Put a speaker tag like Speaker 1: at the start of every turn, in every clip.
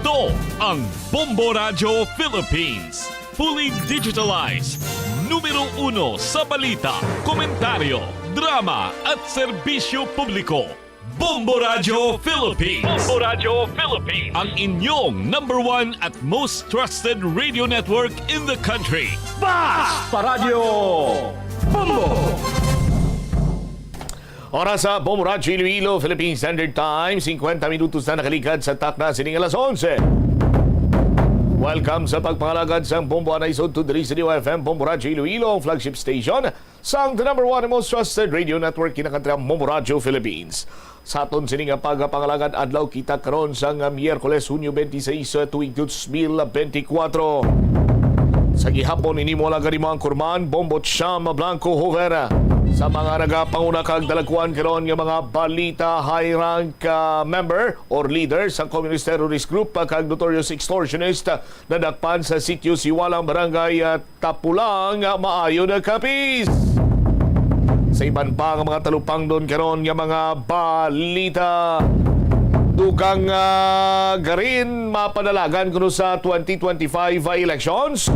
Speaker 1: Ito ang Bombo Radio Philippines. Fully digitalized. Numero 1 sa balita, komentaryo, drama at serbisyo publiko. Bombo Radio Philippines. Bombo Radio Philippines. Ang inyong number 1 at most trusted radio network in the country.
Speaker 2: Basta Radio Bombo!
Speaker 3: Oras sa Bombo Radio Iloilo, Philippine Standard Time, 50 minutos na nakalikad sa takna sining alas 11. Welcome sa pagpangalagad sa Bombo Anaisod to the Radio FM Bombo Radio Iloilo, flagship station sang the number 1 and most trusted radio network kinakantria Bombo Radio Philippines. Sa aton sining pagpangalagad adlaw kita karon sang Miyerkules, Hunyo 26 tuig 2024. Sa gihapon ini mo lang ganimo ang kurman Bombo Cham Blanco Hovera sa mga nagapanguna kag dalakuan karon nga mga balita high rank member or leader sa communist terrorist group kag notorious extortionist na dakpan sa sitio Siwalang Barangay Tapulang maayo na kapis. Sa iban pa nga mga talupang doon karon nga mga balita dugang garin mapadalagan kuno sa 2025 elections.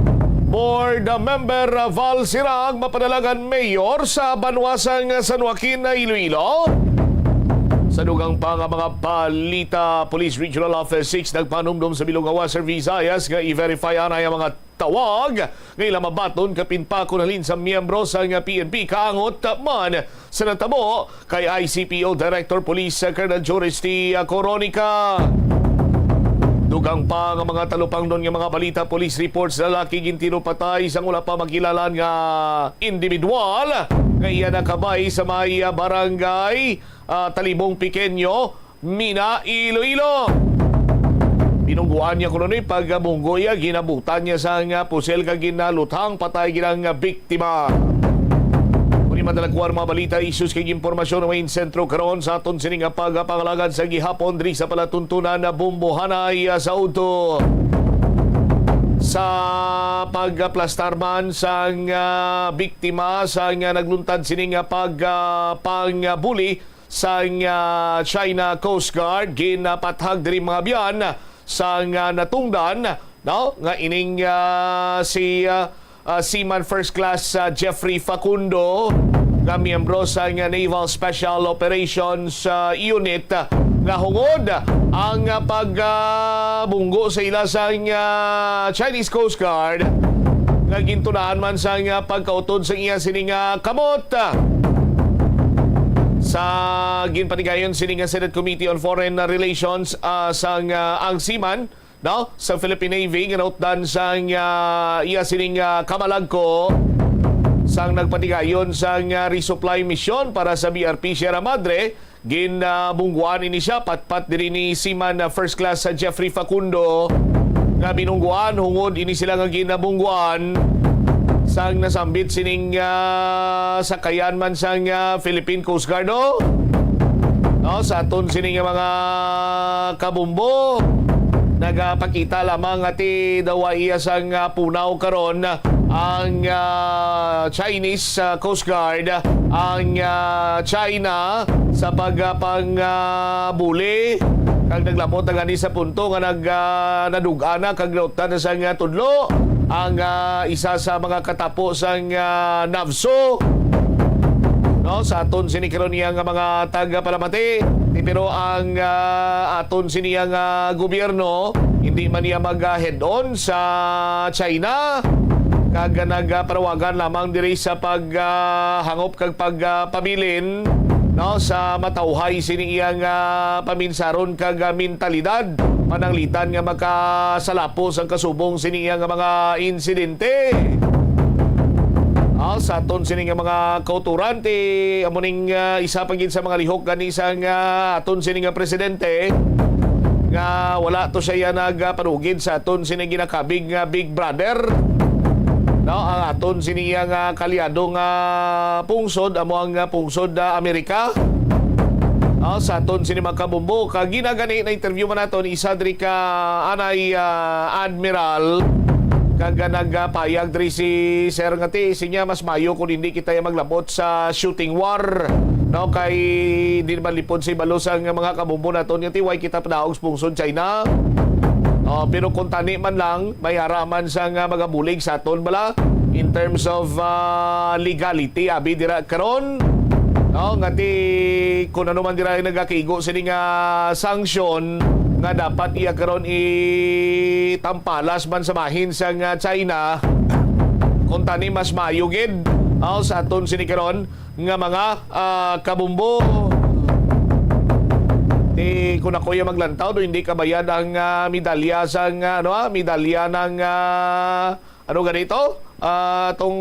Speaker 3: Board member Val Sirag mapadalagan mayor sa Banwasang San Joaquin na Iloilo. Sa dugang pa nga mga balita, Police Regional Office 6 nagpanumdum sa Bilongawa Sir Visayas nga i-verify anay ang mga tawag nga ilang mabaton kapin pa kunalin sa miyembro sa nga PNP kaangot man sa natabo kay ICPO Director Police Colonel Joristy Coronica. Dugang pa nga mga talupang doon nga mga balita, police reports na lalaki gintino patay sang wala pa magkilalan nga individual nga iya nakabay sa may barangay Talibong Pequeño, Mina, Iloilo. Pinungguan niya kuno ni pagbunggoy ginabutan niya sa nga pusel kag ginaluthang patay ginang biktima. Madalagwar mga balita, issues kay impormasyon ng main sentro karon sa aton sining pagpangalagad sa gihapon diri sa palatuntunan na Bumbuhanay sa Uto. Sa pagplastarman sa biktima sa nagluntad sining pangbuli sa China Coast Guard ginapathag diri mga biyan sa natungdan no nga ining si Seaman First Class Jeffrey Facundo nga miyembro sa Naval Special Operations Unit nga hungod ang pagbunggo sa ila sa Chinese Coast Guard nga gintunaan man sa pagkautod sa iya sining kamot. Sa ginpanigayon sining Senate Committee on Foreign Relations sang ang Seaman no sa Philippine Navy nga nautdan sang iya sining kamalagko sang nagpatigayon sang resupply mission para sa BRP Sierra Madre ginabungguan ini siya patpat diri ni Seaman First Class Jeffrey Facundo nga binungguan hungod ini sila nga ginabungguan sang nasambit sining sakayan man sang Philippine Coast Guard no sa aton sining mga kabumbo nagapakita lamang ati daw iya sang punaw karon ang Chinese Coast Guard ang China sa pagpangbuli kag naglamot nga ni sa punto nga nadugana kag nautan sa tudlo ang isa sa mga katapo sang NAVSO no sa aton sinikaron niya nga mga taga-palamati pero ang aton siniya nga gobyerno hindi man niya mag-head on sa China kag nagparawagan lamang diri sa paghangop kag pagpabilin no sa matawhay sini iyang paminsaron kag mentalidad pananglitan nga makasalapos ang kasubong sini iyang mga insidente. Sa aton sining mga kauturante amuning isa pagin sa mga lihok kani sang aton sining presidente nga wala to siya nagpanugid sa aton sining ginakabig nga Big Brother no ang aton sining kalyado nga pungsod amo ang pungsod Amerika sa aton sining mga kabumbo kag ginagani na interview man naton isa diri ka anay admiral kag nagpayag diri si Sir ngati sinya mas mayo kung hindi kita maglabot sa shooting war no kay di man lipod si balos ang mga kabumbo naton ngati way kita padaog pungsod China Pero kung tani man lang, may haraman sa mga bulig sa aton bala in terms of legality. Abi dira karon, ngati kung ano man dira nagakigo sa nga sanksyon nga dapat iya karon itampalas man sa bahin sa China, kung tani mas mayugid sa aton sini karon nga mga kabumbo. Kung ako yung maglantaw, hindi kabayad ang medalya sa medalya ng ano ganito? Tong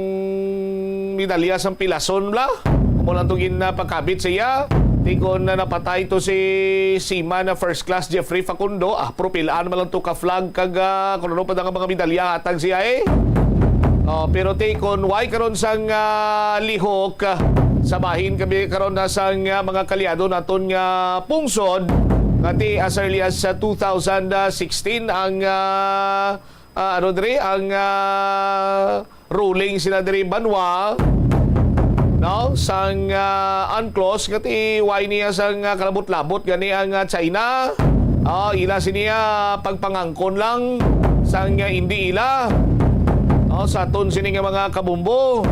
Speaker 3: medalya sa pilason bla. Kung lang itong pagkabit siya, kung napatay to si Sima na first class Jeffrey Facundo, propilaan man lang to ka flag kag kung ano pa nga mga medalya hatag siya pero kung why karon sang lihok sa bahin kami karon na sang mga kalyado naton nga pungsod ngati as early as 2016 ang ang ruling sila diri Banwa sang UNCLOS ngati why niya sang kalabot-labot gani ang China ila siniya pagpangangkon lang sang hindi ila sa aton sini nga mga kabumbo.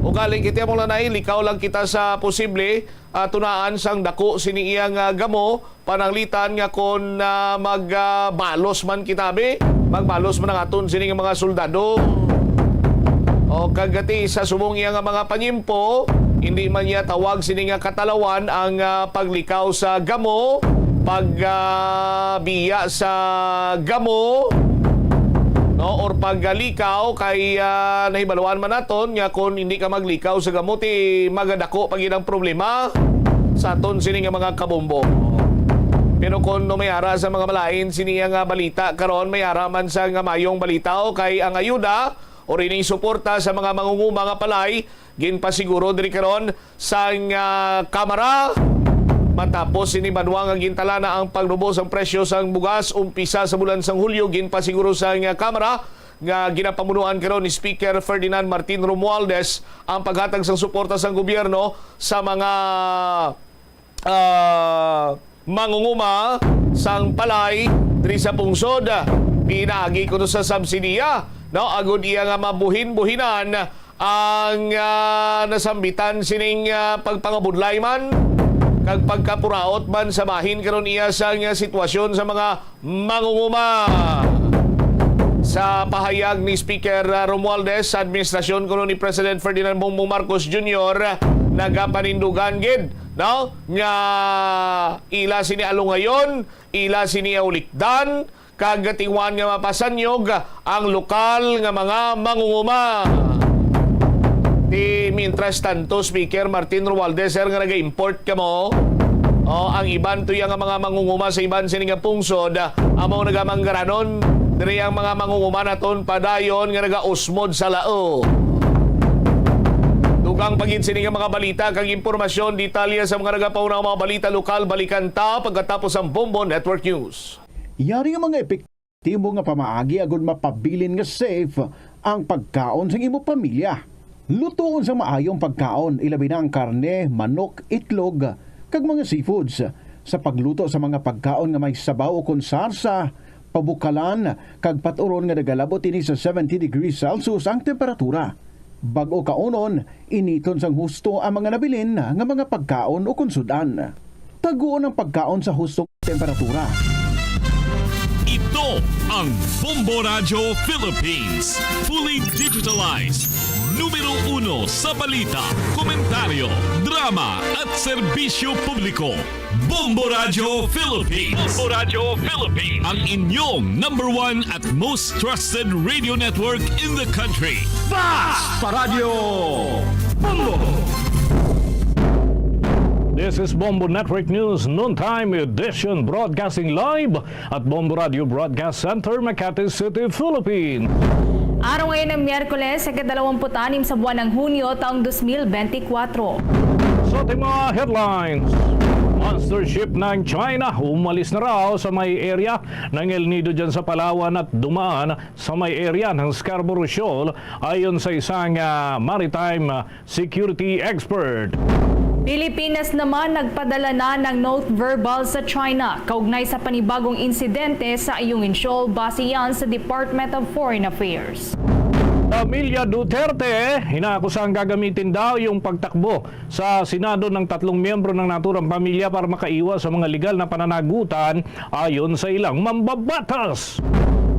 Speaker 3: O galing kita mo lang likaw lang kita sa posible tunaan sang dako sini iyang gamo pananglitan nga kon magbalos man kitabi, magbalos man ang aton sini nga mga soldado. O kagati sa subong iyang mga panyimpo, hindi man niya tawag sini nga katalawan ang paglikaw sa gamo, pagbiya sa gamo, or paggalikaw kay nahibaluan man naton nga kung hindi ka maglikaw sa gamot magadako pag ang problema sa aton sini nga mga kabombo. Pero kung mayara sa mga malain sini nga balita karon mayara man sa nga mayong balita kay ang ayuda o rining suporta sa mga mangunguma nga palay ginpasiguro diri karon sa kamara. Matapos sinibanwa nga gintala na ang paglubos ang presyo sang bugas umpisa sa bulan sang Hulyo ginpasiguro sa Kamara nga ginapamunuan karon ni Speaker Ferdinand Martin Romualdez ang paghatag sang suporta sang gobyerno sa mga mangunguma sang palay diri sa pungsod. Pinagi ko sa subsidiya agud iya nga mabuhin-buhinan ang nasambitan sining pagpangabudlay man kag pagkapuraot man sa bahin karon iya sa sitwasyon sa mga mangunguma. Sa pahayag ni Speaker Romualdez sa administrasyon kuno ni President Ferdinand Bongbong Marcos Jr. nagapanindugan gid nga ila sini alungayon, ila sini ulikdan kag tingwan nga mapasanyog ang lokal nga mga mangunguma. Mientras tanto, Speaker Martin Romualdez nga nag-import ka mo ang iban to yung mga mangunguma sa iban sining pungsod amo nagamanggaranon diri ang mga mangunguma naton padayon nga nagausmod sa lao. Dugang pagin sining mga balita kag impormasyon detalye sa mga nagapaunang mga balita lokal balikan ta pagkatapos ang Bombo Network News.
Speaker 2: Yari nga mga epektibo nga pamaagi agud mapabilin nga safe ang pagkaon sa imo pamilya. Lutoon sa maayong pagkaon, ilabi na ang karne, manok, itlog, kag mga seafoods. Sa pagluto sa mga pagkaon nga may sabaw o konsarsa, pabukalan, kag paturon nga nagalabot ini sa 70 degrees Celsius ang temperatura. Bago kaunon, initon sang husto ang mga nabilin nga mga pagkaon o konsudan. Taguon ang pagkaon sa hustong temperatura.
Speaker 1: Ito ang Bombo Radio Philippines. Fully digitalized. Numero 1 sa balita, komentaryo, drama at serbisyo publiko. Bombo Radio Philippines. Bombo Radio Philippines. Ang inyong number 1 at most trusted radio network in the country.
Speaker 2: Fast sa radyo Bombo!
Speaker 4: This is Bombo Network News Noontime Edition, broadcasting live at Bombo Radio Broadcast Center, Makati City, Philippines.
Speaker 5: Araw ngayon ng Miyerkules, sa 26 sa buwan ng Hunyo, taong 2024.
Speaker 4: Sa ating mga headlines, monster ship ng China umalis na raw sa may area ng El Nido dyan sa Palawan at dumaan sa may area ng Scarborough Shoal ayon sa isang maritime security expert.
Speaker 5: Pilipinas naman nagpadala na ng note verbal sa China kaugnay sa panibagong insidente sa Ayungin Shoal base yan sa Department of Foreign Affairs.
Speaker 4: Pamilya Duterte, hinaakusang gagamitin daw yung pagtakbo sa Senado ng 3 miyembro ng naturang pamilya para makaiwas sa mga legal na pananagutan ayon sa ilang mambabatas.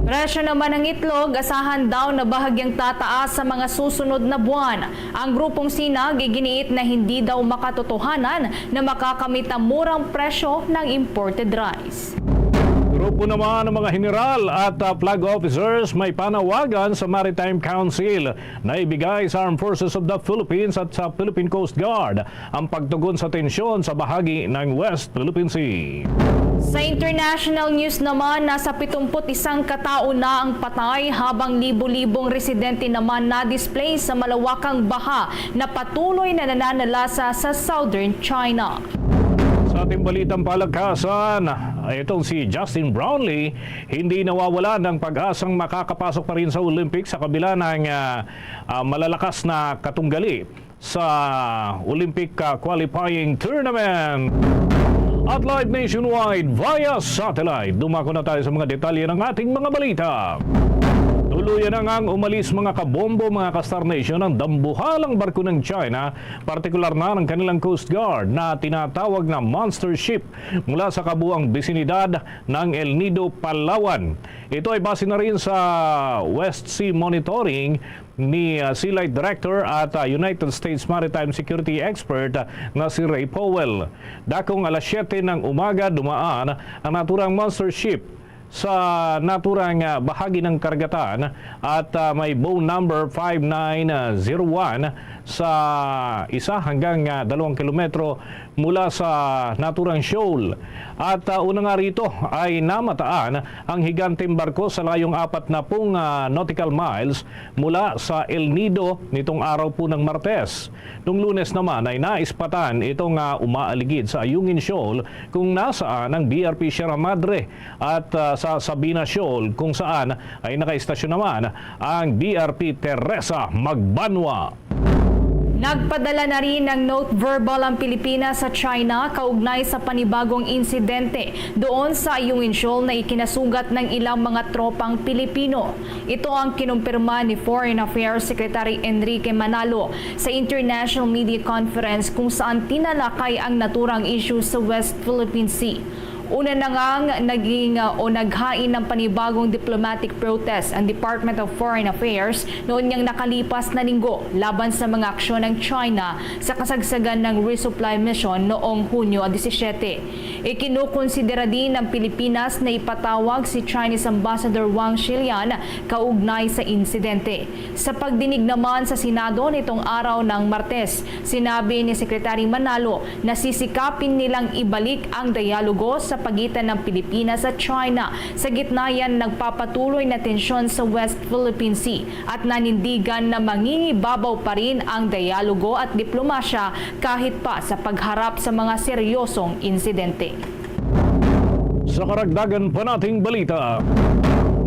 Speaker 5: Presyo naman ng itlog, asahan daw na bahagyang tataas sa mga susunod na buwan. Ang grupong Sinag iginiit na hindi daw makatotohanan na makakamit ang murang presyo ng imported rice.
Speaker 4: Grupo naman ng mga general at flag officers may panawagan sa Maritime Council na ibigay sa Armed Forces of the Philippines at sa Philippine Coast Guard ang pagtugon sa tensyon sa bahagi ng West Philippine Sea.
Speaker 5: Sa international news naman, nasa 71 katao na ang patay habang libo-libong residente naman na-display sa malawakang baha na patuloy na nananalasa sa southern China.
Speaker 4: Sa ating balitang palagkasan, itong si Justin Brownlee hindi nawawala ng pag-asang makakapasok pa rin sa Olympics sa kabila ng malalakas na katunggali sa Olympic qualifying tournament. At live nationwide via satellite, dumako na tayo sa mga detalye ng ating mga balita. Tuluyan na ngang umalis mga kabombo, mga ka-Star Nation ang dambuhalang barko ng China, partikular na ng kanilang Coast Guard na tinatawag na Monster Ship mula sa kabuang bisinidad ng El Nido, Palawan. Ito ay base na rin sa West Sea Monitoring ni Sea Light Director at United States Maritime Security Expert na si Ray Powell. Dakong alas 7 ng umaga dumaan ang naturang Monster Ship sa naturang bahagi ng karagatan at may bow number 5901 sa 1 hanggang 2 kilometro mula sa naturang shoal. At una nga rito ay namataan ang higanteng barko sa layong 40 nautical miles mula sa El Nido nitong araw po ng Martes. Nung Lunes naman ay naispatan itong umaaligid sa Ayungin Shoal kung nasaan ang BRP Sierra Madre at sa Sabina Shoal kung saan ay nakaistasyon naman ang BRP Teresa Magbanwa.
Speaker 5: Nagpadala na rin ng note verbal ang Pilipinas sa China kaugnay sa panibagong insidente doon sa Ayungin Shoal na ikinasugat ng ilang mga tropang Pilipino. Ito ang kinumpirma ni Foreign Affairs Secretary Enrique Manalo sa International Media Conference kung saan tinalakay ang naturang issue sa West Philippine Sea. Una na ngang naghain ng panibagong diplomatic protest ang Department of Foreign Affairs noon niyang nakalipas na linggo laban sa mga aksyon ng China sa kasagsagan ng resupply mission noong Hunyo 17. Ikinukonsidera din ng Pilipinas na ipatawag si Chinese Ambassador Wang Shilian kaugnay sa insidente. Sa pagdinig naman sa Senado nitong araw ng Martes, sinabi ni Secretary Manalo na sisikapin nilang ibalik ang dialogo sa pagitan ng Pilipinas at China sa gitna yan nagpapatuloy na tensyon sa West Philippine Sea at nanindigan na mangingibabaw pa rin ang dialogo at diplomasya kahit pa sa pagharap sa mga seryosong insidente.
Speaker 4: Sa karagdagan pa nating balita,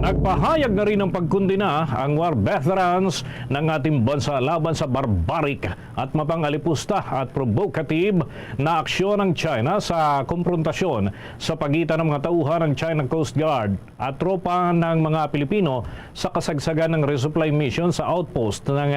Speaker 4: nagpahayag na rin ng pagkundina ang war veterans ng ating bansa laban sa barbaric at mapangalipusta at provocative na aksyon ng China sa komprontasyon sa pagitan ng mga tauhan ng China Coast Guard at tropa ng mga Pilipino sa kasagsagan ng resupply mission sa outpost ng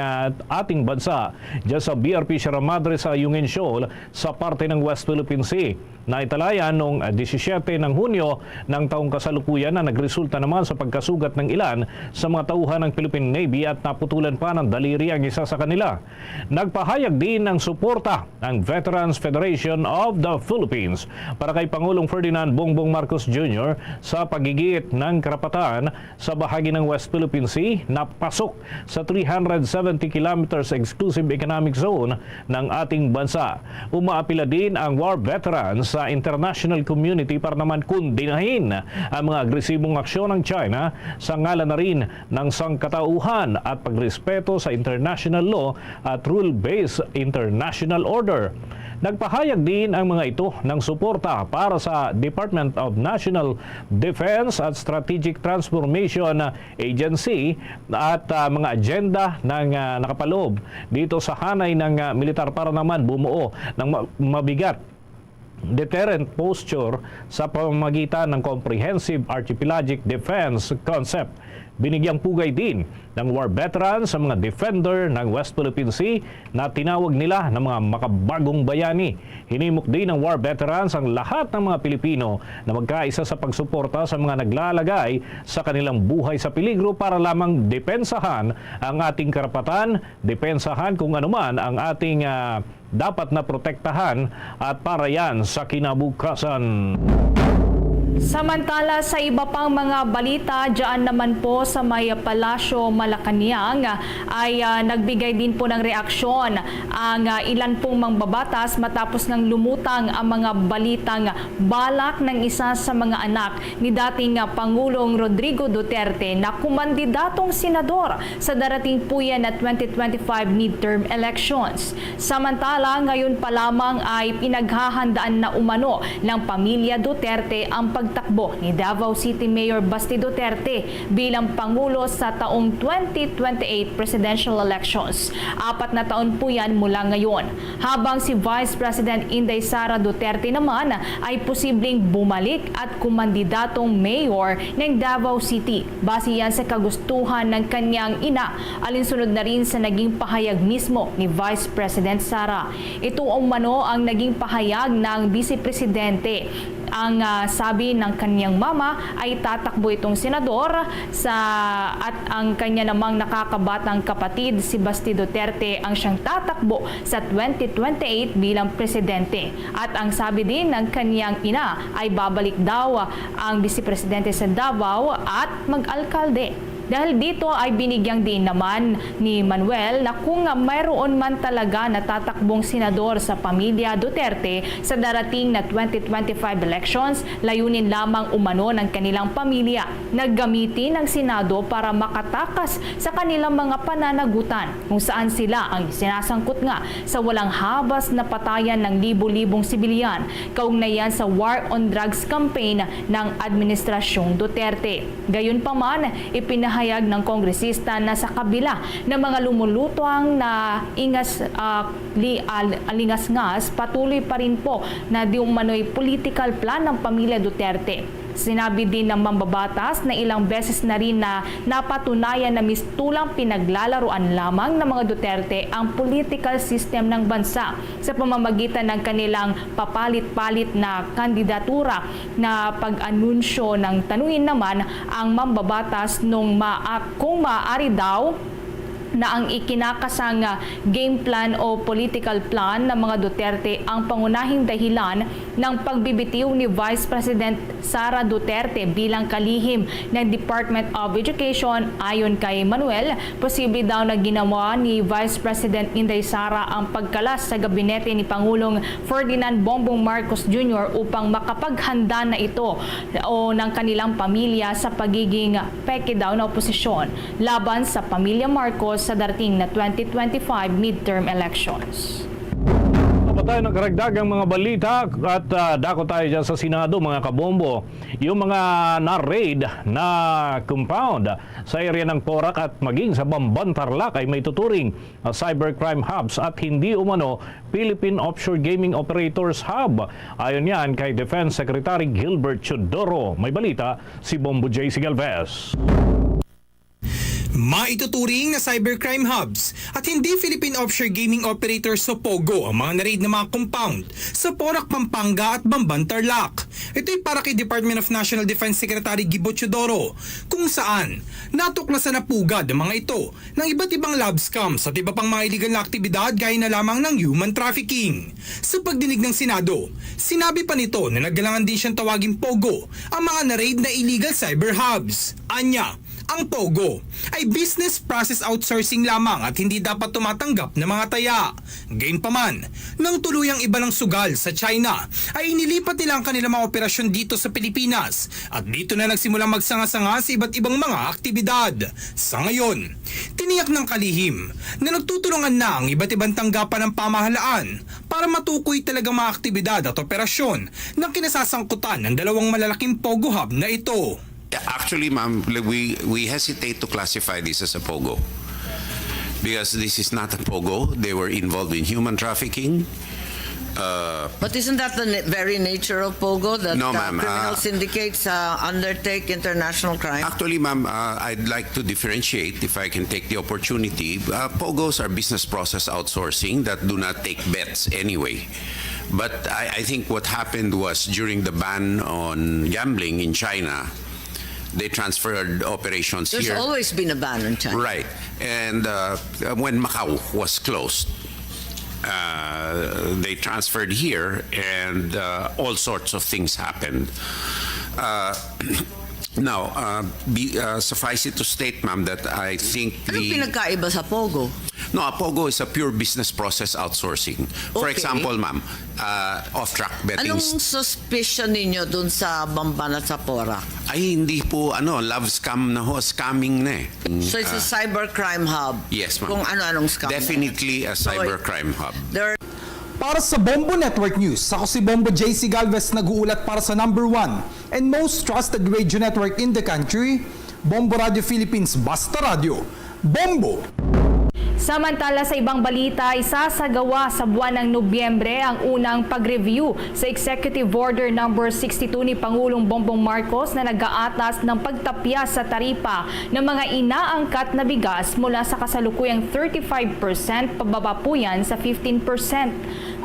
Speaker 4: ating bansa dyan sa BRP Sierra Madre sa Ayungin Shoal sa parte ng West Philippine Sea na italayan noong 17 ng Hunyo ng taong kasalukuyan na nagresulta naman sa pagkasugat ng ilan sa mga tauhan ng Philippine Navy at naputulan pa ng daliri ang isa sa kanila. Nagpahayag din ng suporta ang Veterans Federation of the Philippines para kay Pangulong Ferdinand Bongbong Marcos Jr. sa pagigit ng karapatan sa bahagi ng West Philippine Sea na pasok sa 370 kilometers exclusive economic zone ng ating bansa. Umaapila din ang war veterans sa international community para naman kundinahin ang mga agresibong aksyon ng China sa ngalan na rin ng sangkatauhan at pagrespeto sa international law at rule-based international order. Nagpahayag din ang mga ito ng suporta para sa Department of National Defense at Strategic Transformation Agency at mga agenda ng nakapaloob dito sa hanay ng militar para naman bumuo ng mabigat deterrent posture sa pamamagitan ng Comprehensive Archipelagic Defense Concept. Binigyang pugay din ng war veterans sa mga defender ng West Philippine Sea na tinawag nila ng mga makabagong bayani. Hinimok din ng war veterans ang lahat ng mga Pilipino na magkaisa sa pagsuporta sa mga naglalagay sa kanilang buhay sa peligro para lamang depensahan ang ating karapatan, depensahan kung anuman ang ating dapat na protektahan at para yan sa kinabukasan.
Speaker 5: Samantala sa iba pang mga balita, diyan naman po sa may Palasyo, Malacanang ay nagbigay din po ng reaksyon ang ilan pong mangbabatas matapos ng lumutang ang mga balitang balak ng isa sa mga anak ni dating Pangulong Rodrigo Duterte na kumandidatong senador sa darating po yan na 2025 midterm elections. Samantala, ngayon pa lamang ay pinaghahandaan na umano ng pamilya Duterte ang pagtakbo ni Davao City Mayor Basti Duterte bilang Pangulo sa taong 2028 presidential elections. 4 na taon po yan mula ngayon. Habang si Vice President Inday Sara Duterte naman ay posibleng bumalik at kumandidatong mayor ng Davao City. Base yan sa kagustuhan ng kanyang ina, alinsunod na rin sa naging pahayag mismo ni Vice President Sara. Ito umano ang naging pahayag ng Vice Presidente. Ang sabi ng kanyang mama ay tatakbo itong senador at ang kanya namang nakakabatang kapatid si Basti Duterte ang siyang tatakbo sa 2028 bilang presidente. At ang sabi din ng kanyang ina ay babalik daw ang Vice Presidente sa Davao at mag-alkalde. Dahil dito ay binigyang din naman ni Manuel na kung mayroon man talaga na tatakbong senador sa pamilya Duterte sa darating na 2025 elections, layunin lamang umano ng kanilang pamilya na gamitin ang Senado para makatakas sa kanilang mga pananagutan kung saan sila ang sinasangkot nga sa walang habas na patayan ng libu-libong sibilyan kaugnayan sa war on drugs campaign ng Administrasyong Duterte. Gayunpaman, ipinahayag ng kongresista na sa kabila ng mga lumulutang na alingas-ngas, patuloy pa rin po na di umano'y political plan ng pamilya Duterte. Sinabi din ng mambabatas na ilang beses na rin na napatunayan na mistulang pinaglalaruan lamang ng mga Duterte ang political system ng bansa sa pamamagitan ng kanilang papalit-palit na kandidatura na pag-anunsyo ng tanungin naman ang mambabatas kung maaari daw na ang ikinakasang game plan o political plan ng mga Duterte ang pangunahing dahilan ng pagbibitiw ni Vice President Sara Duterte bilang kalihim ng Department of Education. Ayon kay Manuel, posible daw na ginawa ni Vice President Inday Sara ang pagkalas sa gabinete ni Pangulong Ferdinand Bongbong Marcos Jr. upang makapaghanda na ito o ng kanilang pamilya sa pagiging peke daw na oposisyon laban sa pamilya Marcos sa darating na 2025 midterm elections.
Speaker 4: Tayo ng karagdagang mga balita at dako tayo dyan sa Senado, mga kabombo. Yung mga na-raid na compound sa area ng Porac at maging sa Bamban, Tarlac ay may tuturing cybercrime hubs at hindi umano Philippine Offshore Gaming Operators Hub. Ayon yan kay Defense Secretary Gilbert Chodoro. May balita si Bombo J. Galvez.
Speaker 6: Maituturing na cybercrime hubs at hindi Philippine Offshore Gaming Operators o POGO ang mga na-raid na mga compound sa Porac, Pampanga at Bamban, Tarlac. Ito'y para kay Department of National Defense Secretary Gibo Chodoro kung saan natuklasan na pugad ang mga ito ng iba't ibang lab scams at iba pang mga illegal na aktibidad gaya na lamang ng human trafficking. Sa pagdinig ng Senado, sinabi pa nito na naggalangan din siyang tawaging POGO ang mga na-raid na illegal cyber hubs. Anya, Ang POGO ay business process outsourcing lamang at hindi dapat tumatanggap ng mga taya. Gayunpaman, nang tuluyang iba ng sugal sa China, ay inilipat nila ang kanilang mga operasyon dito sa Pilipinas at dito na nagsimulang magsanga-sanga sa iba't ibang mga aktibidad. Sa ngayon, tiniyak ng kalihim na nagtutulungan na ang iba't ibang tanggapan ng pamahalaan para matukoy talagang mga aktibidad at operasyon ng kinasasangkutan ng dalawang malalaking POGO hub na ito.
Speaker 7: Actually, ma'am, we hesitate to classify this as a POGO because this is not a POGO. They were involved in human trafficking.
Speaker 8: But isn't that the very nature of POGO, that
Speaker 7: No, ma'am.
Speaker 8: criminal syndicates undertake international crime?
Speaker 7: Actually, ma'am, I'd like to differentiate, if I can take the opportunity. POGOs are business process outsourcing that do not take bets anyway. But I think what happened was during the ban on gambling in China, they transferred operations
Speaker 8: There's
Speaker 7: here.
Speaker 8: always been a ban in China.
Speaker 7: Right. And when Macau was closed, they transferred here and all sorts of things happened. Now, suffice it to state, ma'am, that I think
Speaker 8: Anong pinagkaiba sa POGO?
Speaker 7: No, a POGO is a pure business process outsourcing. For
Speaker 8: Okay.
Speaker 7: example, ma'am, off-track betting.
Speaker 8: Anong suspicion ninyo dun sa Bamban at sa Porac?
Speaker 7: Ay, hindi po, love scam na ho, scamming na eh.
Speaker 8: So it's a cybercrime hub?
Speaker 7: Yes, ma'am.
Speaker 8: Kung ano-anong scam?
Speaker 7: Definitely a cybercrime hub.
Speaker 8: There
Speaker 6: Para sa Bombo Network News, ako si Bombo JC Galvez nag-uulat para sa number 1 and most trusted radio network in the country, Bombo Radio Philippines Basta Radio. Bombo!
Speaker 5: Samantala sa ibang balita, isasagawa sa buwan ng Nobyembre ang unang pag-review sa Executive Order No. 62 ni Pangulong Bongbong Marcos na nag-aatas ng pagtapya sa taripa ng mga inaangkat na bigas mula sa kasalukuyang 35% pababa po yan sa 15%.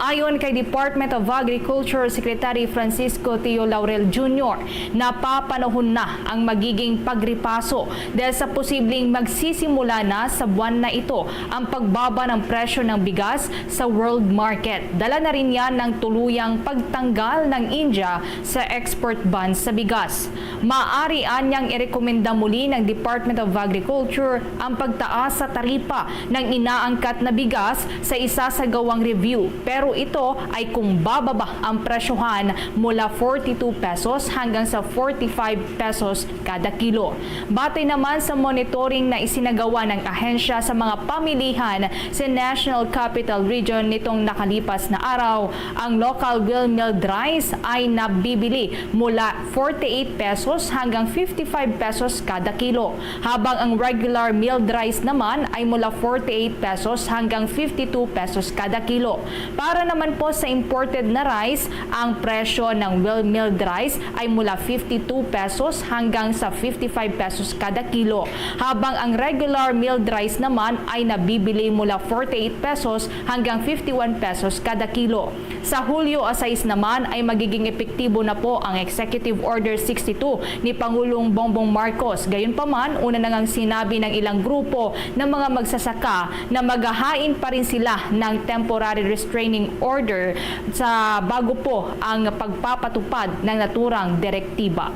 Speaker 5: Ayon kay Department of Agriculture Secretary Francisco Tio Laurel Jr., napapanahon na ang magiging pagripaso dahil sa posibleng magsisimula na sa buwan na ito ang pagbaba ng presyo ng bigas sa world market. Dala na rin yan ng tuluyang pagtanggal ng India sa export ban sa bigas. Maaari anyang irekomenda muli ng Department of Agriculture ang pagtaas sa taripa ng inaangkat na bigas sa isasagawang review. Pero ito ay kung bababa ang presyohan mula 42 pesos hanggang sa 45 pesos kada kilo. Batay naman sa monitoring na isinagawa ng ahensya sa mga pamilihan sa National Capital Region nitong nakalipas na araw, ang local wheat milled rice ay nabibili mula 48 pesos hanggang 55 pesos kada kilo, habang ang regular milled rice naman ay mula 48 pesos hanggang 52 pesos kada kilo. Para naman po sa imported na rice, ang presyo ng wheat milled rice ay mula 52 pesos hanggang sa 55 pesos kada kilo, habang ang regular milled rice naman ay nabibili mula 48 pesos hanggang 51 pesos kada kilo. Sa Hulyo 6 naman ay magiging epektibo na po ang Executive Order 62 ni Pangulong Bongbong Marcos. Gayunpaman, una na ngang sinabi ng ilang grupo ng mga magsasaka na maghahain pa rin sila ng temporary restraining order sa bago po ang pagpapatupad ng naturang direktiba.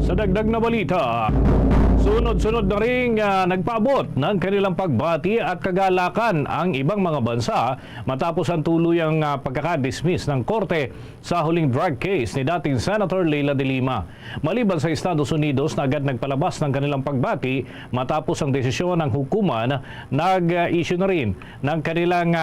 Speaker 4: Sa dagdag na balita, sunod-sunod na ring nagpaabot ng kanilang pagbati at kagalakan ang ibang mga bansa matapos ang tuluyang pagkakadismiss ng korte sa huling drug case ni dating Senator Leila de Lima. Maliban sa Estados Unidos na agad nagpalabas ng kanilang pagbati matapos ang desisyon ng hukuman, nag-issue na rin ng kanilang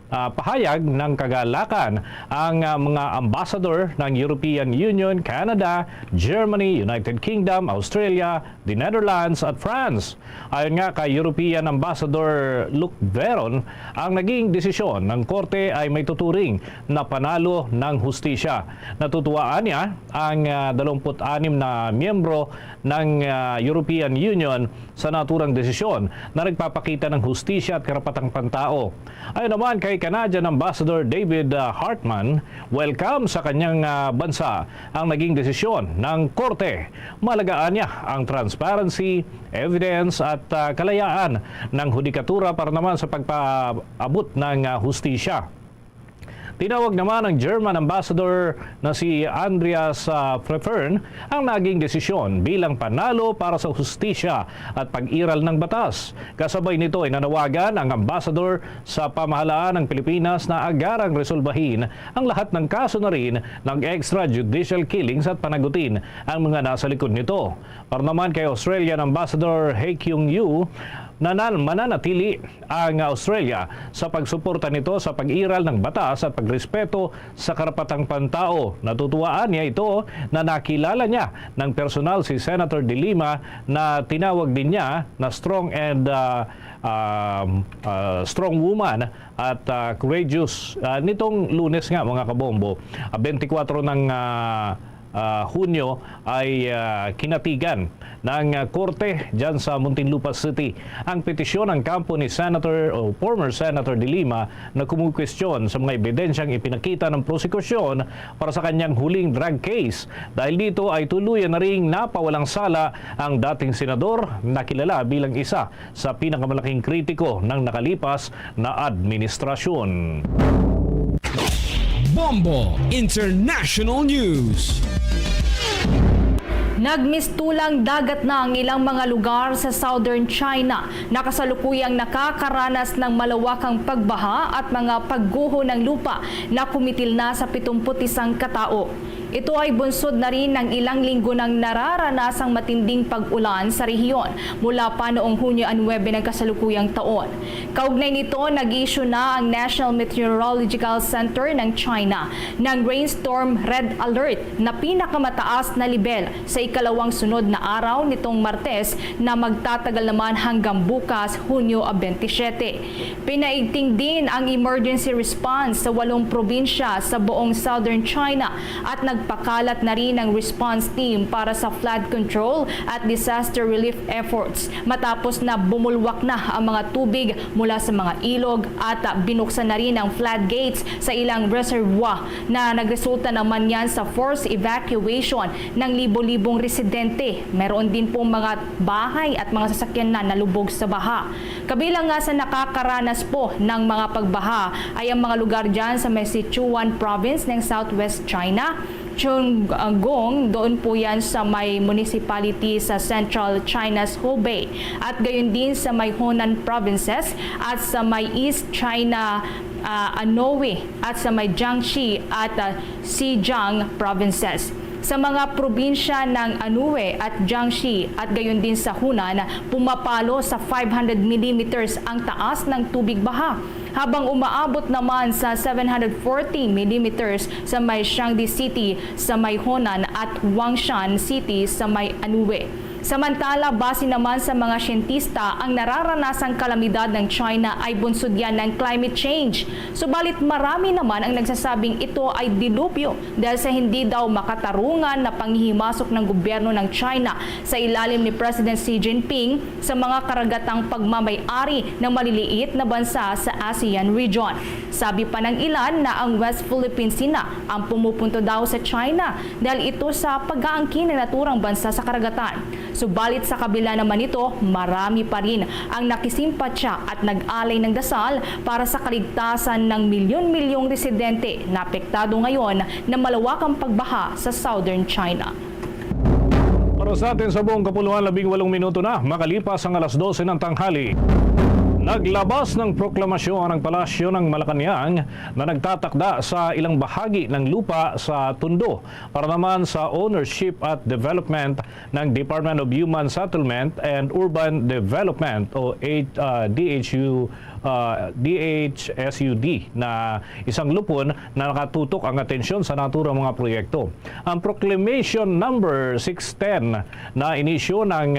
Speaker 4: pahayag ng kagalakan ang mga ambassador ng European Union, Canada, Germany, United Kingdom, Australia, the Netherlands at France. Ayon nga kay European Ambassador Luc Veron, ang naging desisyon ng korte ay may tuturing na panalo ng hustisya. Natutuwaan niya ang 26 na miyembro ng European Union sa naturang desisyon na nagpapakita ng hustisya at karapatang pantao. Ayon naman kay Canadian Ambassador David Hartman, welcome sa kanyang bansa ang naging desisyon ng korte. Malagaan niya ang transparency, evidence at kalayaan ng hudikatura para naman sa pagpaabot ng hustisya. Tinawag naman ng German Ambassador na si Andreas Pfeffern ang naging desisyon bilang panalo para sa hustisya at pag-iral ng batas. Kasabay nito ay nanawagan ang ambassador sa pamahalaan ng Pilipinas na agarang resolbahin ang lahat ng kaso na rin ng extrajudicial killings at panagutin ang mga nasa likod nito. Para naman kay Australian Ambassador He Kyung-yu, mananatili ang Australia sa pagsuporta nito sa pag-iral ng batas at pagrespeto sa karapatang pantao. Natutuwaan niya ito na nakilala niya ng personal si Senator De Lima na tinawag din niya na strong and strong woman at courageous. Nitong Lunes nga mga kabombo, 24 ng Hunyo ay kinatigan ng korte dyan sa Muntinlupa City ang petisyon ng kampo ni Senator o former Senator De Lima na kumukwestiyon sa mga ebidensyang ipinakita ng prosekusyon para sa kanyang huling drug case. Dahil dito ay tuluyan na ring napawalang sala ang dating senador na kilala bilang isa sa pinakamalaking kritiko ng nakalipas na administrasyon.
Speaker 9: Bombo International News.
Speaker 5: Nagmistulang dagat na ang ilang mga lugar sa southern China na kasalukuyang nakakaranas ng malawakang pagbaha at mga pagguho ng lupa na kumitil na sa 71 katao. Ito ay bunsod na rin ng ilang linggo ng nararanasang matinding pag-ulan sa rehiyon mula pa noong Hunyo 9 ng kasalukuyang taon. Kaugnay nito, nag-issue na ang National Meteorological Center ng China ng rainstorm red alert na pinakamataas na level sa ikalawang sunod na araw nitong Martes na magtatagal naman hanggang bukas, Hunyo 27. Pinaigting din ang emergency response sa 8 probinsya sa buong southern China at nagpakalat na rin ang response team para sa flood control at disaster relief efforts matapos na bumulwak na ang mga tubig mula sa mga ilog at binuksan na rin ang floodgates sa ilang reservoir na nagresulta naman yan sa forced evacuation ng libo-libong residente. Meron din pong mga bahay at mga sasakyan na nalubog sa baha. Kabilang nga sa nakakaranas po ng mga pagbaha ay ang mga lugar dyan sa may Sichuan province ng Southwest China, Chunggong, doon po yan sa may municipality sa Central China's Hubei at gayon din sa may Hunan provinces at sa may East China Anhui at sa may Jiangxi at Zhejiang provinces. Sa mga probinsya ng Anhui at Jiangxi at gayon din sa Hunan, pumapalo sa 500 millimeters ang taas ng tubig baha, habang umaabot naman sa 740 millimeters sa may Shaanxi City sa may Hunan at Huangshan City sa may Anhui. Samantala, base naman sa mga siyentista, ang nararanasang kalamidad ng China ay bunsod yan ng climate change. Subalit marami naman ang nagsasabing ito ay dilubyo dahil sa hindi daw makatarungan na panghihimasok ng gobyerno ng China sa ilalim ni President Xi Jinping sa mga karagatang pagmamay-ari ng maliliit na bansa sa ASEAN region. Sabi pa ng ilan na ang West Philippine Sea ang pumupunto daw sa China dahil ito sa pag-aangkin ng naturang bansa sa karagatan. Subalit sa kabila naman ito, marami pa rin ang nakisimpatya at nag-alay ng dasal para sa kaligtasan ng milyon-milyong residente na apektado ngayon ng malawakang pagbaha sa southern China.
Speaker 4: Para sa atin sa buong kapuluan, 18 minuto na makalipas ang alas 12 ng tanghali. Naglabas ng proklamasyon ang Palasyo ng Malacanang na nagtatakda sa ilang bahagi ng lupa sa Tondo para naman sa ownership at development ng Department of Human Settlement and Urban Development o DHSUD na isang lupon na nakatutok ang atensyon sa naturang mga proyekto. Ang Proclamation number 610 na inisyo ng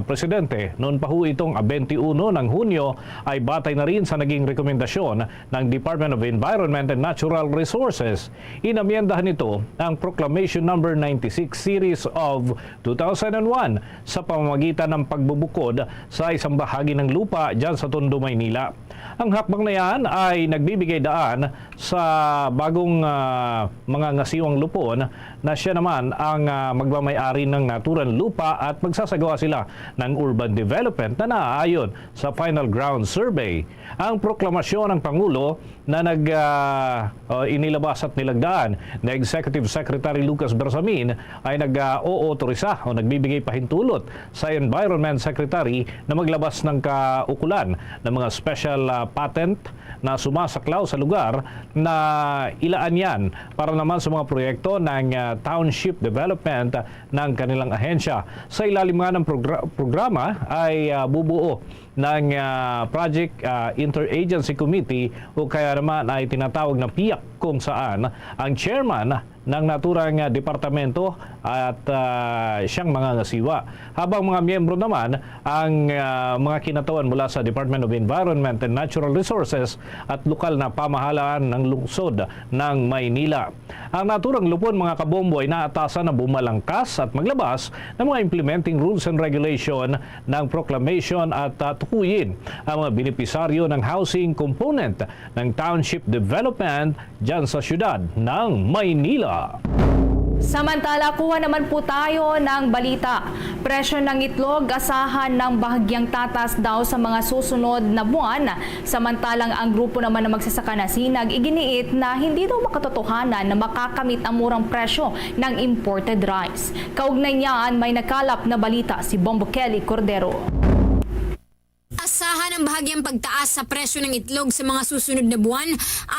Speaker 4: Presidente noon pa ho itong 21 ng Hunyo ay batay na rin sa naging rekomendasyon ng Department of Environment and Natural Resources. Inamyendahan ito ang Proclamation number 96 series of 2001 sa pamamagitan ng pagbubukod sa isang bahagi ng lupa dyan sa Tondo, Maynila. Maynila. Ang hakbang na yan ay nagbibigay daan sa bagong mga ngasiwang lupon na siya naman ang magmamayari ng naturang lupa at magsasagawa sila ng urban development na naaayon sa Final Ground Survey. Ang proklamasyon ng Pangulo na inilabas at nilagdaan na Executive Secretary Lucas Bersamin ay nag-ootorisa o nagbibigay pahintulot sa Environment Secretary na maglabas ng kaukulan ng mga special patent na sumasaklaw sa lugar na ilaan yan para naman sa mga proyekto ng township development ng kanilang ahensya. Sa ilalim nga ng programa ay bubuo ng Project Interagency Committee o kaya naman ay tinatawag na PIAC kung saan ang chairman ng naturang departamento at siyang mga ngasiwa. Habang mga miyembro naman ang mga kinatawan mula sa Department of Environment and Natural Resources at lokal na pamahalaan ng lungsod ng Maynila. Ang naturang lupon mga kabombo ay naatasan na bumalangkas at maglabas ng mga implementing rules and regulation ng proclamation at tukuyin ang mga benepisaryo ng housing component ng township development dyan sa syudad ng Maynila.
Speaker 5: Samantala, kuha naman po tayo ng balita. Presyo ng itlog, asahan ng bahagyang tatas daw sa mga susunod na buwan. Samantalang ang grupo naman na magsasaka na Sinag, iginiit na hindi daw makatotohanan na makakamit ang murang presyo ng imported rice. Kaugnay niyan, may nakalap na balita si Bombo Kelly Cordero.
Speaker 10: Asahan ang bahagyang pagtaas sa presyo ng itlog sa mga susunod na buwan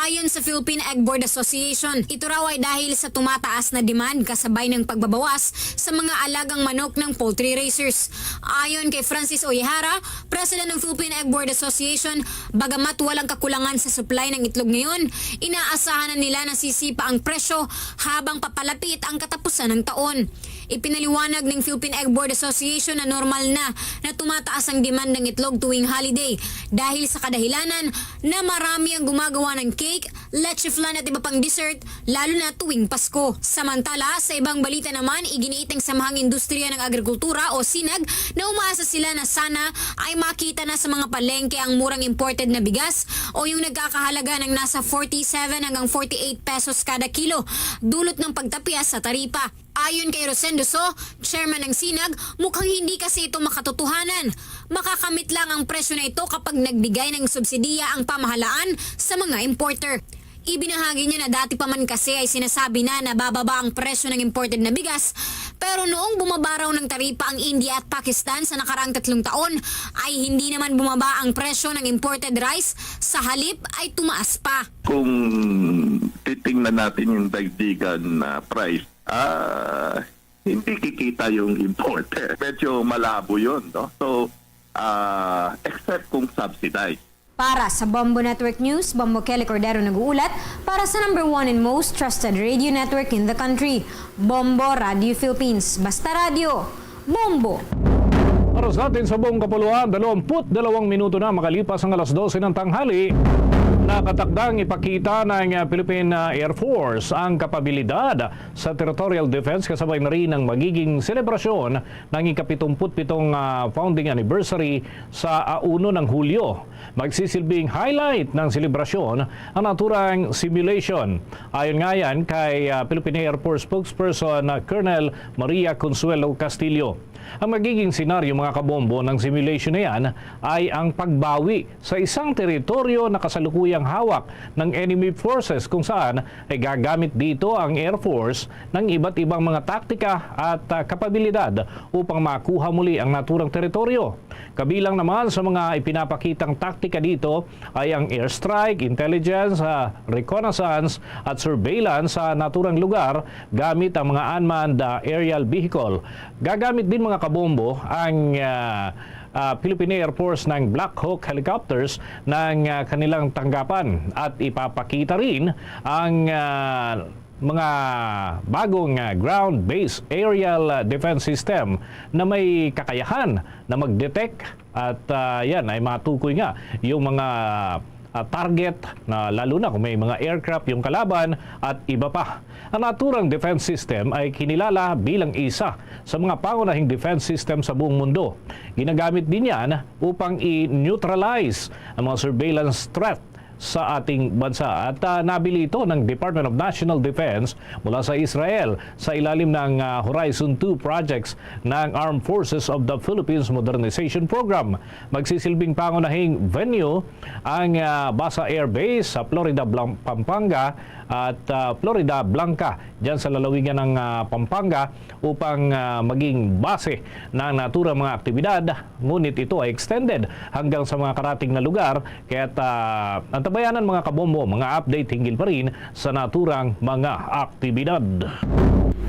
Speaker 10: ayon sa Philippine Egg Board Association. Ito raw ay dahil sa tumataas na demand kasabay ng pagbabawas sa mga alagang manok ng poultry raisers. Ayon kay Francis Oyehara, President ng Philippine Egg Board Association, bagamat walang kakulangan sa supply ng itlog ngayon, inaasahan na nila na sisipa ang presyo habang papalapit ang katapusan ng taon. Ipinaliwanag ng Philippine Egg Board Association na normal na tumataas ang demand ng itlog tuwing holiday dahil sa kadahilanan na marami ang gumagawa ng cake, leche flan at iba pang dessert lalo na tuwing Pasko. Samantala, sa ibang balita naman, iginiit ng Samahang Industriya ng Agrikultura o SINAG na umaasa sila na sana ay makita na sa mga palengke ang murang imported na bigas o yung nagkakahalaga ng nasa 47 hanggang 48 pesos kada kilo dulot ng pagtapias sa taripa. Ayon kay Rosendo So, chairman ng SINAG, mukhang hindi kasi ito makatotohanan. Makakamit lang ang presyo na ito kapag nagbigay ng subsidiya ang pamahalaan sa mga importer. Ibinahagi niya na dati pa man kasi ay sinasabi na nabababa ang presyo ng imported na bigas, pero noong bumaba raw ng taripa ang India at Pakistan sa nakaraang 3 taon ay hindi naman bumaba ang presyo ng imported rice, sa halip ay tumaas pa.
Speaker 11: Kung titingnan natin yung dagdigan na price, hindi kikita yung importer. Medyo malabo yun, no? So, except kung subsidized.
Speaker 10: Para sa Bombo Network News, Bombo Kelly Cordero nag-uulat para sa #1 and most trusted radio network in the country, Bombo Radio Philippines. Basta radio, Bombo!
Speaker 4: Oras natin sa buong kapuluan, 22 minuto na makalipas ang alas 12 ng tanghali. Nakatakdang ipakita ng Philippine Air Force ang kapabilidad sa territorial defense kasabay na rin ng magiging selebrasyon ng ika-77 founding anniversary sa 1 ng Hulyo. Magsisilbing highlight ng selebrasyon ang naturang simulation. Ayon nga yan kay Philippine Air Force spokesperson Colonel Maria Consuelo Castillo. Ang magiging senaryo mga kabombo ng simulation na yan ay ang pagbawi sa isang teritoryo na kasalukuyang hawak ng enemy forces kung saan ay gagamit dito ang Air Force ng iba't ibang mga taktika at kapabilidad upang makuha muli ang naturang teritoryo. Kabilang naman sa mga ipinapakitang taktika dito ay ang airstrike, intelligence, reconnaissance at surveillance sa naturang lugar gamit ang mga unmanned aerial vehicle. Gagamit din mga kabombo ang Philippine Air Force ng Black Hawk helicopters ng kanilang tanggapan at ipapakita rin ang mga bagong ground-based aerial defense system na may kakayahan na mag-detect at yan ay matukoy nga yung mga target na lalo na kung may mga aircraft yung kalaban at iba pa. Ang naturang defense system ay kinilala bilang isa sa mga pangunahing defense system sa buong mundo. Ginagamit din yan upang i-neutralize ang mga surveillance threat sa ating bansa. At nabili ito ng Department of National Defense mula sa Israel sa ilalim ng Horizon 2 projects ng Armed Forces of the Philippines Modernization Program. Magsisilbing pangunahing venue ang Basa Air Base sa Florida, Pampanga at Florida Blanca dyan sa lalawigan ng Pampanga upang maging base ng naturang mga aktibidad, ngunit ito ay extended hanggang sa mga karating na lugar, kaya't antabayanan mga kabombo, mga update hinggil pa rin sa naturang mga aktibidad.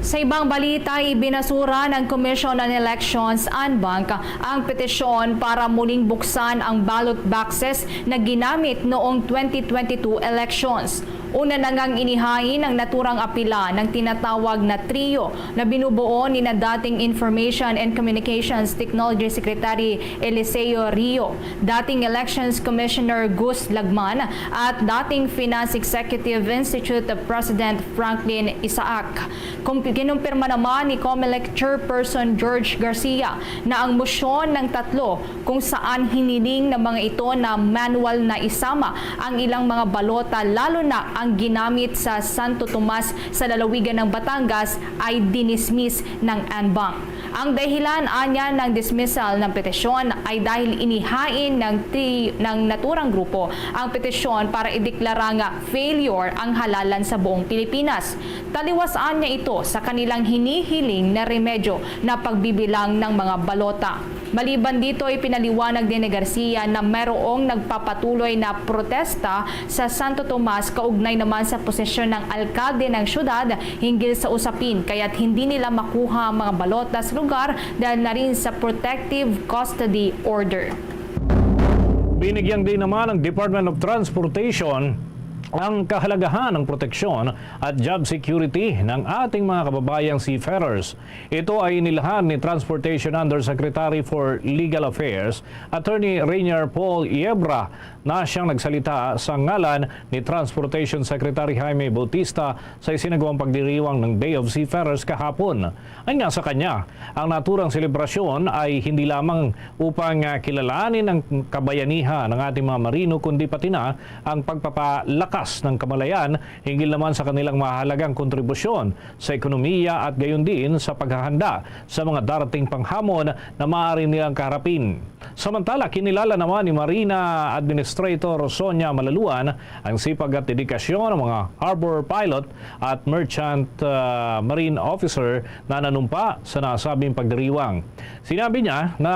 Speaker 5: Sa ibang balita, ibinasura ng Commission on Elections, ANBAC, ang petisyon para muling buksan ang ballot boxes na ginamit noong 2022 elections. Una na ngang inihain ang naturang apila ng tinatawag na trio na binubuo ni na dating Information and Communications Technology Secretary Eliseo Rio, dating Elections Commissioner Gus Lagman at dating Finance Executive Institute President Franklin Isaac. Kinumpirma naman ni COMELEC Chairperson George Garcia na ang motion ng tatlo kung saan hiniling ng mga ito na manual na isama ang ilang mga balota lalo na ang ginamit sa Santo Tomas sa lalawigan ng Batangas ay dinismiss ng ANBAC. Ang dahilan anya ng dismissal ng petisyon ay dahil inihain ng naturang grupo ang petisyon para ideklara nga failure ang halalan sa buong Pilipinas. Taliwas anya ito sa kanilang hinihiling na remedyo na pagbibilang ng mga balota. Maliban dito ay pinaliwanag din ni Garcia na mayroong nagpapatuloy na protesta sa Santo Tomas kaugnay naman sa posisyon ng alkalde ng syudad hinggil sa usapin kaya't hindi nila makuha ang mga balota sa lugar dahil na rin sa protective custody order.
Speaker 4: Binigyan din naman ng Department of Transportation ang kahalagahan ng proteksyon at job security ng ating mga kababayang seafarers. Ito ay inilahad ni Transportation Undersecretary for Legal Affairs, Attorney Rainier Paul Yebra, na siyang nagsalita sa ngalan ni Transportation Secretary Jaime Bautista sa isinagawang pagdiriwang ng Day of Seafarers kahapon. Anya sa kanya, ang naturang selebrasyon ay hindi lamang upang kilalanin ang kabayanihan ng ating mga marino, kundi pati na ang pagpapalakas ng kamalayan hinggil naman sa kanilang mahalagang kontribusyon sa ekonomiya at gayon din sa paghahanda sa mga darating panghamon na maaari nilang kaharapin. Samantala, kinilala naman ni Marina Administrator Sonia Malaluan ang sipag at dedikasyon ng mga harbor pilot at merchant marine officer na nanumpa sa nasabing pagdiriwang. Sinabi niya na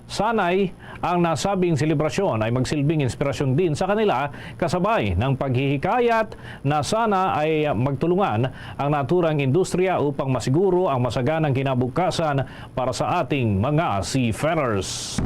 Speaker 4: sanay ang nasabing selebrasyon ay magsilbing inspirasyon din sa kanila kasabay ng paghihikayat na sana ay magtulungan ang naturang industriya upang masiguro ang masaganang kinabukasan para sa ating mga seafarers.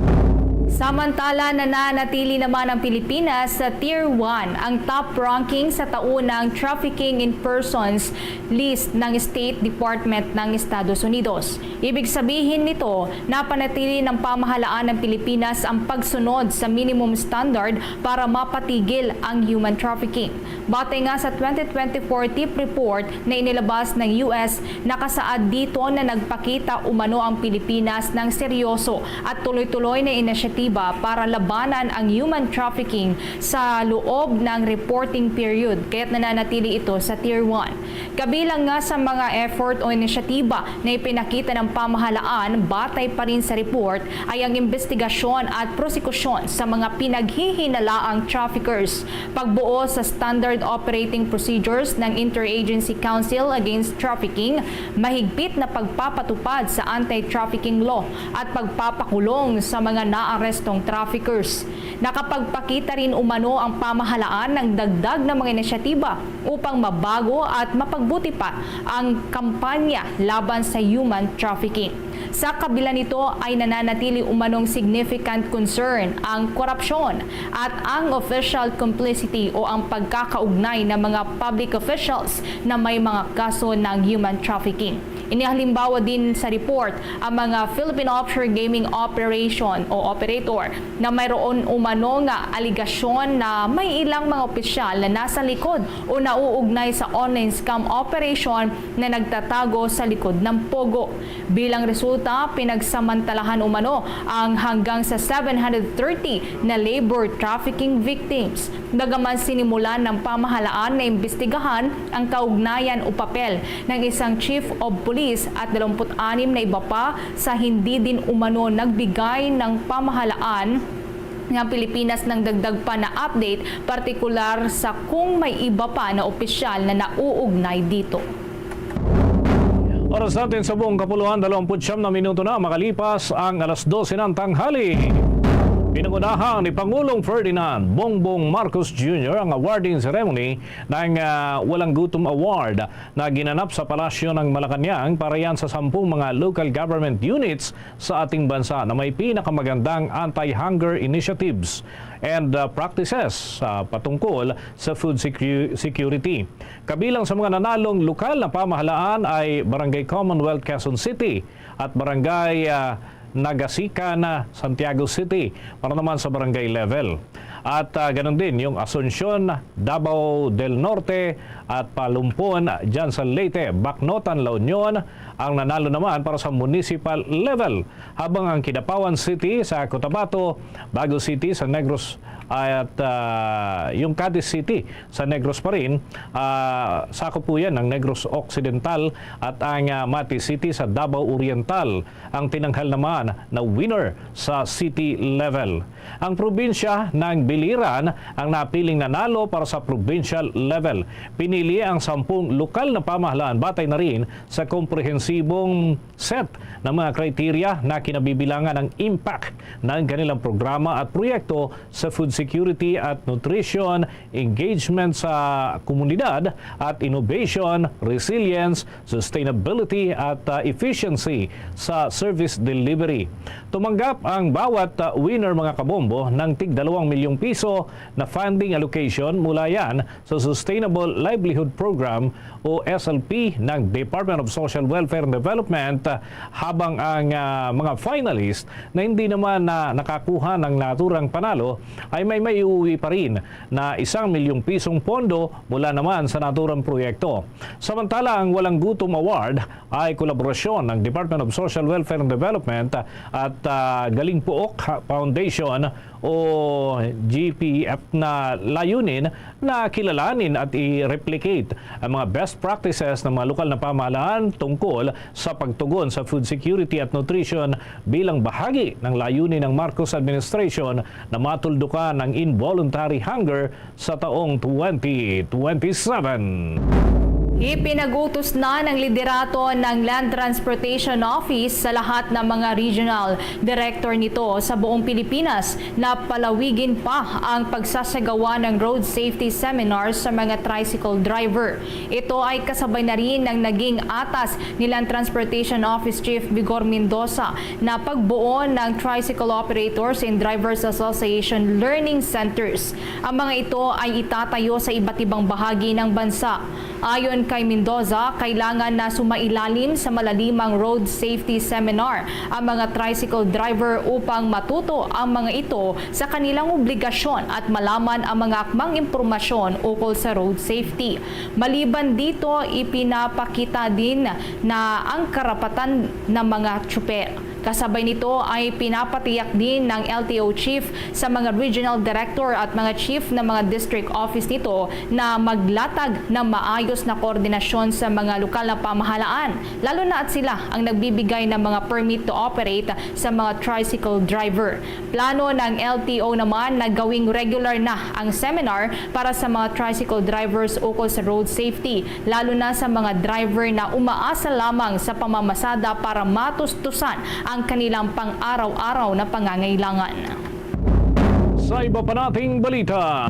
Speaker 5: Samantala, nananatili naman ang Pilipinas sa Tier 1, ang top ranking sa taunang Trafficking in Persons list ng State Department ng Estados Unidos. Ibig sabihin nito, napanatili ng pamahalaan ng Pilipinas ang pagsunod sa minimum standard para mapatigil ang human trafficking. Batay nga sa 2024 TIP report na inilabas ng US, nakasaad dito na nagpakita umano ang Pilipinas ng seryoso at tuloy-tuloy na inisyatiba para labanan ang human trafficking sa loob ng reporting period, kaya't nananatili ito sa Tier 1. Kabilang nga sa mga effort o inisyatiba na ipinakita ng pamahalaan batay pa rin sa report ay ang investigasyon at prosekusyon sa mga pinaghihinalaang traffickers, pagbuo sa Standard Operating Procedures ng Interagency Council Against Trafficking, mahigpit na pagpapatupad sa anti-trafficking law at pagpapakulong sa mga naarestong traffickers. Nakapagpakita rin umano ang pamahalaan ng dagdag na mga inisyatiba upang mabago at mapagbuti pa ang kampanya laban sa human trafficking. Sa kabila nito ay nananatili umanong significant concern ang korupsyon at ang official complicity o ang pagkakaugnay ng mga public officials na may mga kaso ng human trafficking. Inihalimbawa din sa report ang mga Philippine Offshore Gaming Operation o Operator na mayroon umano nga aligasyon na may ilang mga opisyal na nasa likod o nauugnay sa online scam operation na nagtatago sa likod ng Pogo. Bilang resulta, pinagsamantalahan umano ang hanggang sa 730 na labor trafficking victims. Bagaman sinimulan ng pamahalaan na imbestigahan ang kaugnayan o papel ng isang chief of police at 26 na iba pa sa hindi din umano nagbigay ng pamahalaan ng Pilipinas ng dagdag pa na update, partikular sa kung may iba pa na opisyal na nauugnay dito.
Speaker 4: Oras natin sa buong kapuluan, 29 na minuto na makalipas ang alas 12 ng tanghali. Pinangunahan ni Pangulong Ferdinand Bongbong Marcos Jr. ang awarding ceremony ng Walang Gutom Award na ginanap sa Palasyo ng Malacanang para yan sa 10 mga local government units sa ating bansa na may pinakamagandang anti-hunger initiatives and practices patungkol sa food security. Kabilang sa mga nanalong lokal na pamahalaan ay Barangay Commonwealth Quezon City at Barangay Nagasican, Santiago City para naman sa barangay level. At ganun din yung Asuncion, Davao del Norte at Palumpon dyan sa Leyte, Bacnotan, La Union ang nanalo naman para sa municipal level. Habang ang Kidapawan City sa Cotabato, Bago City sa Negros at yung Cadiz City sa Negros pa rin, sakop po yan ng Negros Occidental at ang Mati City sa Davao Oriental ang tinanghal naman na winner sa city level. Ang probinsya ng Biliran ang napiling nanalo para sa provincial level. Pinili ang 10 lokal na pamahalaan batay na rin sa komprehensibong set ng mga kriteria na kinabibilangan ng impact ng kanilang programa at proyekto sa food security at nutrition, engagement sa komunidad at innovation, resilience, sustainability at efficiency sa service delivery. Tumanggap ang bawat winner mga kabombo ng tig 2 milyong piso na funding allocation mula yan sa Sustainable Livelihood Program o SLP ng Department of Social Welfare and Development, habang ang mga finalist na hindi naman nakakuha ng naturang panalo ay may maiuwi pa rin na 1 milyong pisong pondo mula naman sa naturang proyekto. Samantala, ang Walang Gutom Award ay kolaborasyon ng Department of Social Welfare and Development at Galing Pook Foundation o GPF na layunin na kilalanin at i-replicate ang mga best practices ng mga lokal na pamahalaan tungkol sa pagtugon sa food security at nutrition bilang bahagi ng layunin ng Marcos administration na matuldukan ng involuntary hunger sa taong 2027.
Speaker 5: Ipinag-utos na ng liderato ng Land Transportation Office sa lahat ng mga regional director nito sa buong Pilipinas na palawigin pa ang pagsasagawa ng road safety seminars sa mga tricycle driver. Ito ay kasabay na rin ng naging atas ni Land Transportation Office Chief Vigor Mendoza na pagbuo ng Tricycle Operators and Drivers Association Learning Centers. Ang mga ito ay itatayo sa iba't ibang bahagi ng bansa. Ayon kay Mendoza, kailangan na sumailalim sa malalimang road safety seminar ang mga tricycle driver upang matuto ang mga ito sa kanilang obligasyon at malaman ang mga akmang impormasyon ukol sa road safety. Maliban dito, ipinapakita din na ang karapatan ng mga tsuper. Kasabay nito ay pinapatiyak din ng LTO Chief sa mga Regional Director at mga Chief ng mga District Office nito na maglatag ng maayos na koordinasyon sa mga lokal na pamahalaan, lalo na at sila ang nagbibigay ng mga permit to operate sa mga tricycle driver. Plano ng LTO naman na gawing regular na ang seminar para sa mga tricycle drivers ukol sa road safety, lalo na sa mga driver na umaasa lamang sa pamamasada para matustusan ang kanilang pang-araw-araw na pangangailangan.
Speaker 4: Sa iba pa nating balita,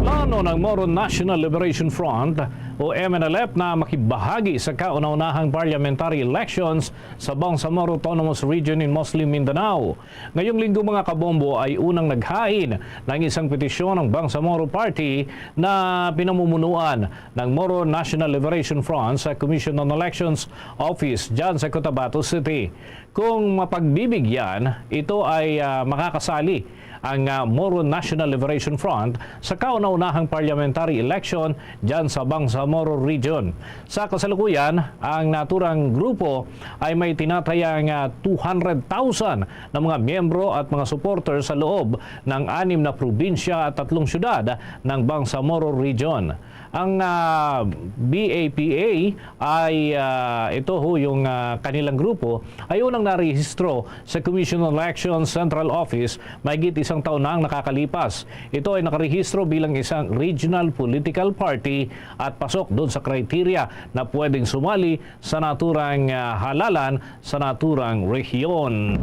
Speaker 4: plano ng Moro National Liberation Front o MNLF na makibahagi sa kauna-unahang parliamentary elections sa Bangsamoro Autonomous Region in Muslim Mindanao. Ngayong linggo mga kabombo ay unang naghain ng isang petisyon ng Bangsamoro Party na pinamumunuan ng Moro National Liberation Front sa Commission on Elections Office dyan sa Cotabato City. Kung mapagbibigyan, ito ay makakasali ang Moro National Liberation Front sa kauna-unahang parliamentary election dyan sa Bangsamoro Region. Sa kasalukuyan, ang naturang grupo ay may tinatayang 200,000 na mga miyembro at mga supporters sa loob ng 6 na probinsya at 3 syudad ng Bangsamoro Region. Ang BAPA ay ito ho yung kanilang grupo ay unang narehistro sa Commission on Elections Central Office mahigit isang taon na ang nakakalipas. Ito ay nakarehistro bilang isang regional political party at pasok doon sa kriteria na pwedeng sumali sa naturang halalan sa naturang rehiyon.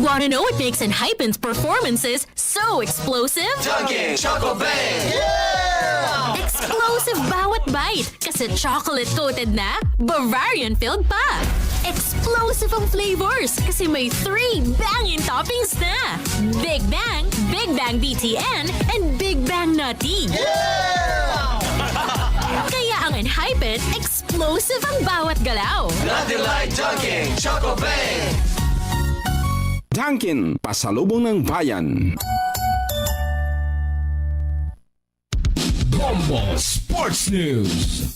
Speaker 12: Want to know what makes Enhypen's performances so explosive?
Speaker 13: Dunkin' Choco Bang! Yeah!
Speaker 12: Explosive bawat bite kasi chocolate-coated na, Bavarian-filled pa. Explosive ang flavors kasi may 3 banging toppings na. Big Bang BTN, and Big Bang Nutty.
Speaker 13: Yeah!
Speaker 12: Kaya ang Enhypen, explosive ang bawat galaw.
Speaker 13: Nothing like Dunkin' Choco Bang!
Speaker 9: Dunkin', pasalubong ng bayan. Bombo Sports News.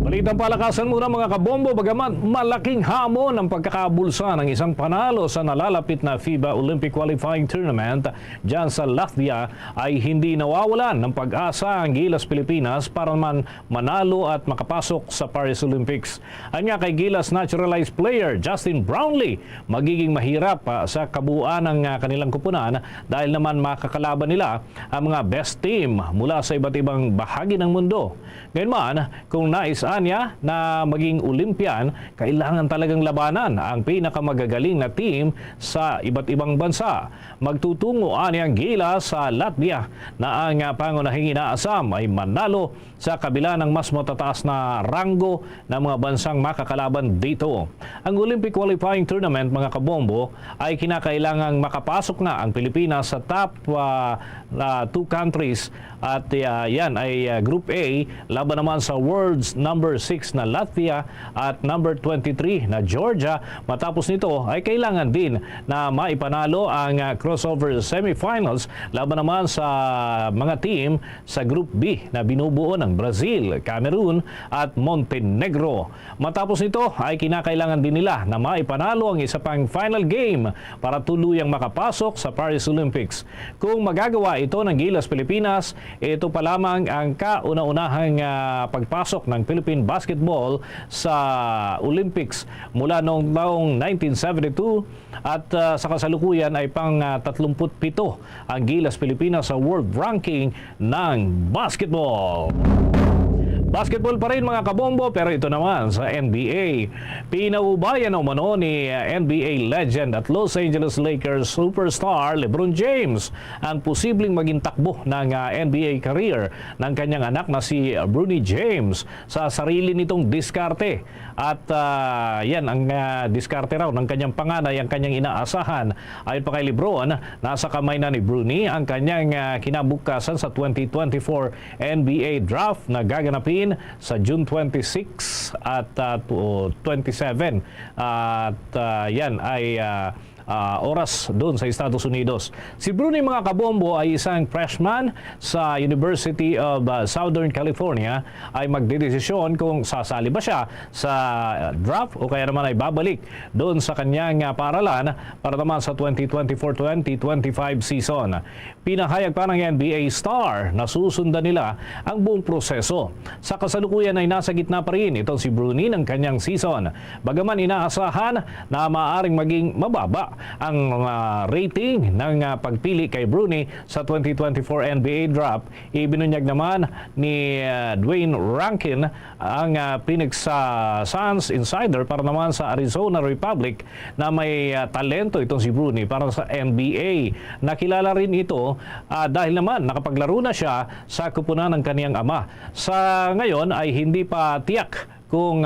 Speaker 4: Balitang palakasan muna mga kabombo, bagaman malaking hamon ang pagkakabulsa ng isang panalo sa nalalapit na FIBA Olympic Qualifying Tournament dyan sa Latvia ay hindi nawawalan ng pag-asa ang Gilas Pilipinas para man manalo at makapasok sa Paris Olympics. Anya kay Gilas naturalized player Justin Brownlee, magiging mahirap sa kabuuan ng kanilang kupunan dahil naman makakalaban nila ang mga best team mula sa iba't ibang bahagi ng mundo. Gayunman, kung naisaan niya na maging Olympian, kailangan talagang labanan ang pinakamagagaling na team sa iba't ibang bansa. Magtutungo ang Gilas sa Latvia na ang pangunahing inaasam ay manalo sa kabila ng mas matataas na ranggo ng mga bansang makakalaban dito. Ang Olympic Qualifying Tournament, mga kabombo, ay kinakailangang makapasok nga ang Pilipinas sa top 2 countries at yan ay Group A laban naman sa world's number 6 na Latvia at number 23 na Georgia. Matapos nito ay kailangan din na maipanalo ang crossover semifinals laban naman sa mga team sa Group B na binubuo ng Brazil, Cameroon at Montenegro. Matapos nito ay kinakailangan din nila na maipanalo ang isa pang final game para tuluyang makapasok sa Paris Olympics. Kung magagawa ito ng Gilas Pilipinas, ito pa lamang ang kauna-unahang pagpasok ng Philippine basketball sa Olympics mula noong taong 1972 at sa kasalukuyan ay pang 37 ang Gilas Pilipinas sa world ranking ng basketball. Basketball pa rin mga kabombo, pero ito naman sa NBA. Pinaubayan umano ni NBA legend at Los Angeles Lakers superstar LeBron James ang posibleng maging takbo ng NBA career ng kanyang anak na si Bronny James sa sarili nitong diskarte. At yan ang diskarte raw ng kanyang panganay, ang kanyang inaasahan. Ayon pa kay LeBron, nasa kamay na ni Bronny ang kanyang kinabukasan sa 2024 NBA draft na gaganapin sa June 26 at 27 at yan ay oras doon sa Estados Unidos. Si Bronny mga kabombo ay isang freshman sa University of Southern California, ay magdedesisyon kung sasali ba siya sa draft o kaya naman ay babalik doon sa kanyang paaralan para naman sa 2024-2025 season. Pinahayag pa ng NBA star na susundan nila ang buong proseso. Sa kasalukuyan ay nasa gitna pa rin itong si Bronny ng kanyang season. Bagaman inaasahan na maaaring maging mababa ang rating ng pagpili kay Bronny sa 2024 NBA draft, ibinunyag naman ni Dwayne Rankin ang Phoenix Suns insider para naman sa Arizona Republic na may talento itong si Bronny para sa NBA. Nakilala rin ito Filipino dahil naman nakapaglaro na siya sa kupunan ng kaniyang ama. Sa ngayon ay hindi pa tiyak kung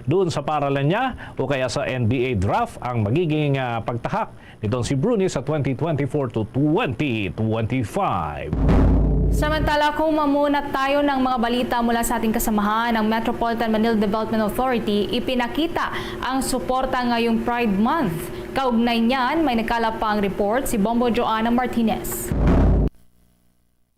Speaker 4: doon sa paralan niya o kaya sa NBA draft ang magiging pagtahak nitong si Bruni sa 2024 to 2025.
Speaker 5: Samantala, kung mamunat tayo ng mga balita mula sa ating kasamahan ng Metropolitan Manila Development Authority, ipinakita ang suporta ngayong Pride Month. Kaugnay niyan, may nagkalapang report si Bombo Joanna Martinez.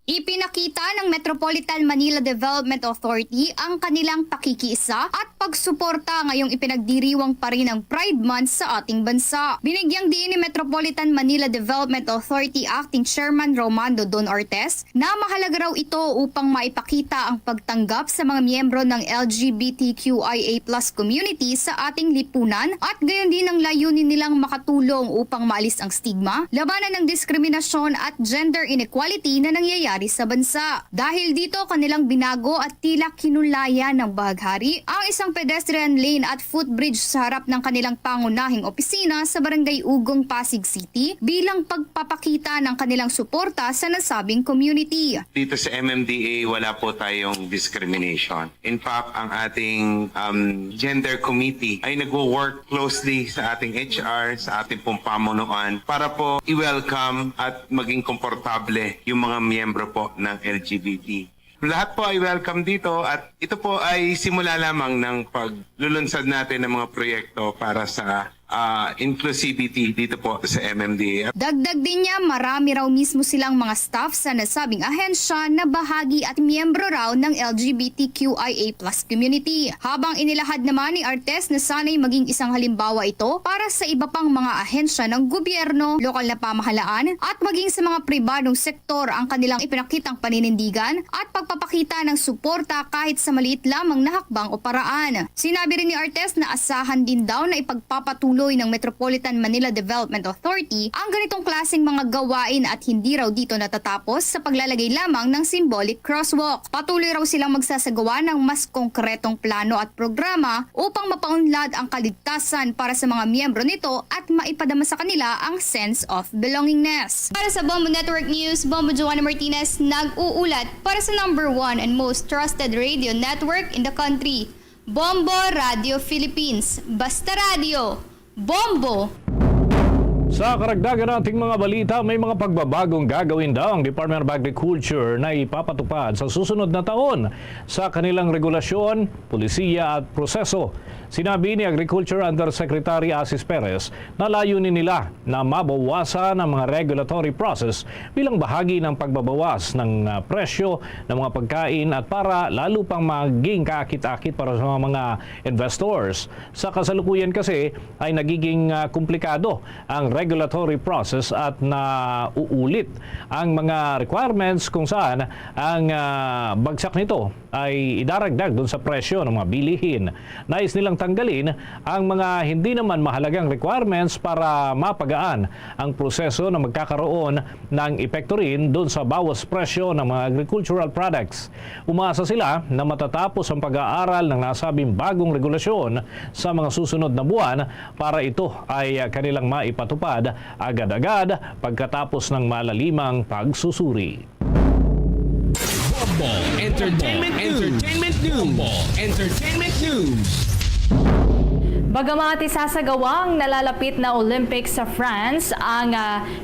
Speaker 14: Ipinakita ng Metropolitan Manila Development Authority ang kanilang pakikiisa at pagsuporta ngayong ipinagdiriwang pa rin ang Pride Month sa ating bansa. Binigyang diin ni Metropolitan Manila Development Authority Acting Chairman Romando Don Ortez na mahalaga raw ito upang maipakita ang pagtanggap sa mga miyembro ng LGBTQIA+ community sa ating lipunan at gayon din ang layunin nilang makatulong upang maalis ang stigma, labanan ng diskriminasyon at gender inequality na nangyayari sa bansa. Dahil dito kanilang binago at tila kinulaya ng bahaghari ang isang pedestrian lane at footbridge sa harap ng kanilang pangunahing opisina sa Barangay Ugong, Pasig City bilang pagpapakita ng kanilang suporta sa nasabing community.
Speaker 15: Dito sa MMDA wala po tayong discrimination. In fact, ang ating gender committee ay nagwo-work closely sa ating HR, sa ating pong pamunuan para po i-welcome at maging komportable yung mga miyembro po ng LGBT. Lahat po ay welcome dito at ito po ay simula lamang ng paglulunsad natin ng mga proyekto para sa inclusivity dito po sa MMDA.
Speaker 14: Dagdag din niya, marami raw mismo silang mga staff sa nasabing ahensya na bahagi at miyembro raw ng LGBTQIA+ community. Habang inilahad naman ni Artes na sana'y maging isang halimbawa ito para sa iba pang mga ahensya ng gobyerno, lokal na pamahalaan at maging sa mga pribadong sektor ang kanilang ipinakitang paninindigan at pagpapakita ng suporta kahit sa maliit lamang na hakbang o paraan. Sinabi rin ni Artes na asahan din daw na ipagpapatuloy ng Metropolitan Manila Development Authority ang ganitong klaseng mga gawain at hindi raw dito natatapos sa paglalagay lamang ng symbolic crosswalk. Patuloy raw silang magsasagawa ng mas konkretong plano at programa upang mapaunlad ang kaligtasan para sa mga miyembro nito at maipadama sa kanila ang sense of belongingness. Para sa Bombo Network News, Bombo Joanna Martinez nag-uulat para sa #1 and most trusted radio network in the country, Bombo Radio Philippines. Basta Radio, Bombo!
Speaker 4: Sa karagdagan nating mga balita, may mga pagbabagong gagawin daw ang Department of Agriculture na ipapatupad sa susunod na taon sa kanilang regulasyon, pulisiya at proseso. Sinabi ni Agriculture Undersecretary Asis Perez na layunin nila na mabawasan ang mga regulatory process bilang bahagi ng pagbabawas ng presyo ng mga pagkain at para lalo pang maging kaakit-akit para sa mga investors. Sa kasalukuyan kasi ay nagiging komplikado ang regulatory process at nauulit ang mga requirements kung saan ang bagsak nito ay idaragdag doon sa presyo ng mga bilihin. Nais nilang tanggalin ang mga hindi naman mahalagang requirements para mapagaan ang proseso na magkakaroon ng epekto rin doon sa bawas presyo ng mga agricultural products. Umasa sila na matatapos ang pag-aaral ng nasabing bagong regulasyon sa mga susunod na buwan para ito ay kanilang maipatupad agad-agad pagkatapos ng malalimang pagsusuri.
Speaker 9: Entertainment News.
Speaker 5: Bagamat isasagawang nalalapit na Olympics sa France, ang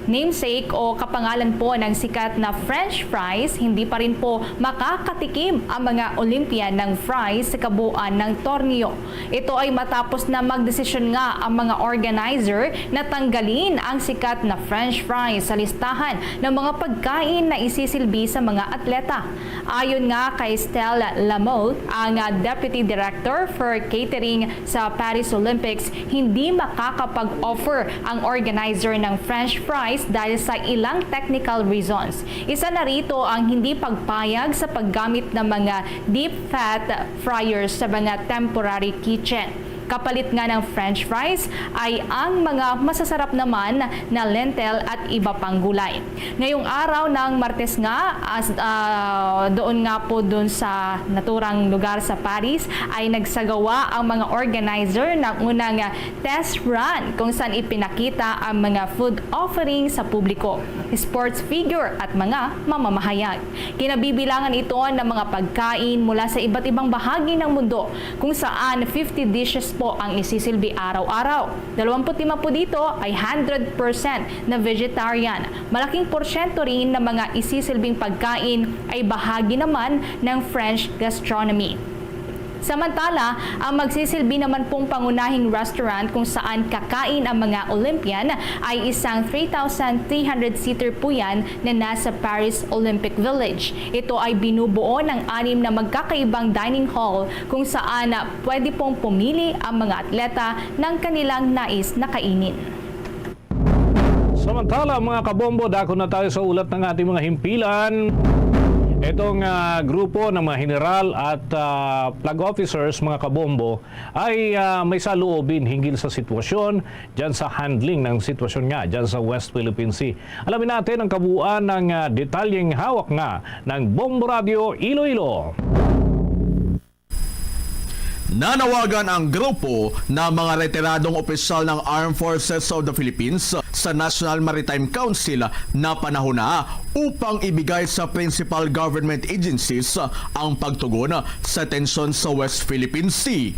Speaker 5: namesake o kapangalan po ng sikat na French fries, hindi pa rin po makakatikim ang mga Olympian ng fries sa kabuuan ng torneo. Ito ay matapos na magdesisyon nga ang mga organizer na tanggalin ang sikat na French fries sa listahan ng mga pagkain na isisilbi sa mga atleta. Ayon nga kay Stella Lamotte, ang Deputy Director for Catering sa Paris Olympics, hindi makakapag-offer ang organizer ng French fries dahil sa ilang technical reasons. Isa na rito ang hindi pagpayag sa paggamit ng mga deep fat fryers sa mga temporary kitchen. Kapalit nga ng french fries ay ang mga masasarap naman na lentil at iba pang gulay. Ngayong araw ng Martes nga, doon nga po doon sa naturang lugar sa Paris ay nagsagawa ang mga organizer ng unang test run kung saan ipinakita ang mga food offering sa publiko, sports figure at mga mamamahayag. Kinabibilangan ito ng mga pagkain mula sa iba't ibang bahagi ng mundo kung saan 50 dishes po ang isisilbi araw-araw. 25 po dito ay 100% na vegetarian. Malaking porsyento rin ng mga isisilbing pagkain ay bahagi naman ng French gastronomy. Samantala, ang magsisilbi naman pong pangunahing restaurant kung saan kakain ang mga Olympian ay isang 3,300-seater po yan na nasa Paris Olympic Village. Ito ay binubuo ng 6 na magkakaibang dining hall kung saan pwede pong pumili ang mga atleta ng kanilang nais na kainin.
Speaker 4: Samantala mga kabombo, dako na tayo sa ulat ng ating mga himpilan. Itong grupo ng mga general at flag officers, mga kabombo, ay may saloobin hinggil sa sitwasyon dyan sa handling ng sitwasyon nga dyan sa West Philippine Sea. Alamin natin ang kabuuan ng detalyeng hawak nga ng Bombo Radio Iloilo.
Speaker 9: Nanawagan ang grupo na mga retiradong opisyal ng Armed Forces of the Philippines sa National Maritime Council na panahon na upang ibigay sa principal government agencies ang pagtugon sa tensyon sa West Philippine Sea.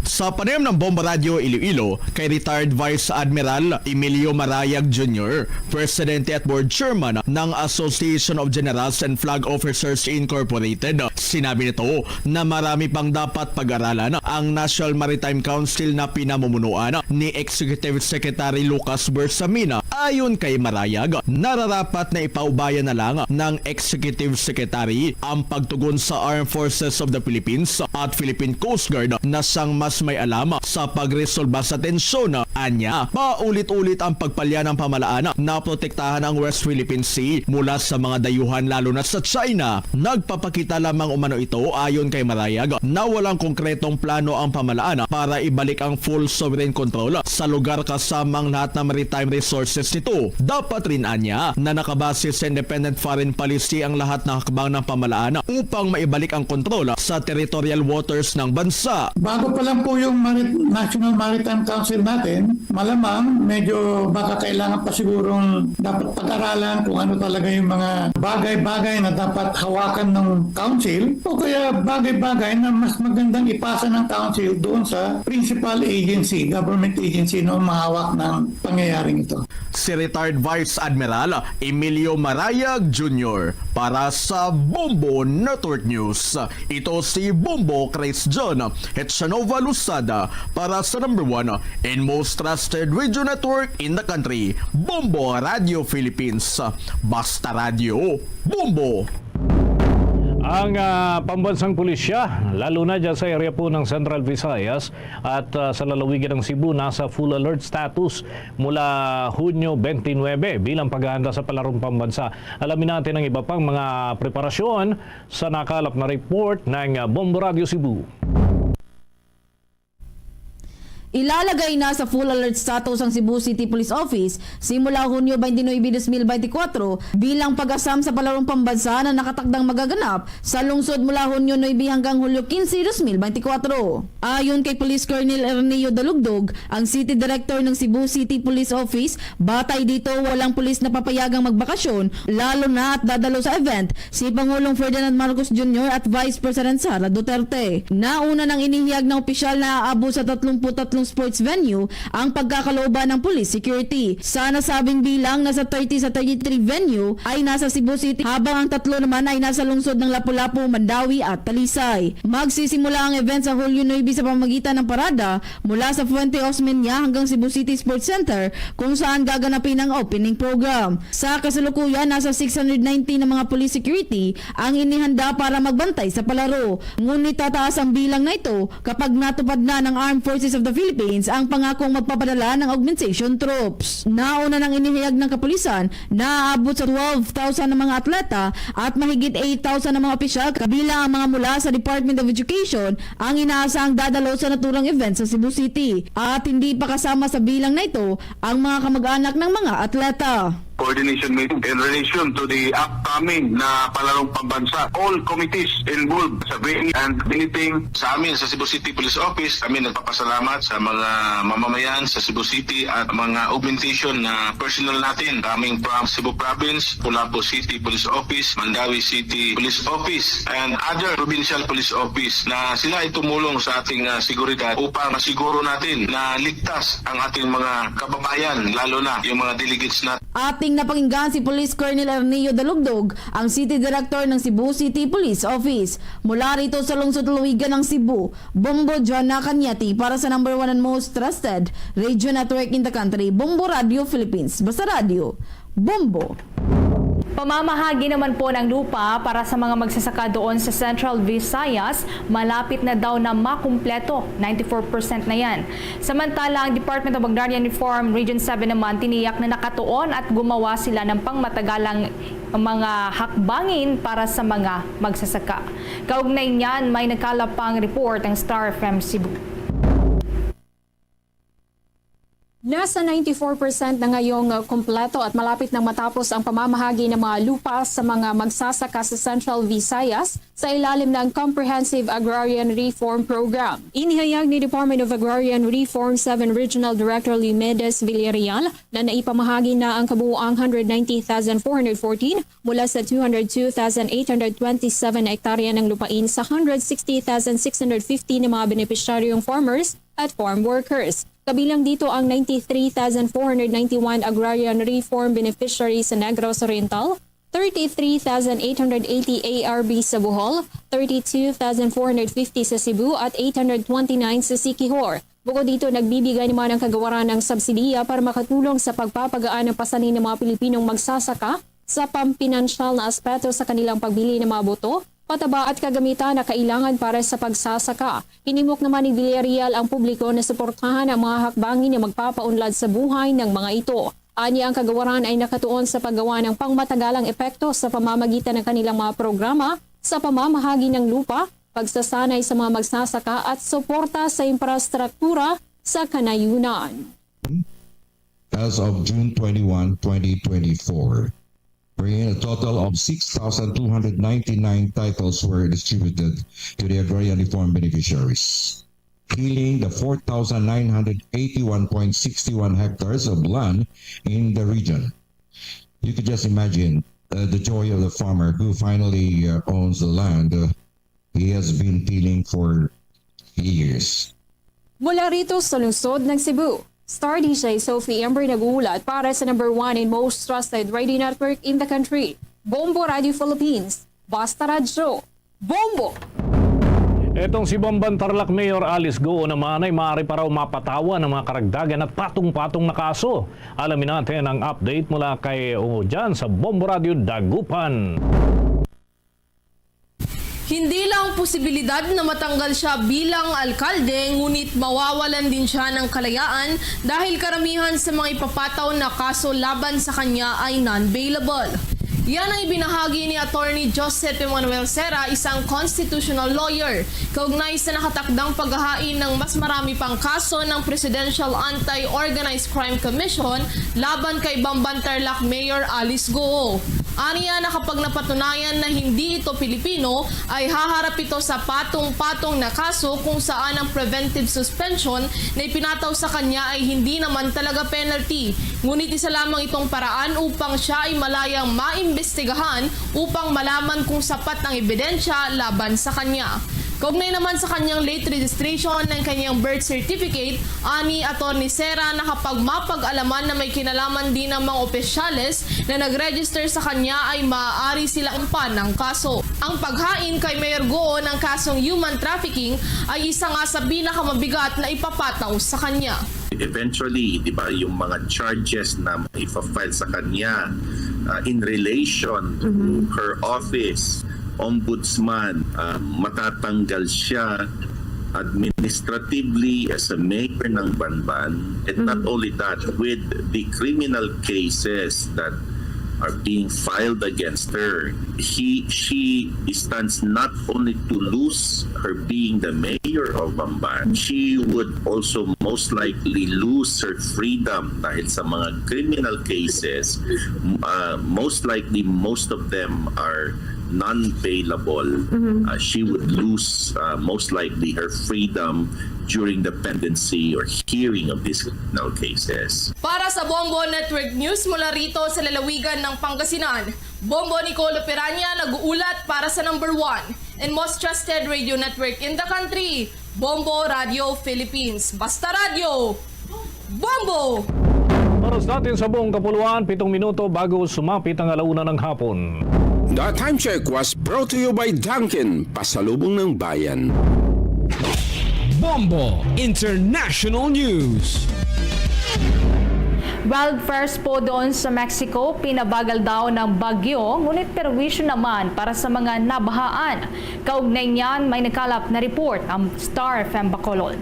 Speaker 9: Sa panayam ng Bombo Radio Iloilo kay retired Vice Admiral Emilio Marayag Jr., Presidente at Board Chairman ng Association of Generals and Flag Officers Incorporated, sinabi nito na marami pang dapat pag-aralan ang National Maritime Council na pinamumunuan ni Executive Secretary Lucas Bersamina. Ayon kay Marayag, nararapat na ipaubayan na lang ng Executive Secretary ang pagtugon sa Armed Forces of the Philippines at Philippine Coast Guard na siyang mas may alam sa pagresolba sa tensyon. Anya, paulit-ulit ang pagpalya ng pamalaan na protektahan ang West Philippine Sea mula sa mga dayuhan lalo na sa China. Nagpapakita lamang umano ito ayon kay Marayag na walang konkretong plano ang pamalaan para ibalik ang full sovereign control sa lugar kasamang lahat ng maritime resources nito. Dapat rin anya na nakabase sa independent foreign policy ang lahat ng hakbang ng pamalaan upang maibalik ang kontrol sa territorial waters ng bansa.
Speaker 16: Bago pa lang po yung National Maritime Council natin, malamang medyo baka kailangan pa sigurong dapat pag-aralan kung ano talaga yung mga bagay-bagay na dapat hawakan ng council o kaya bagay-bagay na mas magandang ipasa ng council doon sa principal agency, government agency na mahawak ng pangyayaring ito.
Speaker 9: Si retired Vice Admiral Emilio Marayag Jr. para sa Bombo Network News. Ito si Bombo Chris John Hetchanova Lusada para sa number 1 and most trusted radio network in the country, Bombo Radio Philippines. Basta Radio, Bombo!
Speaker 4: Ang pambansang pulisya, lalo na dyan sa area po ng Central Visayas at sa lalawigan ng Cebu, nasa full alert status mula Hunyo 29 bilang paghahanda sa palarong pambansa. Alamin natin ang iba pang mga preparasyon sa nakalap na report ng Bombo Radio Cebu.
Speaker 17: Ilalagay na sa full alert status ang Cebu City Police Office simula Hunyo 29, 2024 bilang pag-asam sa palarong pambansa na nakatakdang magaganap sa lungsod mula Hunyo 9 hanggang Hulyo 15, 2024. Ayon kay Police Colonel Erneo Dalugdog, ang City Director ng Cebu City Police Office, batay dito walang pulis na papayagang magbakasyon lalo na at dadalo sa event si Pangulong Ferdinand Marcos Jr. at Vice President Sara Duterte. Nauna nang inihiyag ng opisyal na aabot sa 33 sports venue ang pagkakalooban ng police security. Sa nasabing bilang, nasa 30 sa 33 venue ay nasa Cebu City habang ang 3 naman ay nasa lungsod ng Lapu-Lapu, Mandawi at Talisay. Magsisimula ang event sa Hulyo 9 sa pamagitan ng parada mula sa Fuente Osmeña hanggang Cebu City Sports Center kung saan gaganapin ang opening program. Sa kasalukuyan, nasa 690 na mga police security ang inihanda para magbantay sa palaro. Ngunit tataas ang bilang na ito kapag natupad na ng Armed Forces of the Philippines Philippines ang pangakong magpapadala ng augmentation troops. Nauna nang inihayag ng kapulisan na aabot sa 12,000 ng mga atleta at mahigit 8,000 ng mga opisyal kabilang ang mga mula sa Department of Education ang inaasahang dadalo sa naturang event sa Cebu City. At hindi pa kasama sa bilang na ito ang mga kamag-anak ng mga atleta.
Speaker 18: Coordination meeting in relation to the upcoming na palarong pambansa. All committees involved sa venue and meeting. Sa amin, sa Cebu City Police Office, kami nagpapasalamat sa mga mamamayan sa Cebu City at mga augmentation na personnel natin coming from Cebu Province, Pulapu City Police Office, Mandawi City Police Office, and other provincial police office na sila ay tumulong sa ating seguridad upang masiguro natin na ligtas ang ating mga kababayan, lalo na yung mga delegates natin.
Speaker 17: Ating napakinggan si Police Colonel Arnio Dalugdog, ang City Director ng Cebu City Police Office. Mula rito sa lungsod Luigan ng Cebu, Bombo Joanna Cañati para sa number 1 and most trusted radio network in the country, Bombo Radio Philippines. Basta Radio, Bombo.
Speaker 5: Pamamahagi naman po ng lupa para sa mga magsasaka doon sa Central Visayas, malapit na daw na makumpleto, 94% na yan. Samantala, ang Department of Agrarian Reform Region 7 naman tiniyak na nakatuon at gumawa sila ng pangmatagalang mga hakbangin para sa mga magsasaka. Kaugnay niyan, may nagkalapang report ang Star FM Cebu.
Speaker 19: Nasa 94% na ngayong kumpleto at malapit nang matapos ang pamamahagi ng mga lupa sa mga magsasaka sa Central Visayas sa ilalim ng Comprehensive Agrarian Reform Program. Inihayag ni Department of Agrarian Reform 7 Regional Director Limedes Villarreal na naipamahagi na ang kabuuang 190,414 mula sa 202,827 hektarya ng lupain sa 160,650 na mga benepisyaryong farmers at farm workers. Kabilang dito ang 93,491 agrarian reform beneficiaries sa Negros Oriental, 33,880 ARB sa Bohol, 32,450 sa Cebu at 829 sa Siquijor. Bukod dito, nagbibigay naman ang kagawaran ng subsidiya para makatulong sa pagpapagaan ng pasanin ng mga Pilipinong magsasaka sa pampinansyal na aspeto sa kanilang pagbili ng mga boto, pataba at kagamitan na kailangan para sa pagsasaka. Hinimok naman ni Villarreal ang publiko na suportahan ang mga hakbangin na magpapaunlad sa buhay ng mga ito. Anya ang kagawaran ay nakatuon sa paggawa ng pangmatagalang epekto sa pamamagitan ng kanilang mga programa sa pamamahagi ng lupa, pagsasanay sa mga magsasaka at suporta sa infrastruktura sa kanayunan.
Speaker 20: As of June 21, 2024, wherein a total of 6,299 titles were distributed to the agrarian reform beneficiaries, healing the 4,981.61 hectares of land in the region. You could just imagine the joy of the farmer who finally owns the land he has been tilling for years.
Speaker 19: Mula rito sa lungsod ng Cebu, Star DJ Sophie Ember nag-uulat para sa number 1 and most trusted radio network in the country, Bombo Radio Philippines. Basta Radio, Bombo!
Speaker 4: Etong si Bamban Tarlac Mayor Alice Goo naman ay maaari pa raw mapatawa ng mga karagdagan at patong-patong na kaso. Alamin natin ang update mula kay dyan sa Bombo Radio Dagupan.
Speaker 21: Hindi lang posibilidad na matanggal siya bilang alkalde, ngunit mawawalan din siya ng kalayaan dahil karamihan sa mga ipapataw na kaso laban sa kanya ay non-bailable. Yan ang ibinahagi ni Attorney Joseph Emmanuel Serra, isang constitutional lawyer, kaugnay sa nakatakdang paghahain ng mas marami pang kaso ng Presidential Anti-Organized Crime Commission laban kay Bamban Tarlac Mayor Alice Goo. Aniya na kapag napatunayan na hindi ito Pilipino, ay haharap ito sa patong-patong na kaso kung saan ang preventive suspension na ipinataw sa kanya ay hindi naman talaga penalty. Ngunit isa lamang itong paraan upang siya ay malayang maimbestigahan upang malaman kung sapat ang ebidensya laban sa kanya. Kaugnay naman sa kanyang late registration ng kanyang birth certificate, ani Atty. Serra na kapag mapag-alaman na may kinalaman din ng mga opisyales na nag-register sa kanya ay maaari silang umpan ng kaso. Ang paghain kay Mayor Goo ng kasong human trafficking ay isa nga sa pinakamabigat na ipapataw sa kanya.
Speaker 22: Eventually, di ba, yung mga charges na ipa-file sa kanya in relation to her office, ombudsman, matatanggal siya administratively as a mayor ng Banban, and not only that, with the criminal cases that are being filed against her, she stands not only to lose her being the mayor of Bamban, she would also most likely lose her freedom dahil sa mga criminal cases. Most likely, most of them are non-bailable. She would lose most likely her freedom during the pendency or hearing of these criminal cases.
Speaker 21: Para sa Bombo Network News mula rito sa lalawigan ng Pangasinan, Bombo Nicolo Piranya nag-uulat para sa number 1 and most trusted radio network in the country, Bombo Radio Philippines. Basta Radio, Bombo!
Speaker 4: Oras natin sa buong kapuluan, 7 minuto bago sumapit ang 1:00 ng hapon.
Speaker 1: The Time Check was brought to you by Dunkin, pasalubong ng bayan.
Speaker 3: Bombo International News.
Speaker 5: Wildfires po doon sa Mexico, pinabagal daw ng bagyo, ngunit perwisyo naman para sa mga nabahaan. Kaugnay niyan, may nakalap na report ang Star FM Bacolod.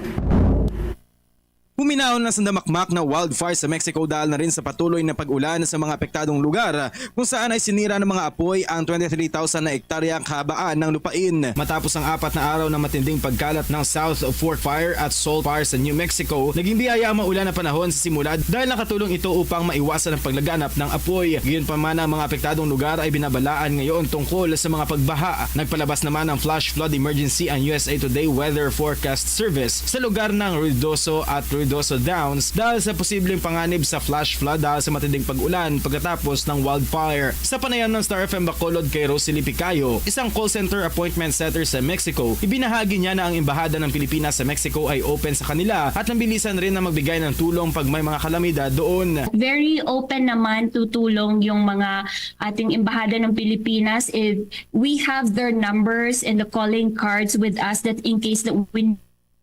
Speaker 23: Huminahon na sa damakmak na wildfire sa Mexico dahil na rin sa patuloy na pag-ulan sa mga apektadong lugar kung saan ay sinira ng mga apoy ang 23,000 na hektarya kahabaan ng lupain. Matapos ang 4 na araw na matinding pagkalat ng South Fork Fire at Salt Fire sa New Mexico, naging biyaya ang maulan na panahon sa simula dahil nakatulong ito upang maiwasan ang paglaganap ng apoy. Gayunpaman ang mga apektadong lugar ay binabalaan ngayon tungkol sa mga pagbaha. Nagpalabas naman ng flash flood emergency ang USA Today Weather Forecast Service sa lugar ng Ruidoso at Ruidoso Downs dahil sa posibleng panganib sa flash flood dahil sa matinding pag-ulan pagkatapos ng wildfire. Sa panayam ng Star FM Bacolod kay Rosalie Picayo, isang call center appointment setter sa Mexico, ibinahagi niya na ang embahada ng Pilipinas sa Mexico ay open sa kanila at nabilisan rin na magbigay ng tulong pag may mga kalamidad doon.
Speaker 24: Very open naman tutulong yung mga ating embahada ng Pilipinas. If we have their numbers and the calling cards with us that in case that we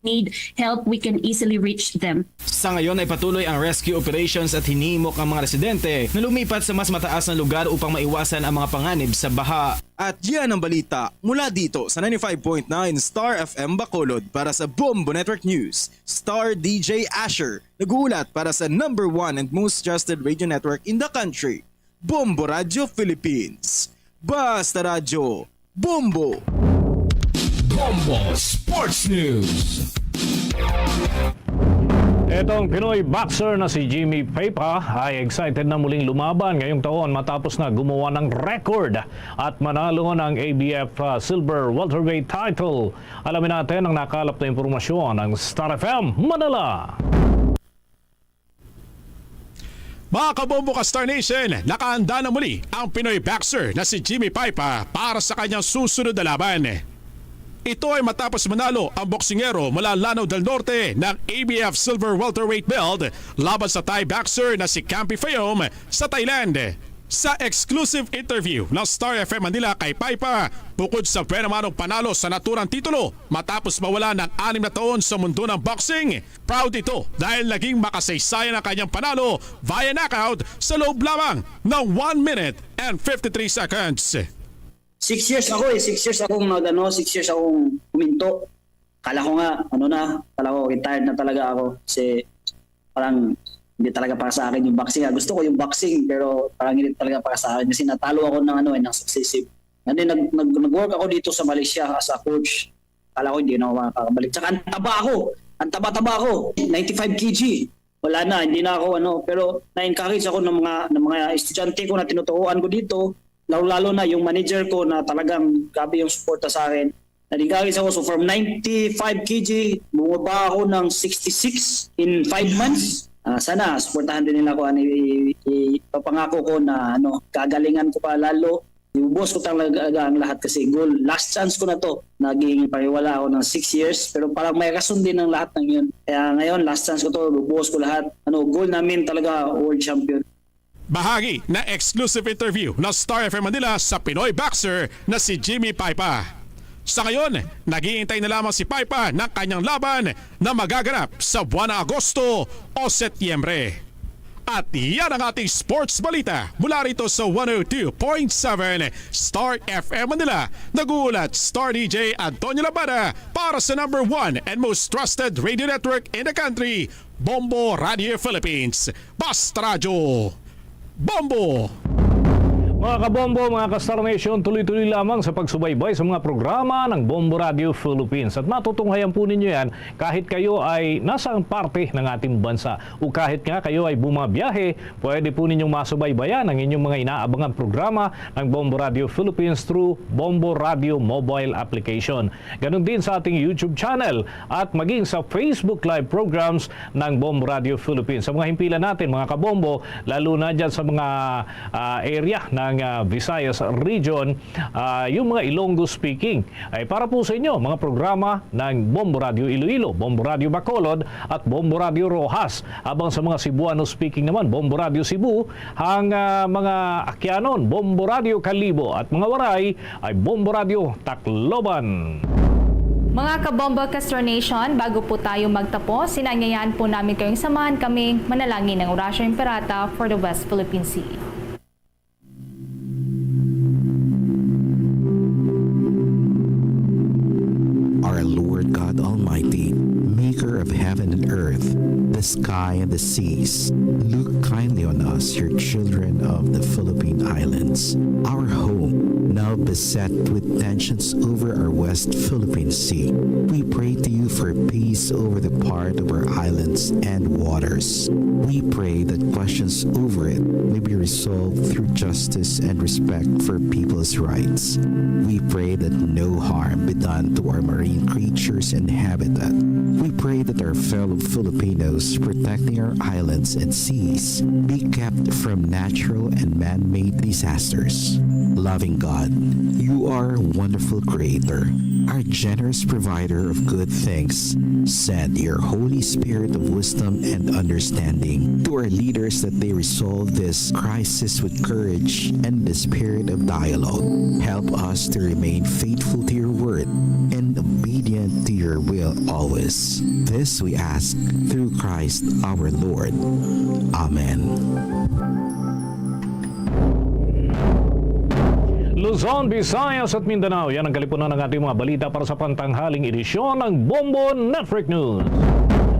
Speaker 24: need help, we can easily reach them.
Speaker 23: Sa ngayon ay patuloy ang rescue operations at hinimok ang mga residente na lumipat sa mas mataas na lugar upang maiwasan ang mga panganib sa baha. At yan ang balita mula dito sa 95.9 Star FM Bacolod para sa Bombo Network News. Star DJ Asher nag-uulat para sa number 1 and most trusted radio network in the country, Bombo Radio Philippines. Basta Radio, Bombo!
Speaker 3: Bombo Sports News.
Speaker 4: Etong Pinoy boxer na si Jimmy Paypa ay excited na muling lumaban ngayong taon matapos na gumawa ng record at manalo ng ABF Silver Welterweight title. Alamin natin ang nakalap na impormasyon ng Star FM Manila.
Speaker 25: Mga kabombo ka Star Nation, nakahanda na muli ang Pinoy boxer na si Jimmy Paypa para sa kanyang susunod na laban. Ito ay matapos manalo ang boksingero mula Lanao del Norte ng ABF Silver Welterweight belt laban sa Thai boxer na si Campi Phaeum sa Thailand. Sa exclusive interview ng Star FM Manila kay Paypa, bukod sa pwenamanong panalo sa naturang titulo matapos mawala ng 6 na taon sa mundo ng boxing, proud ito dahil naging makasaysayan ang kanyang panalo via knockout sa loob lamang ng 1 minute and 53 seconds.
Speaker 26: 6 years ako 6 years akong 6 years akong huminto. Kala ko nga, kala ko retired na talaga ako kasi parang hindi talaga para sa akin yung boxing. Gusto ko yung boxing pero parang hindi talaga para sa akin kasi natalo ako ng successive. And then nag-work ako dito sa Malaysia as a coach. Kala ko hindi na ako makakabalik. Tsaka ang taba ako, 95 kg. Wala na, hindi na ako pero na-encourage ako ng mga estudyante ko na tinuturuan ko dito. Lalo na yung manager ko na talagang grabe yung suporta sa akin. Na-encourage ako. So from 95 kg, bumaba ako ng 66 in 5 months. Sana suportahan din nila ako. Ipapangako ko na kagalingan ko pa lalo. Iubos ko talaga ang lahat kasi goal. Last chance ko na to. Naging pariwala ako ng 6 years pero parang may rason din ng lahat ng yun. Kaya ngayon last chance ko to. Iubos ko lahat. Goal namin talaga world champion.
Speaker 25: Bahagi na exclusive interview ng Star FM Manila sa Pinoy boxer na si Jimmy Paypa. Sa ngayon, naghihintay na lamang si Paypa ng kanyang laban na magaganap sa buwan ng Agosto o Setyembre. At yan ang ating sports balita mula rito sa 102.7 Star FM Manila. Nagulat Star DJ Antonio Labada para sa number 1 and most trusted radio network in the country, Bombo Radio Philippines. Basta Radio Bombo!
Speaker 4: Mga kabombo, mga ka-Star Nation, tuloy-tuloy lamang sa pagsubaybay sa mga programa ng Bombo Radio Philippines. At matutunghayan po ninyo yan kahit kayo ay nasa parte ng ating bansa o kahit nga kayo ay bumabiyahe, pwede po ninyong masubaybayan ang inyong mga inaabangang programa ng Bombo Radio Philippines through Bombo Radio mobile application. Ganon din sa ating YouTube channel at maging sa Facebook Live programs ng Bombo Radio Philippines. Sa mga himpilan natin, mga kabombo, lalo na dyan sa mga area ng Visayas region, yung mga Ilonggo speaking ay para po sa inyo mga programa ng Bombo Radio Iloilo, Bombo Radio Bacolod at Bombo Radio Rojas. Habang sa mga Cebuano speaking naman, Bombo Radio Cebu, ang mga Akyanon, Bombo Radio Kalibo at mga Waray ay Bombo Radio Tacloban.
Speaker 5: Mga kabombo ka-Star Nation, bago po tayo magtapos, sinanyayahan po namin kayong samahan kaming manalangin ng Orasyo Imperata for the West Philippine Sea.
Speaker 2: Our Lord God Almighty, maker of heaven and earth, the sky and the seas, look kindly on us, your children of the Philippine Islands, our home, now beset with tensions over our West Philippine Sea. We pray to you for peace over the part of our islands and waters. We pray that questions over it may be resolved through justice and respect for people's rights. We pray that no harm be done to our marine creatures and habitat. We pray that our fellow Filipinos protecting our islands and seas be kept from natural and man-made disasters. Loving God, you are a wonderful creator, our generous provider of good things. Send your Holy Spirit of wisdom and understanding to our leaders that they resolve this crisis with courage and the spirit of dialogue. Help us to remain faithful to your word and obedient to your will always. This we ask through Christ our Lord. Amen.
Speaker 4: Luzon, Visayas at Mindanao, yan ang kalipunan ng ating mga balita para sa pantanghaling edisyon ng Bombo Network News.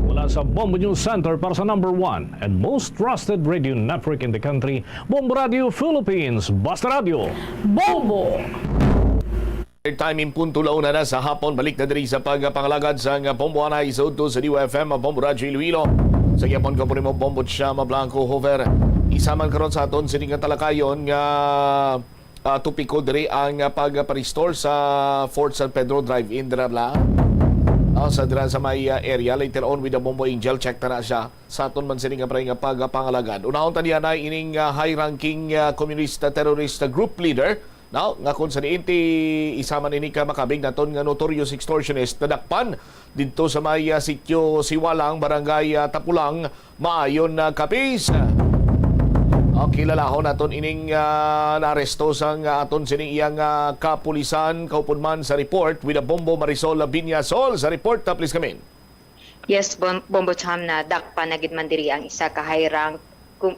Speaker 4: Mula sa Bombo News Center para sa number 1 and most trusted radio network in the country, Bombo Radio Philippines. Basta Radio Bombo!
Speaker 6: Time in punto launa na sa hapon, balik na diri sa pagpangalagad sa Bombo Anay sa Udto sa DUFM, Bombo Radio Iloilo. Sa yapon ka po rin mo Bombo Chama Blanco Hover. Isaman karon sa aton sining talakayon nga tupiko diri ang pagpa-restore sa Fort San Pedro Drive-In Drabla. Sa dira sa may area later on with the Bombo Angel, check na siya sa aton man sining nga pagpangalagad. Unahon taniya na ining high-ranking communist terrorist group leader. Now, nga kung sa niinti isaman ini ka makabig naton nga notorious extortionist nadakpan dito sa may sitio Siwalang, Barangay Tapulang, maayon na Capiz. Kilalahon naton ining naaresto sang aton sining iyang kapulisan kaupunman sa report with a Bombo Marisol Binyasol sa report. Please come in.
Speaker 7: Yes, Bombo Cham, na dakpa na gid man diri ang isa ka high-rank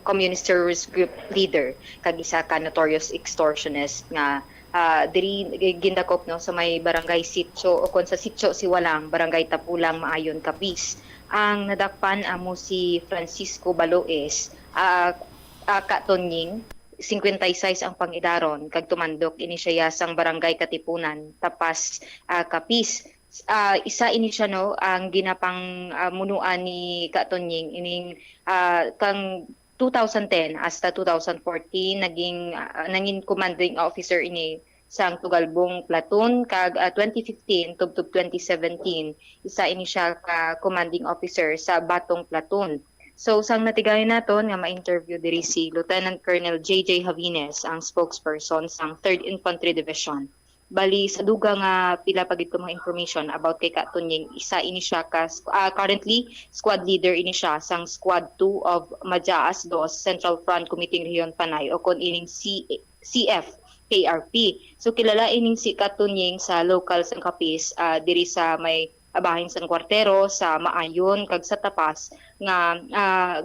Speaker 7: communist terrorist group leader kag isa ka notorious extortionist nga diri gindakop no sa may barangay sitio o kon sa sitio Siwalang, Barangay Tapulang, maayon Capiz. Ang nadakpan amo si Francisco Baloes, Katonying, 56 ang pangidaron kag tumandok ini siya sang Barangay Katipunan, Tapas, Capiz. Isa ini siya no ang ginapang munuan ni Katonying ining kang 2010 hasta 2014 naging commanding officer ini sang Tugalbong Platoon kag 2015 tubtub 2017 isa ini siya ka commanding officer sa Batong Platoon. So sang natigayon naton nga ma-interview diri si Lieutenant Colonel JJ Javines, ang spokesperson sang 3rd Infantry Division. Bali sa duga nga pila pa gid ko mga information about kay Katonying, isa ini siya ka currently squad leader ini siya sang Squad 2 of Majaas 2 Central Front Committee Region Panay o kon ining CF KRP. So kilala ining si Katonying sa local sang Capiz diri sa may bahin sa kwartero sa maayon kag sa tapas nga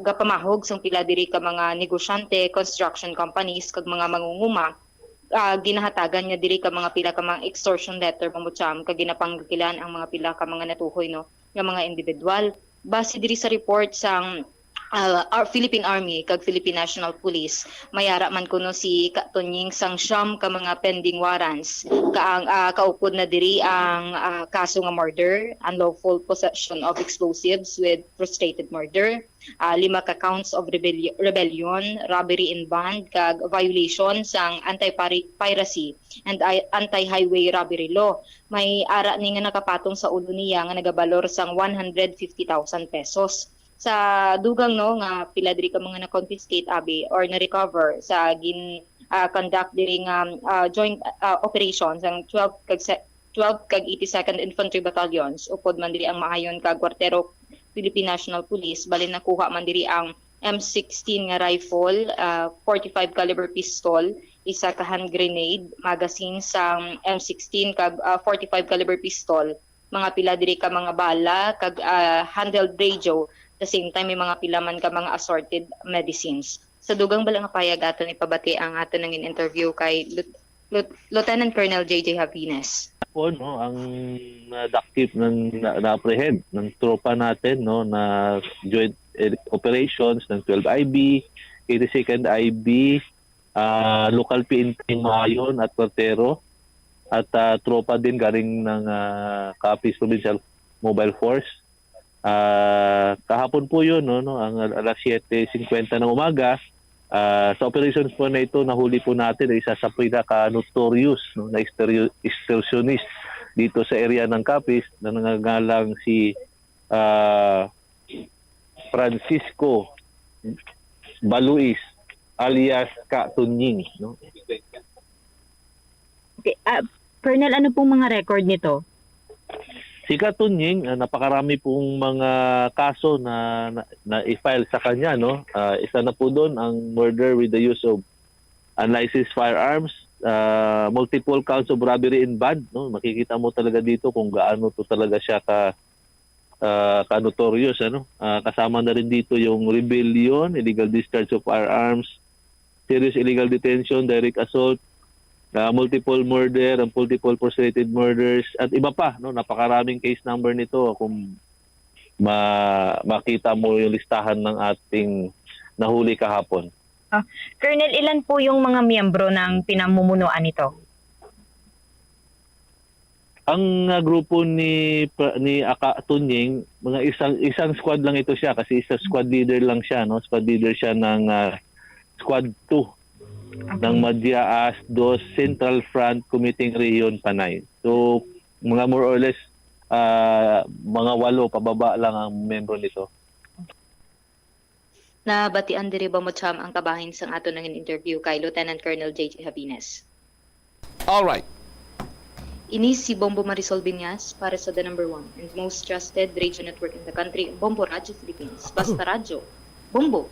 Speaker 7: gapamahog sang pila diri ka mga negosyante, construction companies kag mga mangunguma. Ginahatagan niya diri ka mga pila ka mga extortion letter pamutsam kag ginapanggilan ang mga pila ka mga natuhoy no nga mga individual. Base diri sa report sang Philippine Army kag Philippine National Police, mayara man kuno si Katonying sang siyam ka mga pending warrants kaang kaupod na diri ang kaso nga murder, unlawful possession of explosives with frustrated murder, 5 ka counts of rebellion, robbery in band kag violation sang anti-piracy and anti-highway robbery law. May ara ni nga nakapatong sa ulo niya nga nagabalor sang 150,000 pesos. Sa dugang no nga pila diri ka mga na-confiscate abi or na-recover sa conduct diri nga joint operations ang 12 kag 82nd Infantry Battalions upod man diri ang maayon kag kwartero Philippine National Police balin nakuha man diri ang M16 nga rifle, 45 caliber pistol, isa ka hand grenade, magazine sang M16 kag 45 caliber pistol, mga pila diri ka mga bala kag handheld radio. At the same time, may mga pilaman ka mga assorted medicines. Sa dugang balang payag aton ipabati ang aton ng interview kay Lieutenant Colonel J.J. Havines.
Speaker 8: No, ang nadakip ng na-apprehend ng tropa natin no na joint operations ng 12 IB, 82nd IB, local PNP Maayon at Kwartero at tropa din galing ng Capiz Provincial Mobile Force. Kahapon po yun, no, ang alas 7:50 ng umaga, sa operations po na ito, nahuli po natin isa sa pinaka-notorious no, na extortionist dito sa area ng Capiz na nangangalang si Francisco Baluis alias Katonying. No?
Speaker 10: Okay. Colonel, ano pong mga record nito?
Speaker 8: Si Katonying, napakarami pong mga kaso na i-file sa kanya. No? Isa na po doon ang murder with the use of unlicensed firearms, multiple counts of robbery in band. No? Makikita mo talaga dito kung gaano to talaga siya ka-notorious. Ano? Kasama na rin dito yung rebellion, illegal discharge of firearms, serious illegal detention, direct assault, multiple murder and multiple frustrated murders at iba pa, no, napakaraming case number nito kung makita mo yung listahan ng ating nahuli kahapon.
Speaker 10: Colonel, ilan po yung mga miyembro ng pinamumunuan nito?
Speaker 8: Ang grupo ni Katonying, mga isang squad lang ito siya kasi isang squad leader lang siya, no? Squad leader siya ng Squad 2. Ng Madya As 2 Central Front Committing Region Panay. So, mga more or less, mga 8 pababa lang ang membro nito.
Speaker 7: Nabatian diri ba mo cham ang kabahin sang ato ng interview kay Lieutenant Colonel J.J. Havines.
Speaker 6: All right.
Speaker 7: Ini si Bombo Marisol Binyas para sa the number 1 and most trusted radio network in the country, Bombo Radio Philippines. Basta radyo. Bombo.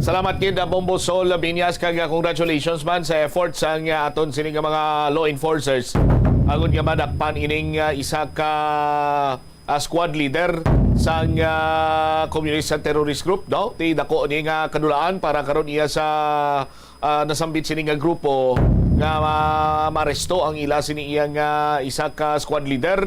Speaker 6: Salamat kid Bombo Sol Binyas kag congratulations man sa efforts sang aton sining mga law enforcers. Agon nga madakpan ining isa ka squad leader sang communist terrorist group, no? Ti dako ni nga kadulaan para karon iya sa nasambit sining grupo nga maresto ang ila sini iyang isa ka squad leader.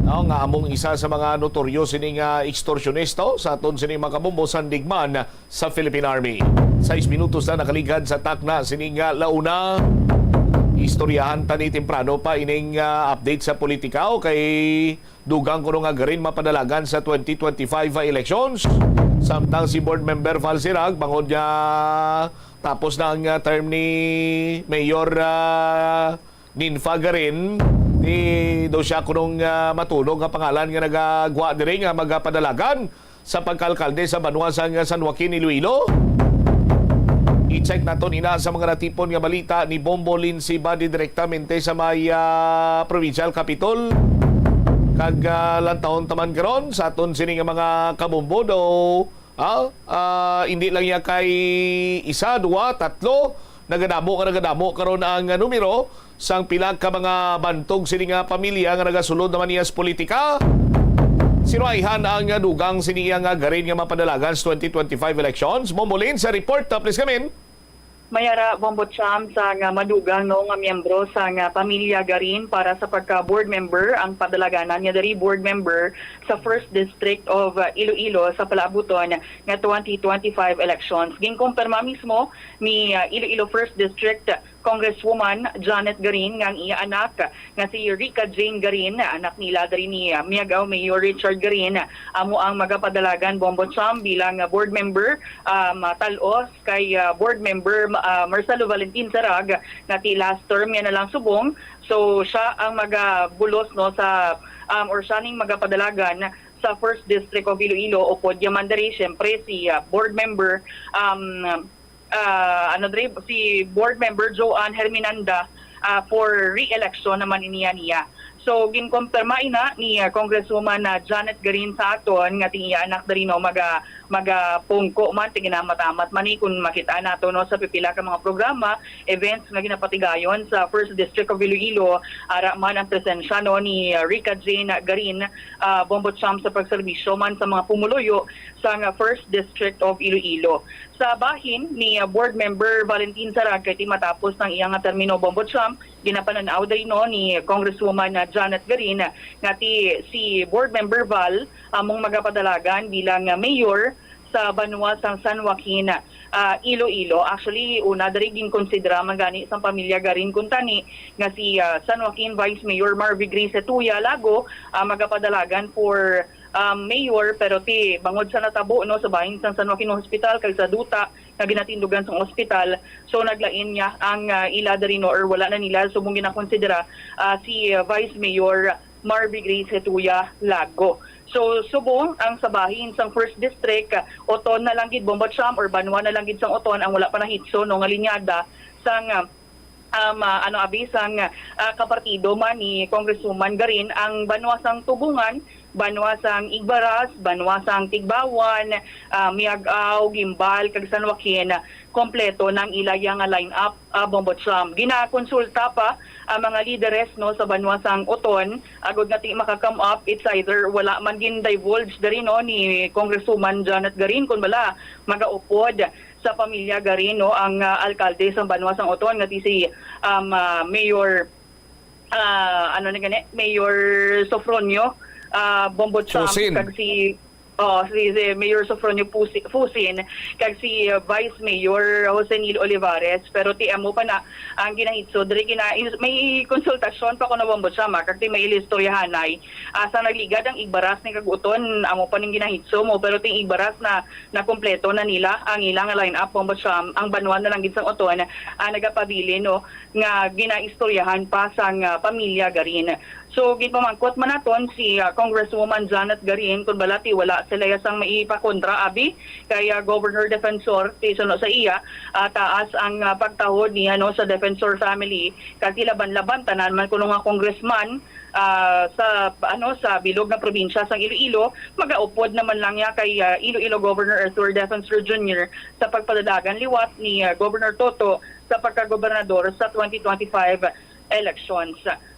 Speaker 6: No, nga among isa sa mga notoryo sining extorsionisto sa aton sining mga kabombo sandigman sa Philippine Army. 6 minutos na nakaligad sa takna sining launa. Istoryahan tani temprano pa ining update sa politika o kay dugang kuno nga garin mapadalagan sa 2025 elections. Samtang si board member Val Sirag bangod niya tapos na ang term ni Mayor Ninfa Garin. Do siya kunong matulog ang pangalan nga nagagwa diri nga magapadalagan sa pagkalkalde sa Banwa sa San Joaquin, Iloilo. I-check naton ina sa mga natipon nga balita ni Bombo Linsiba direktamente sa may provincial capital. Kag lantahon taman karon sa aton sini nga mga kabombo do hindi lang niya kay 1, 2, 3 nagadamo karon ang numero sang pila ka mga bantog sini nga pamilya nga nagasulod naman niya sa politika. Sinuayhan ang dugang siniya nga garin nga mapadalagan sa 2025 elections. Momolin sa report, please come in.
Speaker 11: Mayara Bombot Cham sa nga madugang no nga miyembro sa nga pamilya garin para sa pagka-board member ang padalaganan niya dari board member sa 1st District of Iloilo sa palaabuton nga 2025 elections. Ginkumpirma mismo ni Iloilo 1st District Congresswoman Janet Garin nga ang iya anak nga si Rica Jane Garin, anak nila dari ni Miagaw Mayor Richard Garin, amo ang magapadalagan Bombot Cham bilang board member talos kay board member Marcelo Valentin Sarag na ti last term yan na lang subong. So siya ang magabulos no sa or siya ning magapadalagan sa 1st District of Iloilo o Podya Mandari. Siyempre si board member si board member Joanne Herminanda for re-election naman niya. So ginkumpirma ina ni Congresswoman Janet Garin sa aton nga tingi anak dari no magapungko man tiginamatamat man kung makita nato no sa pipila ka mga programa, events nga ginapatigayon sa 1st District of Iloilo, ara man ang presensya no ni Rica Jane Garin, Bombot Cham sa pagserbisyo man sa mga pumuluyo sa 1st District of Iloilo. Sa bahin ni board member Valentin Sarag kay matapos ng iyang termino Bombot Cham, ginapananaw dari no ni Congresswoman Janet Garin nga si board member Val among magapadalagan bilang mayor sa Banwa sang San Joaquin, Iloilo. Actually, una dari ginkonsidera magani sa pamilya Garin kuntani nga si San Joaquin Vice Mayor Marvy Grace Tuya Lago magapadalagan for mayor, pero bangod sa natabo no sa bahin sa San Joaquin Hospital kay sa duta na ginatindugan sa ospital, so naglain niya ang ila dari no or wala na nila, so mong ginakonsidera si Vice Mayor Marvy Grace Tuya Lago. So subong ang sabahin sang 1st District, oton na lang gid Bombot Cham or Banwa na lang gid sang oton ang wala pa nahitso no nga linyada sang sang kapartido man ni Congresswoman Garin ang Banwa sang Tubungan, Banwa sang Igbaras, Banwa sang Tigbawan, Miagaw, Gimbal, kag San Joaquin, kompleto ng ilayang line-up Bombot Cham. Ginakonsulta pa ang mga lideres no sa Banwa sang Oton agud nga makakam up, it's either wala man gin divulge dari no ni Congresswoman Janet Garin kun bala magaupod sa pamilya Garin no ang alkalde sa Banwa sang Oton nga si Mayor Mayor Sofronio Bombot Cham kag si Mayor Sofronio Fusin kag si Vice Mayor Jose Nilo Olivares, pero amo pa na ang ginahitso diri may konsultasyon pa ko na Bombot Cham kag may ilistoryahanay sa nagligad ang Igbaras ni kaguton amo pa ning ginahitso mo, pero Igbaras na kompleto na nila ang ilang line-up Bombot Cham. Ang Banwa na lang gid sang Oton nagapabili no nga ginaistoryahan pa sang pamilya Garin. So ginpamangkot man naton si Congresswoman Janet Garin kun balati wala sila sang maipakontra abi kay Governor Defensor suno sa iya taas ang pagtahod niya no sa Defensor family kag laban-laban tanan man kuno nga congressman sa bilog na probinsya sang Iloilo, magaupod naman lang niya kay Iloilo Governor Arthur Defensor Jr. sa pagpadadagan liwat ni Governor Toto sa pagkagobernador sa 2025 elections.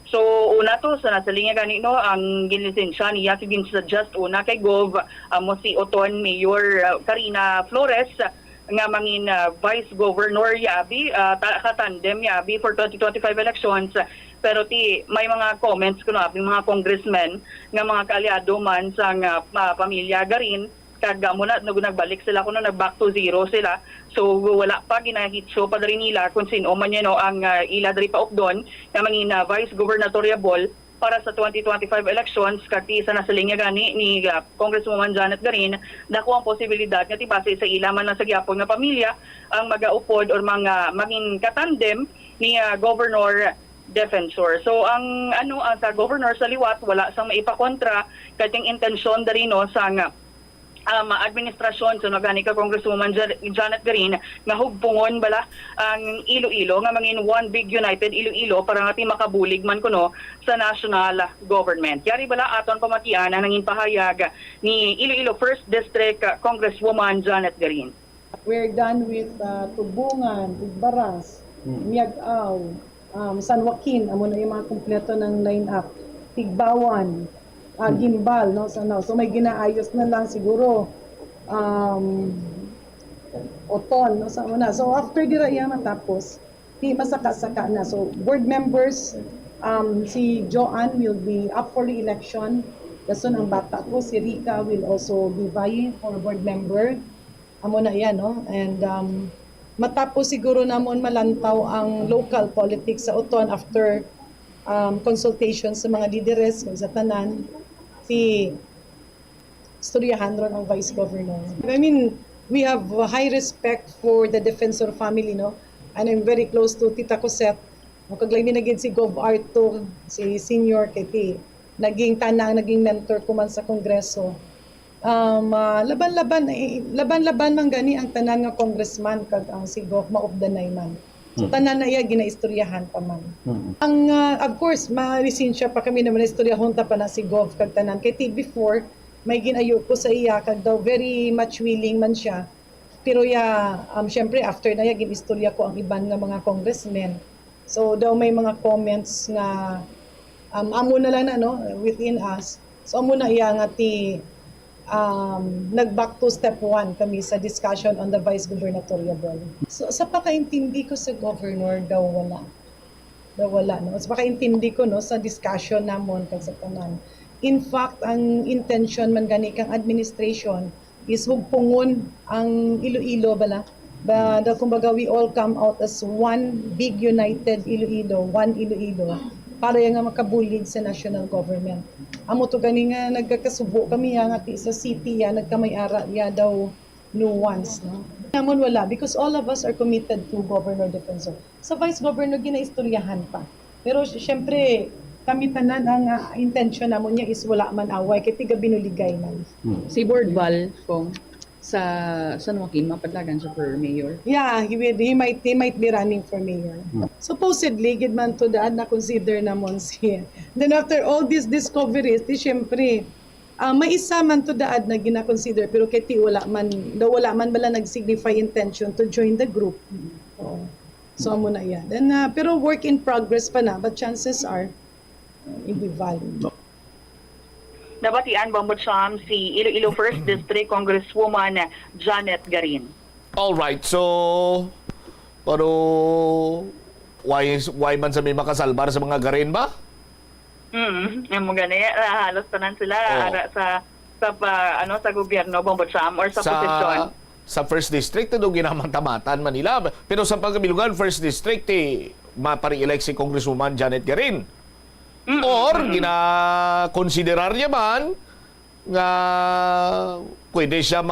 Speaker 11: So una to sa nasa linya gani no ang ginisensya niya sigin sa just una kay Gov mo si Oton Mayor Karina Flores nga mangin Vice Governor yabi katandem yabi for 2025 elections, pero may mga comments kuno abing mga congressmen nga mga kaalyado man sa pamilya Garin kag muna nagbalik sila kuno nag-back to zero sila, so wala pa ginahitso pa rin nila kung sino man yan no ang ila dari pa doon nga mangin Vice Gubernatorial para sa 2025 elections kag sa nasalinya gani ni Congresswoman Janet Garin dako ang posibilidad nga base sa ila man lang sa gyapon nga pamilya ang magaupod or maging katandem ni Governor Defensor. So ang sa governor sa liwat wala sang maipakontra kating intensyon dari no sang administrasyon so nagani ka Congresswoman Janet Garin nga hugpungon bala ang Iloilo nga mangin one big united Iloilo para nga makabulig man kuno sa national government. Yari bala aton pamatian ang nangin pahayag ni Iloilo 1st District Congresswoman Janet Garin.
Speaker 9: we're done with Tubungan, Tigbaras, Miag-Aw, San Joaquin, amo na yung mga kumpleto ng line-up. Tigbawan, Gimbal, no? So may ginaayos na lang siguro Oton, no? So after dira iya matapos, di masaka-saka na. So board members, si Joanne will be up for re-election. Dason ang bata ko, si Rica will also be vying for board member. Amo na yan, no? And matapos siguro namon malantaw ang local politics sa Oton after consultation sa mga lideres sa tanan, si istoryahan ron ang vice governor. I mean, we have high respect for the Defensor family, no? And I'm very close to Tita Cosette. Magkaglay na gid si Gov Arto, si Senior Keti. Naging mentor ko man sa Kongreso. Laban-laban man gani ang tanan nga congressman kag ang si Gov maupdanay man. So tanan na iya ginaistoryahan pa man. Ang of course ma-lisensya pa kami naman istoryahon ta pa na si Gov kag tanan kay before may ginayo ko sa iya kag daw very much willing man siya. Pero syempre after na iya ginistorya ko ang iban nga mga congressmen. So daw may mga comments nga amo na lang na no within us. So amo na iya nga nag-back to step 1 kami sa discussion on the vice gubernatorial bill. So sa pakaintindi ko sa governor daw wala. No? Sa pakaintindi ko no sa discussion namon kag sa tanan. In fact, ang intention man gani kang administration is hugpungon ang Iloilo bala. Kumbaga we all come out as one big united Iloilo, one Iloilo, para nga makabulig sa national government. Amo to gani nga nagkakasubo kami nga sa city nagkamay-ara daw nuance, no? Namon wala because all of us are committed to Governor Defensor. Sa Vice Governor ginaistoryahan pa. Pero syempre kami tanan ang intention namon niya is wala man away kay tiga binuligay man.
Speaker 12: Si Board Val kung sa San Joaquin mapadlagan siya for mayor.
Speaker 9: Yeah, he might be running for mayor. Supposedly gid man to daan na consider namon siya. Then after all these discoveries, syempre may isa man to daan na gina-consider pero kay wala man bala nag-signify intention to join the group. So amo na yan. Then pero work in progress pa na, but chances are hindi valid.
Speaker 11: Nabatian Bombotsam si Iloilo 1st District Congresswoman Janet Garin.
Speaker 6: All right, so pero why man sa may makasalbar sa mga Garin ba?
Speaker 11: Yung mga halos tanan sila ara sa gobyerno Bombotsam or sa posisyon.
Speaker 6: Sa 1st District do ginamang-tamatan Manila. Pero sa pagkabilugan 1st District mapari-elect si Congresswoman Janet Garin. Or gina-konsiderar niya man nga pwede siya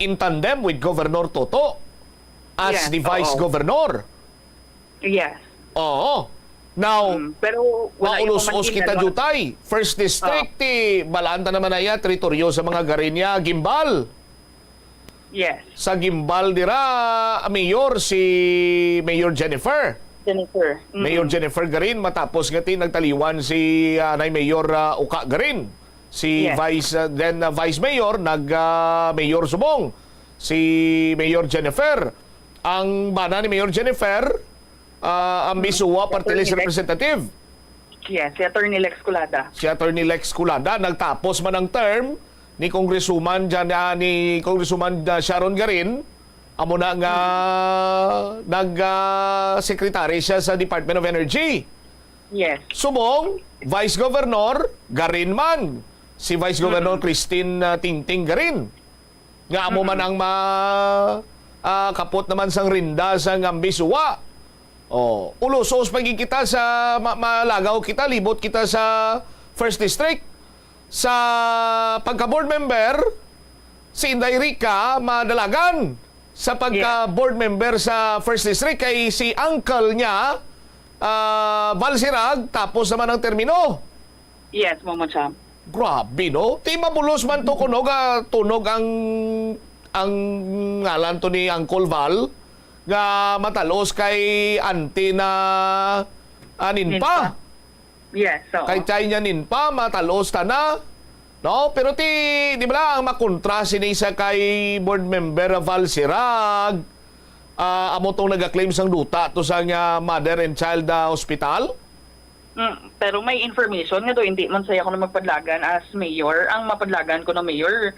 Speaker 6: in tandem with Governor Toto as the Vice Governor.
Speaker 11: Yes.
Speaker 6: Oo. Now,
Speaker 11: pero
Speaker 6: maulus-us kita jutay. 1st District, balanta naman na teritoryo sa mga Garinya, Gimbal.
Speaker 11: Yes.
Speaker 6: Sa Gimbal dira, Mayor si Mayor Jennifer. Mayor Jennifer Garin, matapos nga nagtaliwan si Mayor Uka Garin. Si Vice Mayor, Mayor Subong. Si Mayor Jennifer. Ang bana ni Mayor Jennifer, ang Bisuwa Party List Representative.
Speaker 11: Yes, si Attorney Lex Culada.
Speaker 6: Si Attorney Lex Culada, nagtapos man ang term ni Congresswoman Sharon Garin. Amo na nga nag-secretary siya sa Department of Energy.
Speaker 11: Yes.
Speaker 6: Subong, Vice Governor Garin man. Si Vice Governor Christine Tingting Garin. Nga amo man ang kapot naman sang rinda sa Ngambisuwa. Ulos-us paging kita sa malagaw kita, libot kita sa 1st District. Sa pagka-board member, si Inday Rica madalagan. Sa pagka-board member sa 1st District kay si uncle niya, Val Sirag, tapos naman ang termino.
Speaker 11: Yes, Mama Cham.
Speaker 6: Grabe, no? Di mabulos man to kunog, tunog ang ngalan to ni Uncle Val nga matalos kay auntie na Ninpa.
Speaker 11: Yes, so.
Speaker 6: Kay chay niya Ninpa, matalos ta na. No, pero di ba lang makontra sinisa kay board member Val Sirag, amo tong nag-claim sang duta to sang mother and child hospital?
Speaker 11: Pero may information nga do, hindi man saya ko na magpadlagan as mayor. Ang mapadlagan ko na mayor,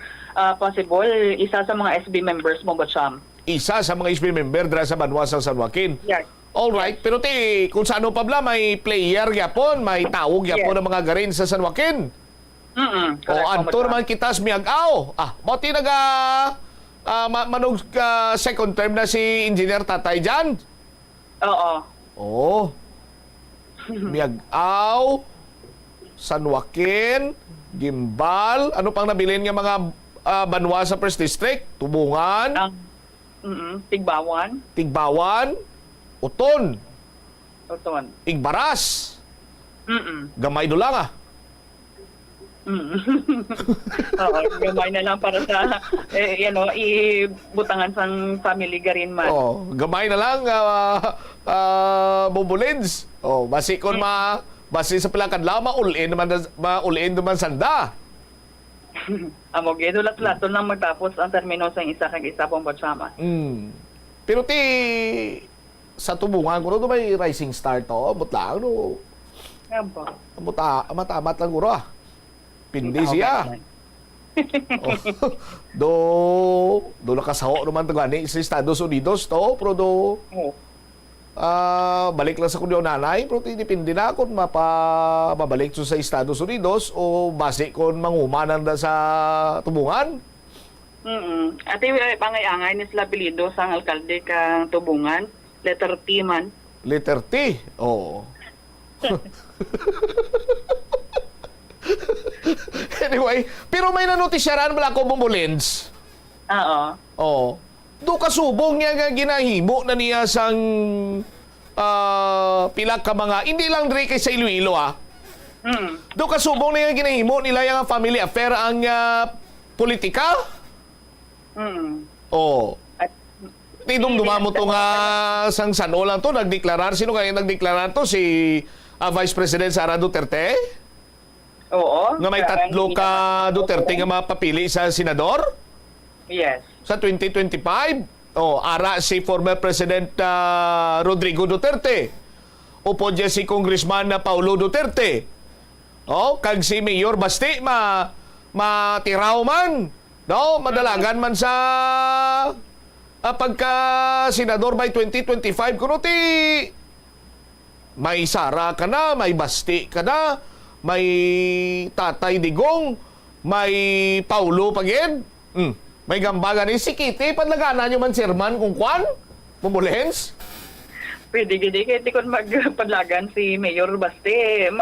Speaker 11: possible, isa sa mga SB members mo ba siya?
Speaker 6: Isa sa mga SB member dra sa Banwa sa San Joaquin.
Speaker 11: Yes.
Speaker 6: Alright, pero kung sa ano pa bla, may player yapon, may tawag yapon ng mga garin sa San Joaquin. O antor man kita sa miagaw. Boti manog second term na si Engineer Tatay dyan. Oo. Miagaw, San Joaquin, Gimbal, ano pang nabilin nga mga banwa sa First District? Tubungan. Tigbawan. Uton. Igbaras. Gamay do lang
Speaker 11: gamay na lang para sa ibutangan sang family garin man.
Speaker 6: Gamay na lang bubulins. Basi kon basi sa pilakad lang maulin naman sanda.
Speaker 11: Amo gedo lat-lato lang magtapos ang termino sa isa kag isa pong batsama.
Speaker 6: Pero sa tubungan ko may rising star to, mutlang no. Matamat lang guro Pindi siya. Do nakasaho naman to gani sa Estados Unidos to, pero balik lang sa kundi nanay, pero dipindi na kung mapabalik sa Estados Unidos o base kung mangumanan na sa tubungan.
Speaker 11: Ate, pangay-angay ni sila apelido sang alkalde kang tubungan, letter T man.
Speaker 6: Letter T? Oo. Anyway, pero may nanotisyaran bala ko Bumulins. Oo. Do kasubong niya nga ginahimo na niya sang pila ka mga, hindi lang diri kay sa Iloilo Do kasubong niya ginahimo nila yung family affair ang politika. Dumamo to nga sang Sano lang to, nagdeklarar. Sino kaya nagdeklarar to? Si Vice President Sara Duterte?
Speaker 11: Oo.
Speaker 6: Nga may tatlo ka Duterte nga mapapili sa senador?
Speaker 11: Yes.
Speaker 6: Sa 2025? Ara si former President Rodrigo Duterte. Upo dyan si Congressman Paulo Duterte. Kag si Mayor Basti matiraw man. Madalagan man sa pagka senador by 2025 kuno may Sara ka na, may Basti ka na, may Tatay Digong, may Paulo Pagid, may Gambaga ni si Kitty, padlaganan nyo man sirman kung kwan? Bumulens?
Speaker 11: Pwede gini, kahit kung magpadlagan si Mayor Basti,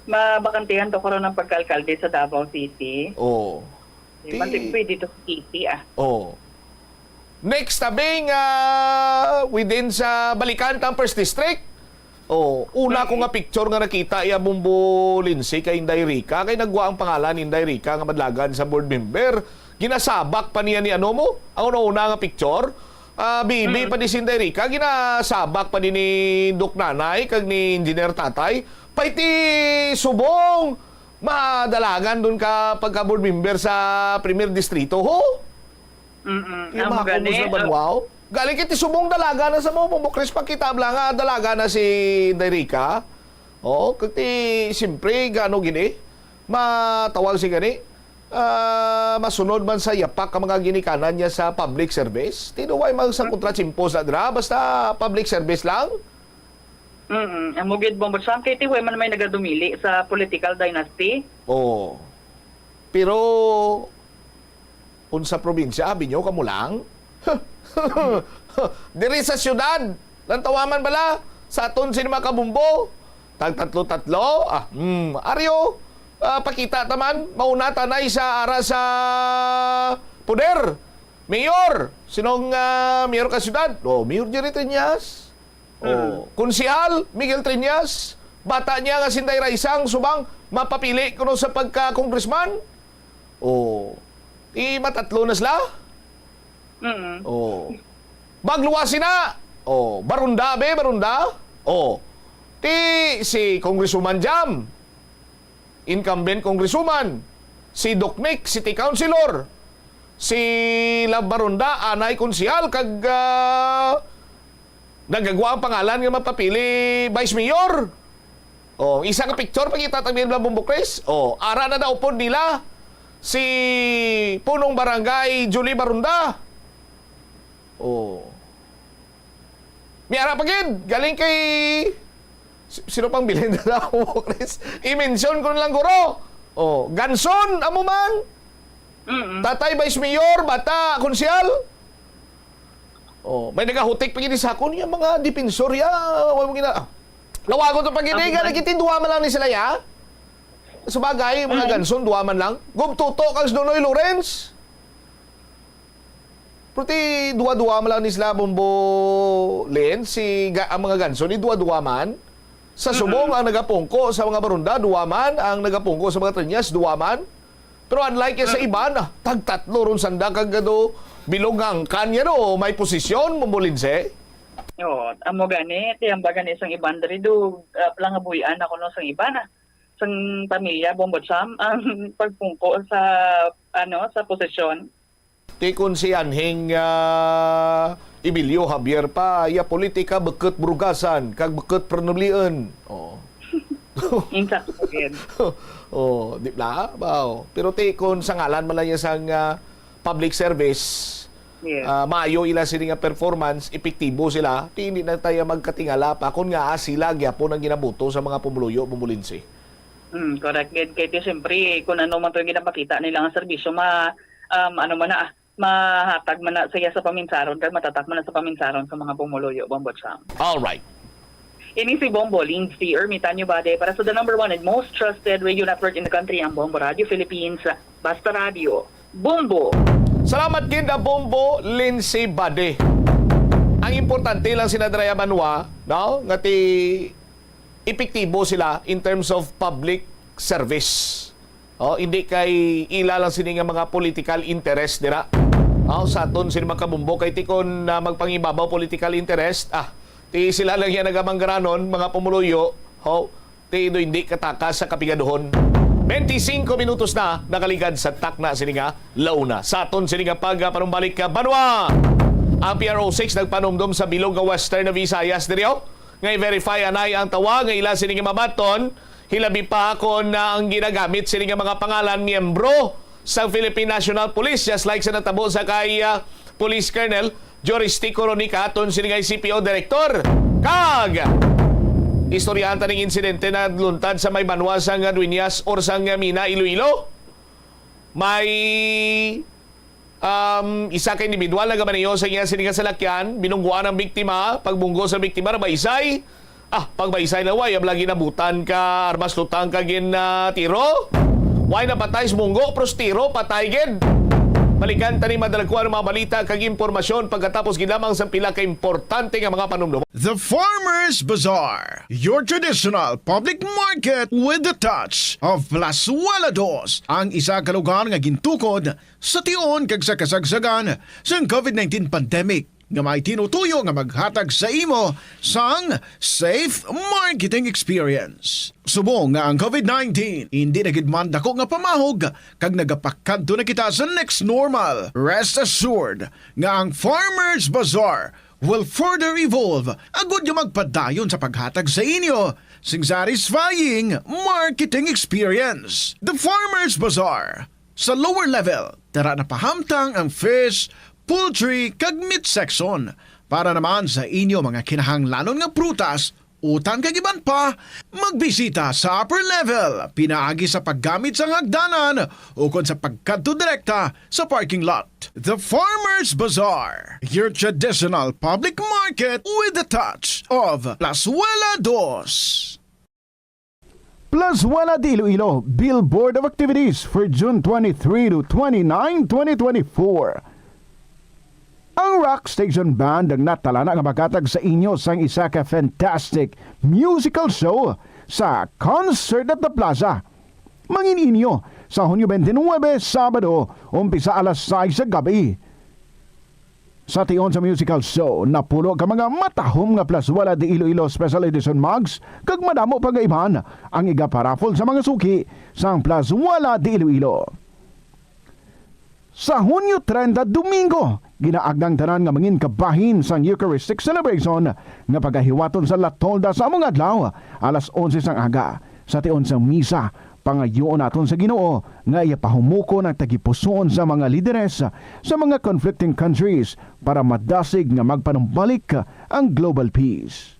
Speaker 11: mabakantihan to karon ng pagkalkalde sa Davao City. Pwede to si Kitty
Speaker 6: Next tabing within sa Balikantang First District. Una ko nga picture nga nakita iya Bumbo Lindsay kay Inday Rica. Kay nagwa ang pangalan Inday Rica nga madlagan sa board member. Ginasabak pa niya ni ano ang una nga picture. Bibi pa ni Inday Rica. Ginasabak pa ni Duk Nanay kag ni Engineer Tatay. Paiti subong madalagan dun ka pagka board member sa Premier Distrito Yung mga kumus na banwaw. Galing kiti subong dalaga na sa mo. Pumukris pa kita nga dalaga na si Derica. Kasi siyempre gano gini. Matawag si gani. Masunod man sa yapak ang mga ginikanan niya sa public service. Tinuway magsang kontratsimpos na dra. Basta public service lang.
Speaker 11: Amugid bombot sa kiti way man may nagadumili sa political dynasty.
Speaker 6: Pero unsa probinsya, binyo kamo lang. Diri sa syudad, lantawaman bala, sa aton sinima kabumbo, tag tatlo-tatlo, aryo, pakita taman, mauna tanay sa ara sa poder. Mayor, sinong mayor ka syudad? Mayor Jerry Triñas. Konsehal, Miguel Triñas. Bata niya nga Sinday Raisang, subang mapapili kuno sa pagka-congressman. Matatlo na sila. Bagluwasin na. Barunda. Si Congresswoman Jam. incumbent congresswoman, si Dokmek, city councilor, si Labaronda, anay konsyal, kag nagagawa ang pangalan nga mapapili vice mayor. Isa ka picture pag itatagbihan ng Bumbukres. Ara na daw po nila si punong barangay Julie Barunda. May ara pagid, galing kay sino pang bilhin na daw Bumbukres? I-mention ko lang guro. Ganson, amo man. Tatay vice mayor, bata konsyal. May nagahutik pagid sa akon yung mga dipensor ya. Lawago to pag-iniga, nagkitinduwa man lang ni sila ya. Sabagay, mga Ganson, duwa man lang. Gumtuto kang Donoy Lawrence. Pruti, duwa-duwa man lang ni sila Bombo Len, ang mga Ganson, duwa-duwa man. Sa Subong, ang nagapungko sa mga Barunda, duwa man. Ang nagapungko sa mga Trinyas, duwa man. Pero unlike sa iba, tagtatlo ron sanda kagado, bilog ang kanya no, may posisyon, Mumbulinse.
Speaker 11: Amo gani, tiyamba gani isang iban dari do plangabuyan ako no sang iba na. Sang pamilya Bombotsam ang pagpungko sa sa posisyon.
Speaker 6: Tikon si Anhing Emilio Javier pa, ya politika beket brugasan, kag beket pernublian.
Speaker 11: Insa ko gid.
Speaker 6: Di ba? Pero tikon sa ngalan man lang sang public service. Maayo ila sila nga performance, epektibo sila, hindi na tayo magkatingala pa kung nga sila gyapon ang ginabuto sa mga pumuluyo, Bumbulinsi.
Speaker 11: Correct. Kaya siyempre, kung ano man ito yung ginapakita nilang serbisyo, mahatag man na siya sa paminsaron, kaya matatak man na sa paminsaron sa mga pumuluyo, Bombotsam.
Speaker 6: Alright.
Speaker 11: Ini si Bombo, Lindsay Ermitanyo Bade, para sa the number 1 and most trusted radio network in the country, ang Bombo Radio Philippines, Basta Radio, Bombo.
Speaker 6: Salamat gid Bombo Lindsay Bade. Ang importante lang sinadraya Manwa, no? Ngati epektibo sila in terms of public service. Hindi kay ila lang sini nga mga political interest dira. Sa aton sila makabumbo kay tikon na magpangibabaw political interest. Ti sila lang yan nagamanggaranon mga pumuluyo. Ti hindi kataka sa kapigaduhon. 25 minutos na nakaligad sa takna sininga launa. Sa aton sininga panumbalik ka Banwa. Ang PRO6 nagpanumdum sa bilog nga Western na Visayas diriyo. Ngay verify anay ang tawag nga ila sininga mabaton. Hilabi pa ako na ang ginagamit sininga mga pangalan miyembro sa Philippine National Police, just like sa natabo sa kay Police Colonel Joris T. Coronica aton sininga CPO Director. Kag istoryahan taning insidente na luntad sa may Banwa sang Dueñas or sang Mina, Iloilo. May isa ka individual na gamaniyo sa iya sininga salakyan, binungguan ang biktima, pagbunggo sa biktima na baysay. Pagbaysay na way, ablagi nabutan ka, armas lutang ka gin tiro. Way na patay munggo, pros tiro, patay gin. Balikan tani madalagkuan ng mga balita kag impormasyon pagkatapos ginamang sa pila ka importante nga mga panumdum.
Speaker 13: The Farmers Bazaar, your traditional public market with the touch of Plazuela Dos, ang isa ka lugar nga gintukod sa tion kag sa kasagsagan sa COVID-19 pandemic nga may tinutuyo nga maghatag sa imo sang safe marketing experience. Subong nga ang COVID-19 hindi nagidman dako nga pamahog kag nagapakadto na kita sa next normal. Rest assured nga ang Farmers Bazaar will further evolve agud nga magpadayon sa paghatag sa inyo sing satisfying marketing experience. The Farmers Bazaar sa lower level tara na pahamtang ang fish, poultry kag meat section para naman sa inyo mga kinahanglanon nga prutas, utang kag iban pa, magbisita sa upper level pinaagi sa paggamit sa hagdanan o kon sa pagkadto direkta sa parking lot. The Farmers Bazaar, your traditional public market with the touch of Plazuela Dos.
Speaker 14: Plazuela de Iloilo Billboard of Activities for June 23 to 29, 2024. Ang Rock Station Band ang natalana nga magatag sa inyo sang isa ka fantastic musical show sa Concert at the Plaza. Mangin inyo sa Hunyo 29, Sabado, umpisa alas 6 sa gabi. Sa tion sa musical show, napuno ka mga matahom nga plaswala di Iloilo Special Edition mugs, kag madamo pagaiban ang igaparafol sa mga suki sang plaswala di Iloilo. Sa Hunyo 30, Domingo, ginaagdang tanan nga mangin kabahin sang Eucharistic Celebration nga pagahiwaton sa Latolda sa among adlaw, alas 11 sang aga. Sa tion sa misa, pangayoon naton sa Ginoo nga ipahumuko ng tagipusoon sa mga lideres sa mga conflicting countries para madasig nga magpanumbalik ang global peace.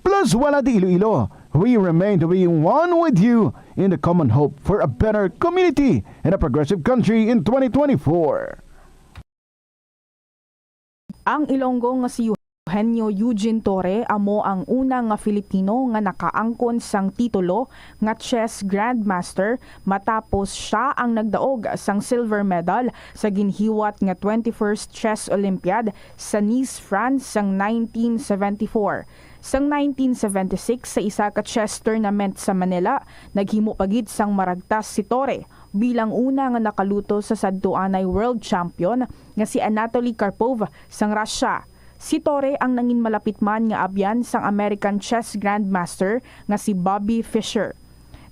Speaker 14: Plus wala di Iloilo, we remain to be one with you in the common hope for a better community and a progressive country in 2024.
Speaker 15: Ang Ilonggo nga si Eugenio Eugene Torre amo ang una nga Filipino nga nakaangkon sang titulo nga chess grandmaster matapos siya ang nagdaog sang silver medal sa ginhiwat nga 21st Chess Olympiad sa Nice, France sang 1974. Sang 1976 sa isa ka chess tournament sa Manila, naghimo pagid sang maragtas si Torre bilang una nga nakaluto sa sadtuanay world champion nga si Anatoly Karpov sang Russia. Si Torre ang nangin malapit man nga abyan sang American chess grandmaster nga si Bobby Fischer.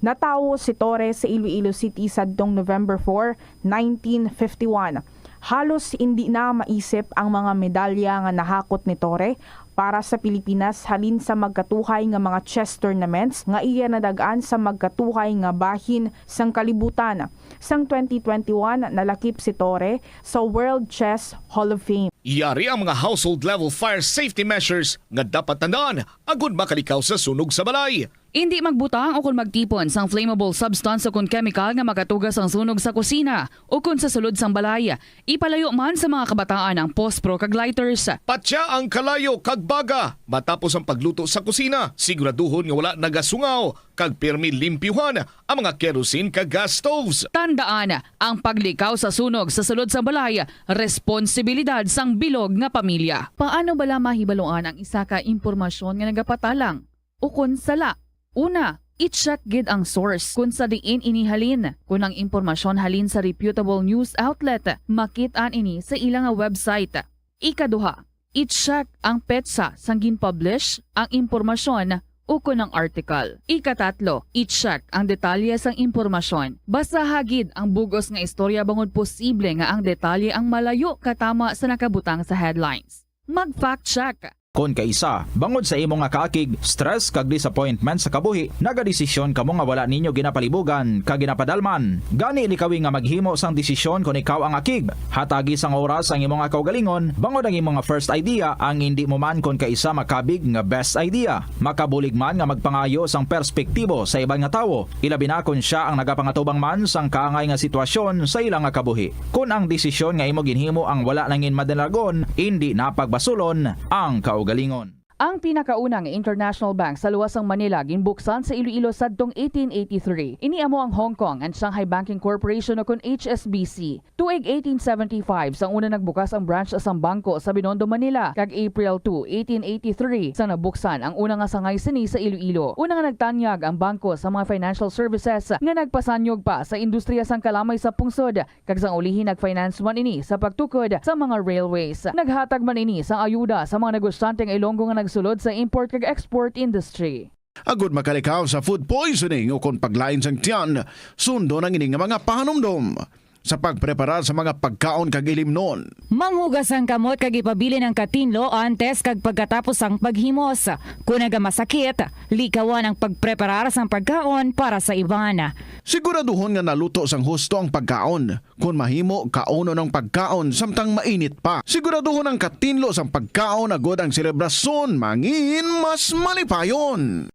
Speaker 15: Natawo si Torre sa Iloilo City sadtong November 4, 1951. Halos hindi na maisip ang mga medalya nga nahakot ni Torre para sa Pilipinas halin sa magkatuhay nga mga chess tournaments nga iya nadagaan sa magkatuhay nga bahin sang kalibutan. Sang 2021 nalakip si Torre sa World Chess Hall of Fame.
Speaker 6: Iyari ang mga household level fire safety measures nga dapat tandaan agud makalikaw sa sunog sa balay.
Speaker 16: Hindi magbutang o kung magtipon sang flammable substance o kung chemical nga makatugas ang sunog sa kusina o kung sa sulod sang balay. Ipalayo man sa mga kabataan ang pospro kag lighters.
Speaker 6: Patya ang kalayo kag baga matapos ang pagluto sa kusina. Siguraduhon nga wala nagasungaw kag pirmi limpyuhan ang mga kerosene kag gas stoves.
Speaker 16: Tandaan, ang paglikaw sa sunog sa sulod sa balay, responsibilidad sang bilog nga pamilya. Paano bala mahibaloan ang isa ka impormasyon nga nagapatalang? O kung sala? Una, i-check gid ang source kung sa diin inihalin. Kung ang impormasyon halin sa reputable news outlet, makit-an ini sa ilang website. Ikaduha, i-check ang petsa sang gin-publish ang impormasyon o kung ang article. Ikatatlo, i-check ang detalye sang impormasyon. Basta hagid ang bugos nga istorya bangod posible nga ang detalye ang malayo katama sa nakabutang sa headlines. Mag-fact check.
Speaker 17: Kon kaisa, bangod sa imo nga kaakig, stress kag disappointment sa kabuhi, nagadesisyon kamo nga wala ninyo ginapalibugan kag ginapadalman. Gani likawi nga maghimo sang desisyon kon ikaw ang akig. Hatagi sang oras ang imong kaugalingon, bangod ang imong first idea ang hindi mo man kon kaisa makabig nga best idea. Makabulig man nga magpangayo sang perspektibo sa ibang nga tawo, ilabi na kon siya ang nagapangatubang man sang kaangay nga sitwasyon sa ilang nga kabuhi. Kun ang desisyon nga imo ginhimo ang wala nangin madalagon, hindi napagbasulon ang kaugalingon.
Speaker 16: Ang pinakaunang international bank sa luwasang Manila ginbuksan sa Iloilo sadtong 1883. Iniamo ang Hong Kong and Shanghai Banking Corporation o kun HSBC. Tuig 1875 sang una nagbukas ang branch sa bangko sa Binondo, Manila. Kag April 2, 1883 sang nabuksan ang una nga sangay sini sa Iloilo. Una nga nagtanyag ang bangko sa mga financial services nga nagpasanyog pa sa industriya sang kalamay sa pungsod. Kag sang ulihin nagfinance man ini sa pagtukod sa mga railways. Naghatag man ini sang ayuda sa mga negosyanteng Ilonggo nga sulod sa import kag export industry.
Speaker 13: Agud makalikaw sa food poisoning o kung paglain sang tiyan, sundo ng ining mga pahanumdom sa pagprepara sa mga pagkaon kag ilimnon.
Speaker 18: Manghugas ang kamot kag ipabili ng katinlo antes kag pagkatapos ang paghimos. Kung nagamasakit, likawan ang pagpreparar sang pagkaon para sa iban.
Speaker 13: Siguraduhon nga naluto sang husto ang pagkaon. Kung mahimo, kauno ng pagkaon samtang mainit pa. Siguraduhon ang katinlo sang pagkaon agod ang selebrasyon mangin mas malipayon.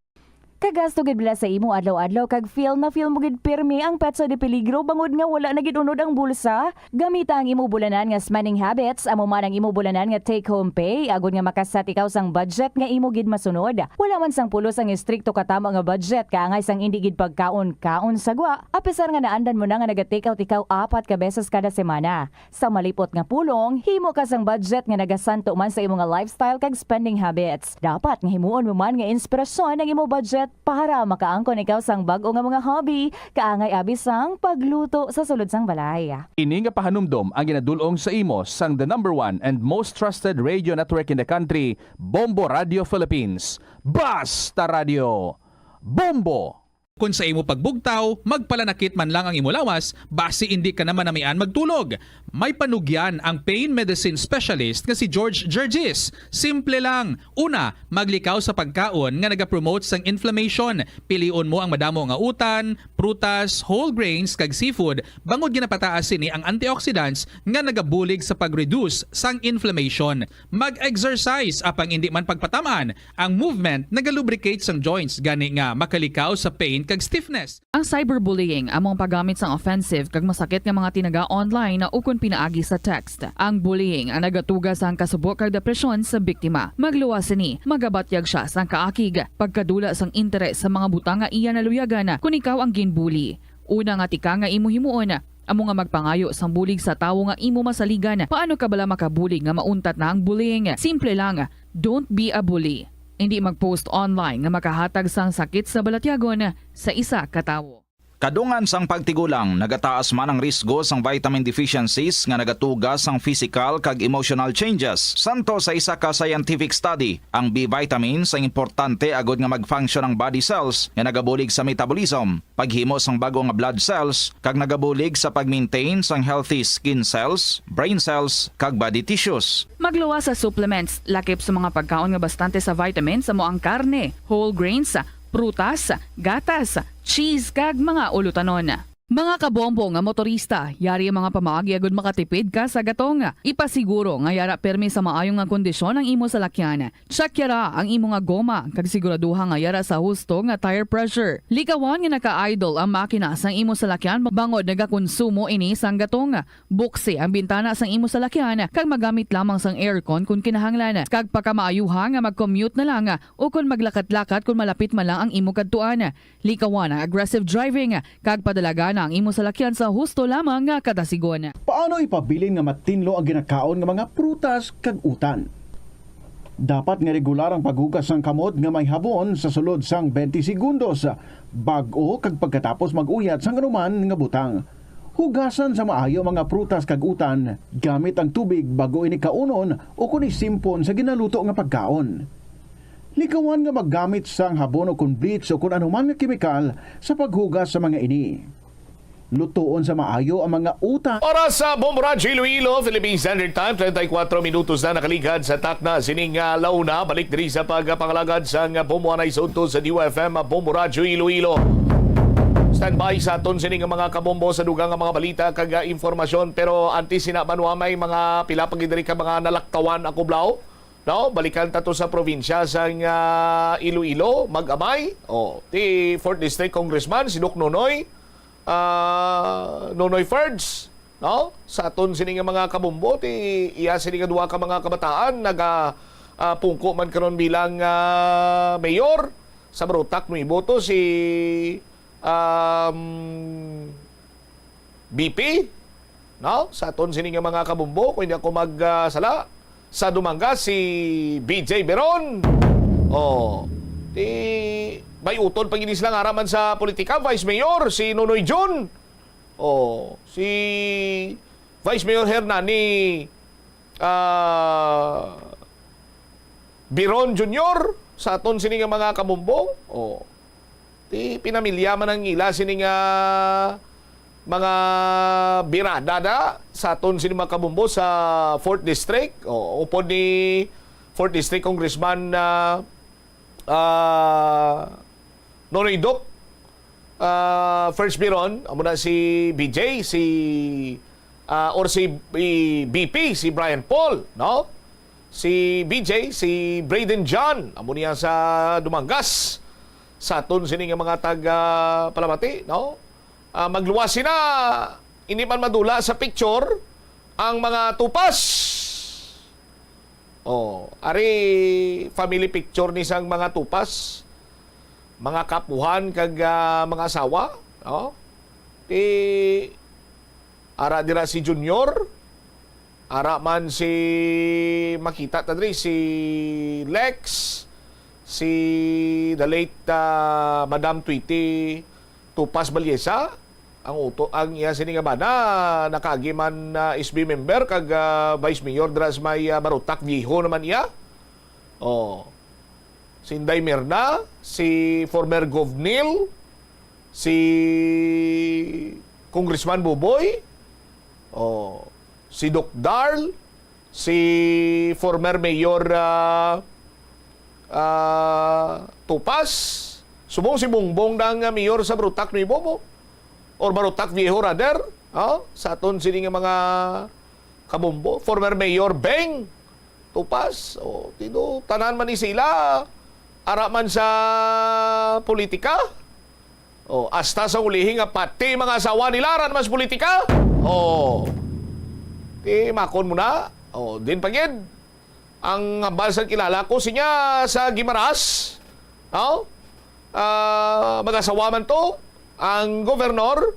Speaker 18: Kagasto gid bila sa imo adlaw-adlaw kag feel mo gid pirmi ang petsa de peligro bangod nga wala na gid unod ang bulsa. Gamita ang imo bulanan nga spending habits, amo man ang imo bulanan nga take home pay agud nga makasat ikaw sang budget nga imo gid masunod. Wala man sang pulos ang istrikto katama nga budget kaangay sang indi gid pagkaon-kaon sagwa. Apisar nga naandan mo na nga naga-take out ikaw 4 ka beses kada semana. Sa malipot nga pulong, himo ka sang budget nga nagasanto man sa imo nga lifestyle kag spending habits. Dapat nga himuon mo man nga inspirasyon ang imo budget para makaangkon ikaw sang bag-o nga mga hobby, kaangay abisang pagluto sa sulod sang balay.
Speaker 1: Ini nga pahanumdom ang ginadulong sa imo sang the #1 and most trusted radio network in the country, Bombo Radio Philippines. Basta Radio Bombo!
Speaker 19: Kung sa imo pagbugtaw, magpalanakit man lang ang imo lawas, basi hindi ka naman namian magtulog. May panugyan ang pain medicine specialist nga si George Gergis. Simple lang. Una, maglikaw sa pagkaon nga nagapromote sang inflammation. Pilion mo ang madamo nga utan, prutas, whole grains kag seafood, bangod ginapataas sini ang antioxidants nga nagabulig sa pag-reduce sang inflammation. Mag-exercise apang hindi man pagpatamaan. Ang movement nagalubricate sang joints gani nga makalikaw sa pain kag stiffness.
Speaker 16: Ang cyberbullying among paggamit sang offensive kag masakit nga mga tinaga online na ukon pinaagi sa text. Ang bullying ang nagatuga sa kasubok kag depresyon sa biktima. Magluwas ni, magabatyag siya sang kaakig, pagkadula sang interes sa mga butang nga iya naluyagan kung ikaw ang ginbully. Una nga tika nga imo himuon, amo nga magpangayo sang bulig sa tawo nga imo masaligan. Paano ka bala makabulig nga mauntat na ang bullying? Simple lang, don't be a bully. Hindi mag-post online nga makahatag sang sakit sa balatyagon sa isa ka tawo.
Speaker 17: Kadungan sang pagtigulang, nagataas man ang risgo sang vitamin deficiencies nga nagatuga sang physical kag emotional changes. Santo sa isa ka scientific study, ang B vitamins ang importante agod nga mag-function ang body cells nga nagabulig sa metabolism, paghimo sang bago nga blood cells kag nagabulig sa pag-maintain sang healthy skin cells, brain cells kag body tissues.
Speaker 16: Magluwa sa supplements, lakip sa mga pagkaon nga bastante sa vitamins amo ang karne, whole grains, prutas, gatas, cheese kag mga ulutanon. Mga kabombo nga motorista, yari ang mga pamaagi agud makatipid ka sa gatong. Ipasiguro nga yara permi sa maayong nga kondisyon ang imo salakyan. Check yara ang imo nga goma kag siguraduha nga yara sa husto nga tire pressure. Likawan nga naka-idle ang makina sang imo salakyan bangod nagakonsumo ini sang gatong. Buksi ang bintana sang imo salakyan kag magamit lamang sang aircon kung kinahanglan. Kag pagkamaayuha nga mag-commute na lang o kung maglakat-lakat kung malapit man lang ang imo kadtuan. Likawan ang aggressive driving kag padalagan ang imo salakyan sa husto lamang nga kadasigon.
Speaker 14: Paano ipabilin nga matinlo ang ginakaon nga mga prutas kag utan? Dapat nga regular ang paghugas ng kamot nga may habon sa sulod sang 20 segundos bag-o kag pagkatapos mag-uyat sang anuman nga butang. Hugasan sa maayo mga prutas kag utan gamit ang tubig bago ini kaunon o kun isimpon sa ginaluto nga pagkaon. Likawan nga maggamit sang habon o kun bleach o kun anuman nga kemikal sa paghugas sa mga ini. Lutoon sa maayo ang mga utan.
Speaker 6: Oras sa Bombo Radio Iloilo, Philippine Standard Time, 34 minutos na nakaligad sa takna sining launa. Balik diri sa pagpangalagad sa Bombo Anay Soto sa DUFM, Bombo Radio Iloilo. Standby sa aton sining mga kabombo sa dugang mga balita kag informasyon, pero antes sinabanwa may mga pila pagidiri ka mga nalaktawan ako blaw. No, balikan tato sa probinsya sa Iloilo, mag-amay. Ti 4th District Congressman si Doc Nonoy Ferds, no? Sa aton sining mga kabombo ti iya sining duha ka mga kabataan naga pungko man karon bilang mayor sa Barutak no iboto si BP, no? Sa aton sining mga kabombo kung hindi ako magsala sa Dumanga si BJ Beron. May utol pag inis lang araman sa politika, Vice Mayor, si Nonoy Jun. Si Vice Mayor Hernani Biron Jr. sa aton sining mga kabombo. Pinamilya man ang ila sining mga birada na sa aton sining mga kabombo sa 4th District. Upod ni 4th District Congressman Nonoy Doc First Biron, amo na si BJ, si BP, si Brian Paul, no? Si BJ, si Braden John, amo niya sa Dumangas. Sa aton sining mga taga Palamati, no? Magluwas na hindi man madula sa picture ang mga tupas. Ari family picture ni sang mga tupas, mga kapuhan kag mga asawa, no? Ara dira si Junior, ara man si makita tadri si Lex, si the late Madam Tweety Tupas Balyesa ang iya sini nga bana nakagiman SB member kag Vice Mayor dras may Barutak Viejo naman iya. Si Inday Mirna, si former Govnil, si Congressman Buboy, si Doc Darl, si former Mayor Tupas, subong si Bongbong ng mayor sa Barutak ni Bobo or Barutak Viejo rather, sa aton sini nga mga kabombo, former Mayor Beng Tupas, tino tanan man ni sila ara man sa politika. Hasta sa ulihin nga pati mga asawa nila ran mas politika. Makon mo na. Din pagid ang bansang kilala ko sinya sa Gimaras. Mag-asawa man to. Ang gobernador,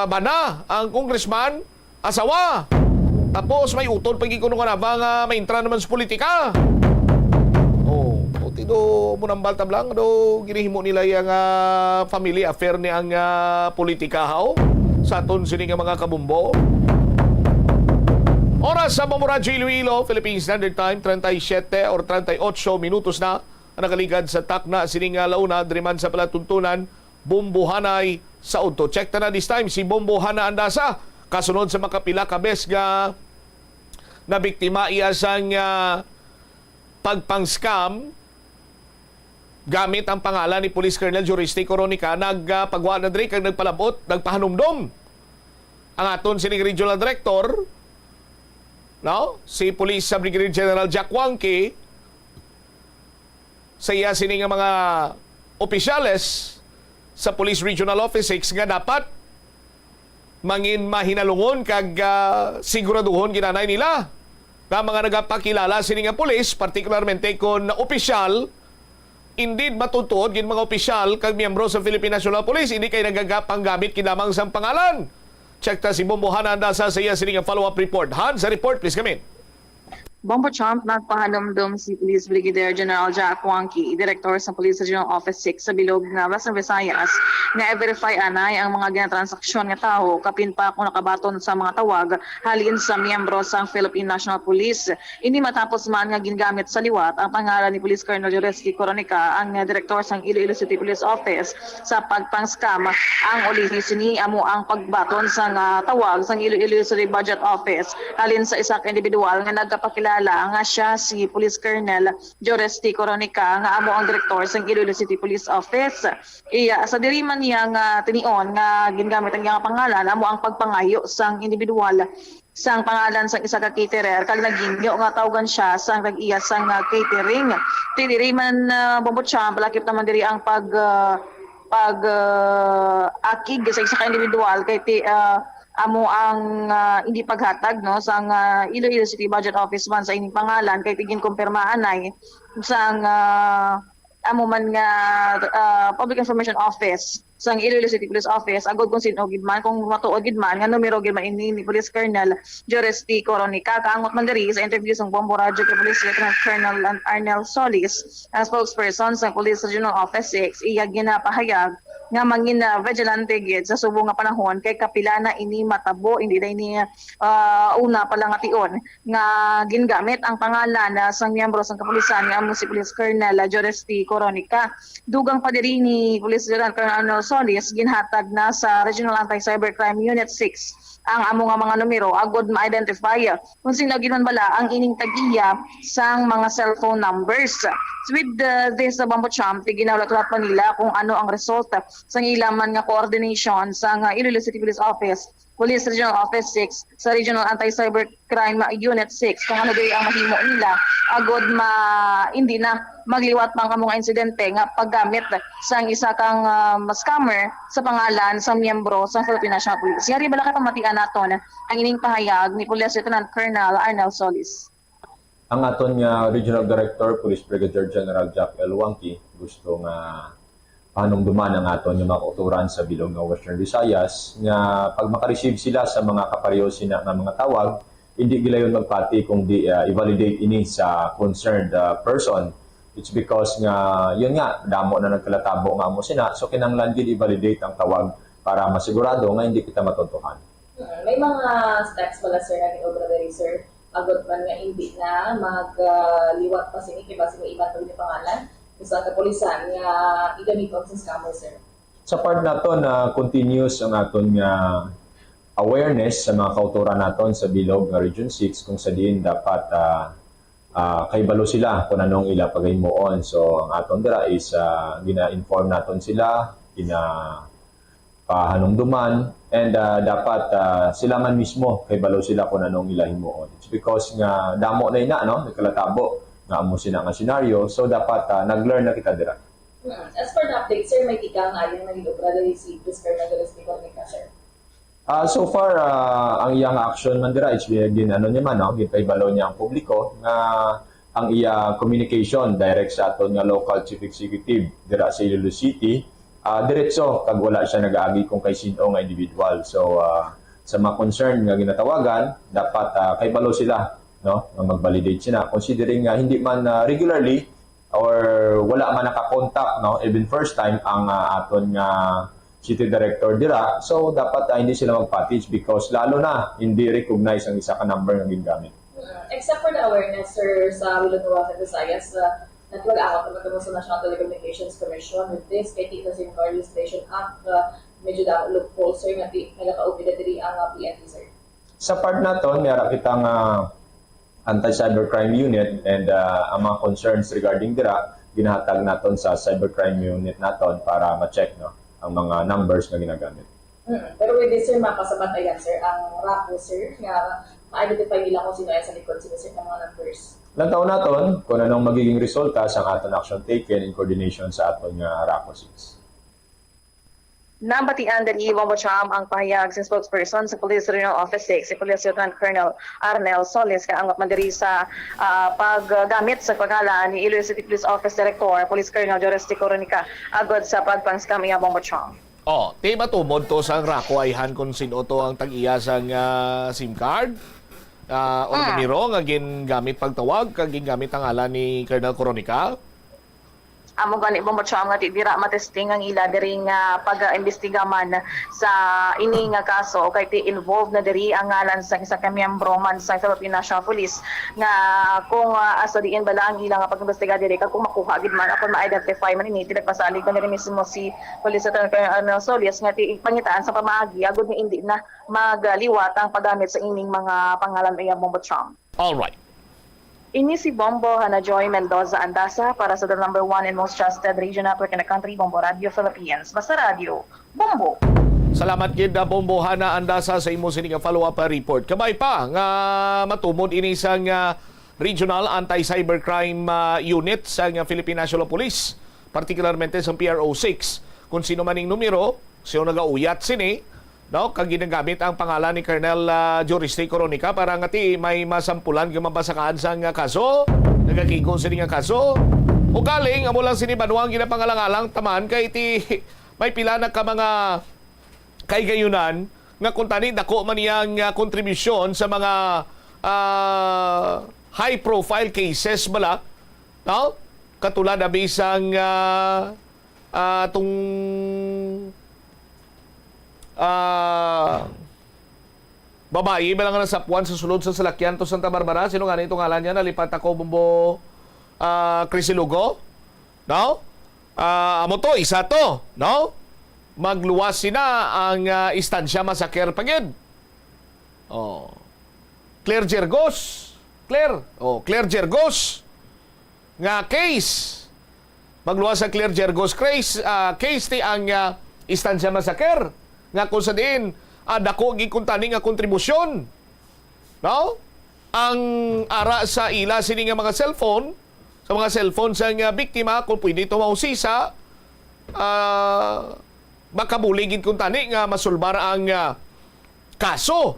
Speaker 6: bana, ang congressman, asawa. Tapos may utol pagikuno nga na ba nga maintra naman sa politika. Tido munambal tablang do ginihimo nila yung family affair ni ang politika sa aton sini nga mga kabumbo. Oras sa Bomboradio Iloilo, Philippine Standard Time 37 or 38 minutos na ang nakaligad sa takna sining launa driman sa palatuntunan Bombohanay sa Udto. Check na this time si Bombohana Andasa kasunod sa makapila ka bes nga na biktima iya sang pagpang-scam gamit ang pangalan ni Police Colonel Juristi Coronica. Nagpagwa na diri kag nagpalabot, nagpahanumdom ang aton sining Regional Director, si Police Brigadier General Jack Wangki sa iya sining mga opisyales sa Police Regional Office 6 nga dapat mangin mahinalungon kag siguraduhon ginanay nila na mga nagapakilala sining nga police, particularmente kung opisyal, indeed matutuod gin mga opisyal kag miyembro sa Philippine National Police, hindi kay nagagapang gamit kinamang sang pangalan. Check ta si Bombohana Andasa sa iya sining nga follow-up report. Han, sa report please come in.
Speaker 11: Bombo Chomp, nagpahanumdum si Police Brigadier General Jack Wangki, Director sa Police Regional Office 6 sa bilog nga Western Visayas, nga i-verify anay ang mga ginatransaksyon nga tao kapin pa kung nakabaton sa mga tawag halin sa miyembro sa Philippine National Police. Hindi matapos man nga gingamit sa liwat ang pangalan ni Police Colonel Juristi Coronica, ang Director sa Iloilo City Police Office sa pagpang-scam. Ang ulihi sini amo ang pagbaton sa tawag sa Iloilo City Budget Office halin sa isa ka individual nga nagkapakilala nga siya si Police Colonel Juristi Coronica nga amo ang Director sa Iloilo City Police Office. Sa diriman niya nga tinion nga gingamit ang iyang pangalan amo ang pagpangayo sang individual sang pangalan sang isa ka caterer kag nagingyo nga tawgan siya sang nag-iya sang catering. Diriman Bombo Champ, lakip naman diri ang akig sa isa ka individual kay amo ang hindi paghatag sang Iloilo City Budget Office man sa ining pangalan kay tigin kumpirmaan ay sang amo man nga Public Information Office sang Iloilo City Police Office agod kung sino gid man kung matuod gid man nga numero gid man ini ni Police Colonel Juristi Coronica. Kaangot man diri sa interview sang Bomboradio kay Police Lieutenant Colonel Arnel Solis, ang spokesperson sa Police Regional Office 6, iya ginapahayag nga mangin vigilante gid sa subong nga panahon kay kapila na ini matabo, hindi na ini una pa lang ation nga gingamit ang pangalan sang miyembro sang kapulisan nga amo si Police Colonel Juristi Coronica. Dugang pa diri ni Police Lieutenant Colonel Arnel Solis, ginhatag na sa Regional Anti-Cybercrime Unit 6 ang amo nga mga numero agod ma-identify kung sino ginan bala ang ining tagiya sang mga cellphone numbers. With this Bombo Champ, ginawlat-lat pa nila kung ano ang result sang ilaman nga coordination sang Iloilo City Police Office, Police Regional Office 6 sa Regional Anti-Cybercrime Unit 6 kung ano ang mahimo nila agod hindi na magliwat pang mga insidente nga paggamit sang isa kang scammer sa pangalan sa miyembro sa Philippine National Police. Yari bala ka pamatian naton ang ining pahayag ni Police Lieutenant Colonel Arnel Solis.
Speaker 3: Ang aton nga Regional Director, Police Brigadier General Jack L. Wangki, gusto nga panumduman ang aton yung mga kauturan sa bilog ng Western Visayas nga pag makareceive sila sa mga kapareho sina nga mga tawag, hindi gilayon magpati kung di i-validate ini sa concerned person It's because nga, yun nga, damo na nagkalatabo nga mo sina. So, kinanglan gid i-validate ang tawag para masigurado nga hindi kita matontohan.
Speaker 20: May mga steps pala, sir, na ginobra diri, sir. Agad man nga hindi na magliwat pa sini, kiba sini iba itong pangalan. Sa kapulisan nga igamiton sa scammer, sir.
Speaker 3: Sa part na to na continuous ang aton nga awareness sa mga kauturan naton sa bilog nga Region 6 kung sa diin dapat kaibalo sila kung anong ila pagaymoon. So ang aton dira is gina-inform naton sila, pahanumduman, and dapat sila man mismo kaibalo sila kung anong ila himuon. It's because nga damo na ina, no? Nagkalatabo nga amo sila nga senaryo. So dapat nag-learn na kita dira.
Speaker 20: As for the update, sir, may tika nga yung nag-obra diri si Prisker na Jurisdictor Nica, sir.
Speaker 3: So far, ang iyang action man dira is ginano niya man, no? Ginaibalo niya ang publiko nga ang iya communication direct sa aton nga local chief executive dira sa Iloilo City, diretso kag wala siya nag-agi kung kay sino nga individual. So sa mga concern nga ginatawagan, dapat kaibalo sila, no? Nga mag-validate sila considering hindi man regularly or wala man naka-contact, no? Even first time ang aton nga city director dira, so dapat hindi sila mag-package because lalo na hindi recognize ang isa ka number nga gingamit.
Speaker 20: Except for the awareness, sir, sa Villanueva and Visayas, nagwag-akot naman sa National Telecommunications Commission with this, kay Tita SIM Card Registration Act, medyo dapat loophole, sir, nga nagaka-open na diri ang PNP, sir.
Speaker 3: Sa part na to, nara kitang anti-cybercrime unit and ang mga concerns regarding dira, ginahatag naton sa cybercrime unit naton para ma-check, no, ang mga numbers na ginagamit.
Speaker 20: Pero with this, sir, mapasabat ayan, sir, ang RACO, sir, nga ma-identify nila kung sino ay sa likod, sino, sir, ng mga numbers.
Speaker 3: Lantaw naton kung anong magiging resulta sa aton action taken in coordination sa aton nga RACO 6.
Speaker 21: Nabatian din Ivan Bocham ang pahayag sa spokesperson sa Police Regional Office 6, si Police Lieutenant Colonel Arnel Solis, kaangat mandiri sa paggamit sa pangalan ni Iloilo City Police Office Director, Police Colonel Joris Tica agad sa pagpangskam Ivan Bocham.
Speaker 6: Di matumod to sa RACO ayhan kung sino to ang tag-iya sang SIM card? O numero nga gingamit pagtawag, kag gingamit ang ala ni Colonel Coronica?
Speaker 21: Amo gani Bombacham nga dira matesting ang ila diri nga pag-imbestiga man sa ini nga kaso kay ti involved na diri ang ngalan sa isa ka miyembro man sa Philippine National Police nga kung asa diin bala ang ila nga pag-imbestiga diri kag kung makuha gid man apan ma-identify man ini nagpasalig na diri mismo si Police Lieutenant Colonel Solis nga ti pangitaan sa pamaagi agud nga indi na magliwat ang paggamit sa ining mga pangalan ay Bombacham.
Speaker 6: All right.
Speaker 21: Ini si Bombo Hana Joy Mendoza Andasa para sa the number 1 and most trusted radio network in the country, Bombo Radio Philippines. Basta Radio, Bombo!
Speaker 6: Salamat gid na Bombo Hana Andasa sa imo sining follow-up report. Kabay pa nga matumod ini sang Regional Anti-Cybercrime Unit sa Philippine National Police, particularmente sa PRO6. Kung sino maning numero, siya nagauyat sini, no, kag ginagamit ang pangalan ni Colonel Joris Coronica para ngati may masampulan ng mabasakaan sa nga kaso, nagakigong sa nga kaso. O galing, amo lang sinibanuang ginapangalang-alang taman kay iti may pila na ka mga kay gayunan nga kung tani dako man iyang kontribusyon sa mga high-profile cases bala, no? Katulad na bisang babae ba lang nga nasapuan sa sulod sa salakyan to Santa Barbara. Sino nga nito ngalan niya? Nalipat ako Bombo Crisilugo, no? Amo to, isa to, no? Magluwas sina ang istansya masaker pagid. Claire Jergos, Claire Jergos nga case. Magluwas sa Claire Jergos case ti ang istansya masaker nga kung sa din dako gikuntani nga kontribusyon, no? Ang ara sa ila sini nga mga cellphone sa mga cellphone sa nga biktima kung pwede ito mausisa makabuligid kuntani nga masulbar ang kaso.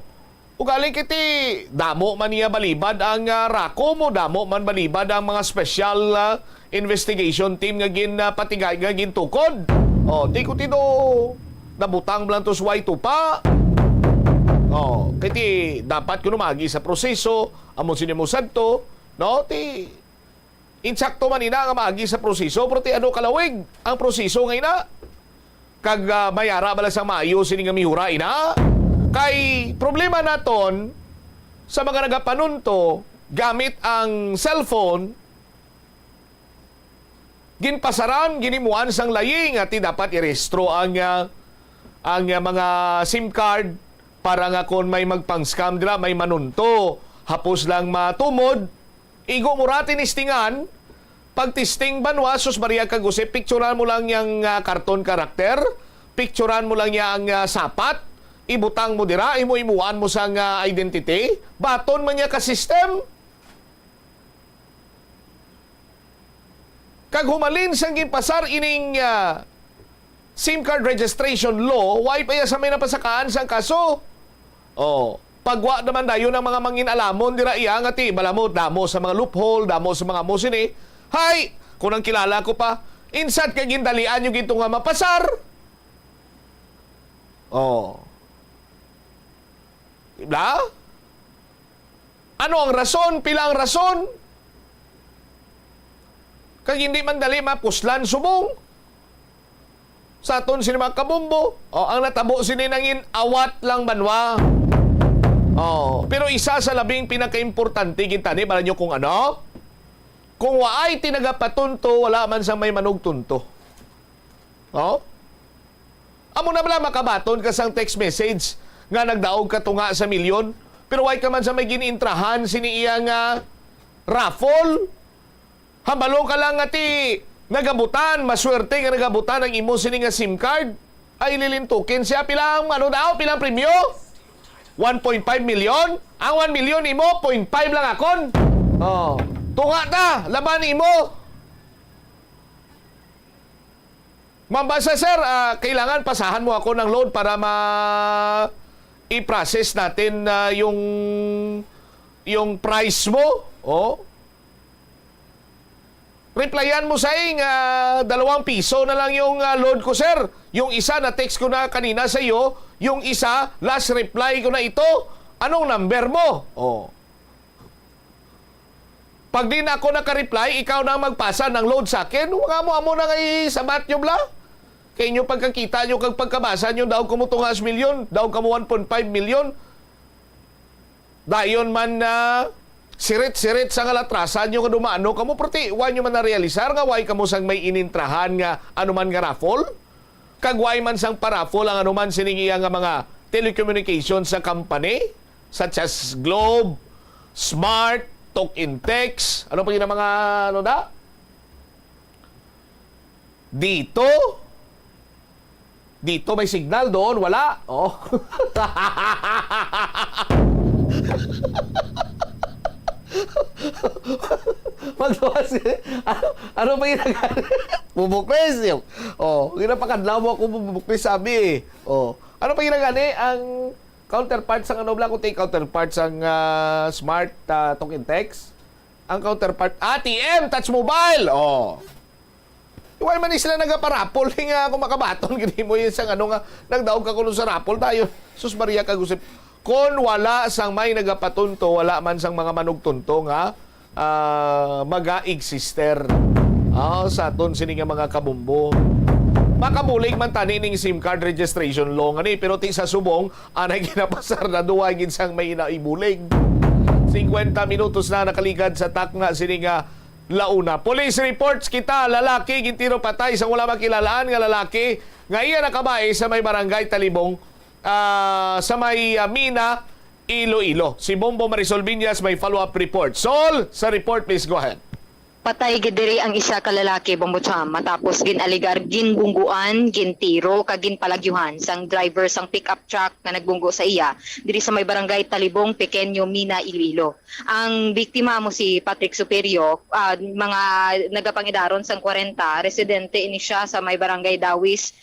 Speaker 6: Ugali kiti damo man niya balibad ang RACO mo, damo man balibad ang mga special investigation team nga patigay nga gintukod. Di ko tino nabutang blantos Y2 pa. Kaya dapat ko numagi sa proseso, amon sinimusad to, no? Insakto man ina nga maagi sa proseso, pero ti ano kalawig ang proseso ngay na. Kag mayara bala sa maayo sini nga mihura ina. Kay problema naton sa mga nagapanunto gamit ang cellphone, ginpasaran, ginimuan sang laying at dapat irehistro ang mga SIM card para nga kung may magpang-scam dira, may manunto, hapos lang matumod, igo mo ratin istingan, pag testing banwa, sus Maria Kagusip, picturean mo lang yung karton karakter, picturean mo lang yung sapat, ibutang mo dira, imuan mo sang identity, baton man niya ka system. Kag humalin sang ginpasar ining SIM card registration law, why pa sa may napasakaan sang kaso? Oh, pagwa naman dayon ng mga mangin-alamon dira iya nga ti balamot damo sa mga loophole, damo sa mga musini. Hay, kunang kilala ko pa, insat kay gindalian yung gito nga mapasar. Oh. Diba? Ano ang rason? Pila ang rason? Kag hindi man dali mapuslan subong. Sa aton sini mga kabumbo. O, ang natabo sini nangin awat lang banwa. O, pero isa sa labing pinaka-importante kita ni, bala nyo kung ano? Kung waay tinagapatunto, wala man sa may manugtunto. O? Amo na bala makabaton ka sang text message nga nagdaog ka tunga sa milyon, pero waay ka man sa may ginintrahan sini iya nga raffle. Hambalo ka lang nga ti nagabutan, maswerte nga nagabutan ang imo sini nga SIM card, ay lilintukin siya pilang pilang premyo? 1.5 million? Ang 1 million imo, 0.5 lang akon. Oh, tunga ta, laban imo. Mambasa sir, kailangan pasahan mo ako ng loan para i-process natin yung price mo. Oh. Replyan mo sa $2 na lang yung load ko, sir. Yung isa na text ko na kanina sa iyo, yung isa last reply ko na ito. Anong number mo? Oh. Pag di na ako naka-reply, ikaw na magpasa ng load sa akin. Huwag mo na ngay sabat nyo bla. Kaya nyo pagkakita nyo, kag pagkabasa nyo, daw ko mo tungas milyon, daw ka mo 1.5 milyon. Dayon man na sirit-sirit sa ngalatrasan nyo nga dumano kamo, proti, why nyo man na-realisar nga, why kamo sang may inintrahan nga anuman nga raffle? Kag why man sang paraffle ang anuman siningiya nga mga telecommunications sa company, such as Globe, Smart, Talk in Text, ano pa yun ang mga, Dito may signal, doon wala. Oh. Magluwas. Ano ba yung bubuklis yung? Oh, ginapakadlaw mo ako bubuklis sabi eh. Oh, ano pa yung ang counterpart sa ano blang kung take counterpart sa Smart Talk and Text? Ang counterpart ATM, touch mobile. Oh. Why man sila nagaparapol nga kung makabaton gini mo yun sang ano nga nagdaog ka kuno sa rapol tayo. Sus Maria Kagusip. Kon wala sang may nagapatunto, wala man sang mga manugtunto nga maga-exister. Sa aton sini nga mga kabumbo. Makabulig man tani ning SIM card registration law nga ni, pero ti sa subong anay ginapasar na duwa gid sang may naibulig. 50 minutos na nakaligad sa takna sini nga launa. Police reports kita, lalaki gintiro patay sa wala makilalaan nga lalaki nga iya nakabay sa may barangay Talibong sa may Mina, Iloilo. Si Bombo Marisol Viñas may follow-up report. Sol, sa report please go ahead.
Speaker 7: Patay gidiri ang isa ka lalaki, Bombocham, matapos ginaligar, ginbungguan, gintiro, kag ginpalagyuhan sang driver sang pick-up truck na nagbunggo sa iya diri sa may barangay Talibong, Pequeño, Mina, Iloilo. Ang biktima mo si Patrick Superio, mga nagapangidaron sang 40, residente ini siya sa may barangay Dawis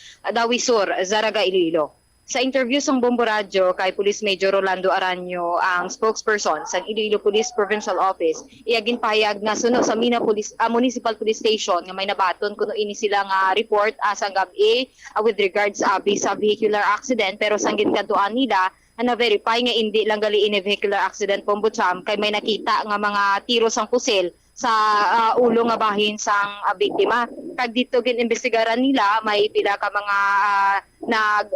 Speaker 7: Sur, Zaraga, Iloilo. Sa interview sa Bombo Radio kay Police Major Rolando Aranyo, ang spokesperson sa Iloilo Police Provincial Office, iyagin payag nga suno sa Mina Municipal Police Station nga may nabaton kuno ini sila nga report sa gabi with regards sa vehicular accident, pero sanggit kadtuan nila na verify nga hindi lang gali ini vehicular accident, Pombocham, kay may nakita nga mga tiro sang pusil sa ulo nga bahin sang biktima. Kag dito ginimbestigaran nila may pila ka mga nag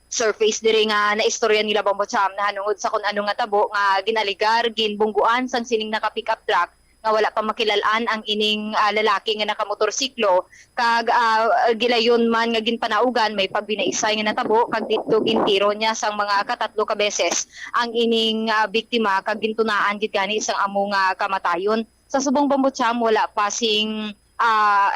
Speaker 7: surface diri nga na istorya nila Bombocham na hanungod sa kun ano nga tabo nga ginaligar ginbungguan sang sining naka pickup truck nga wala pa makilalaan ang ining lalaki nga nakamotorsiklo kag gilayon man nga ginpanaugan may pagbinaisay nga natabo kag dito gintiro niya sang mga katatlo ka beses ang ining biktima kag gintunaan gid gani sang amo nga kamatayon. Sa subong Bombocham wala pa sing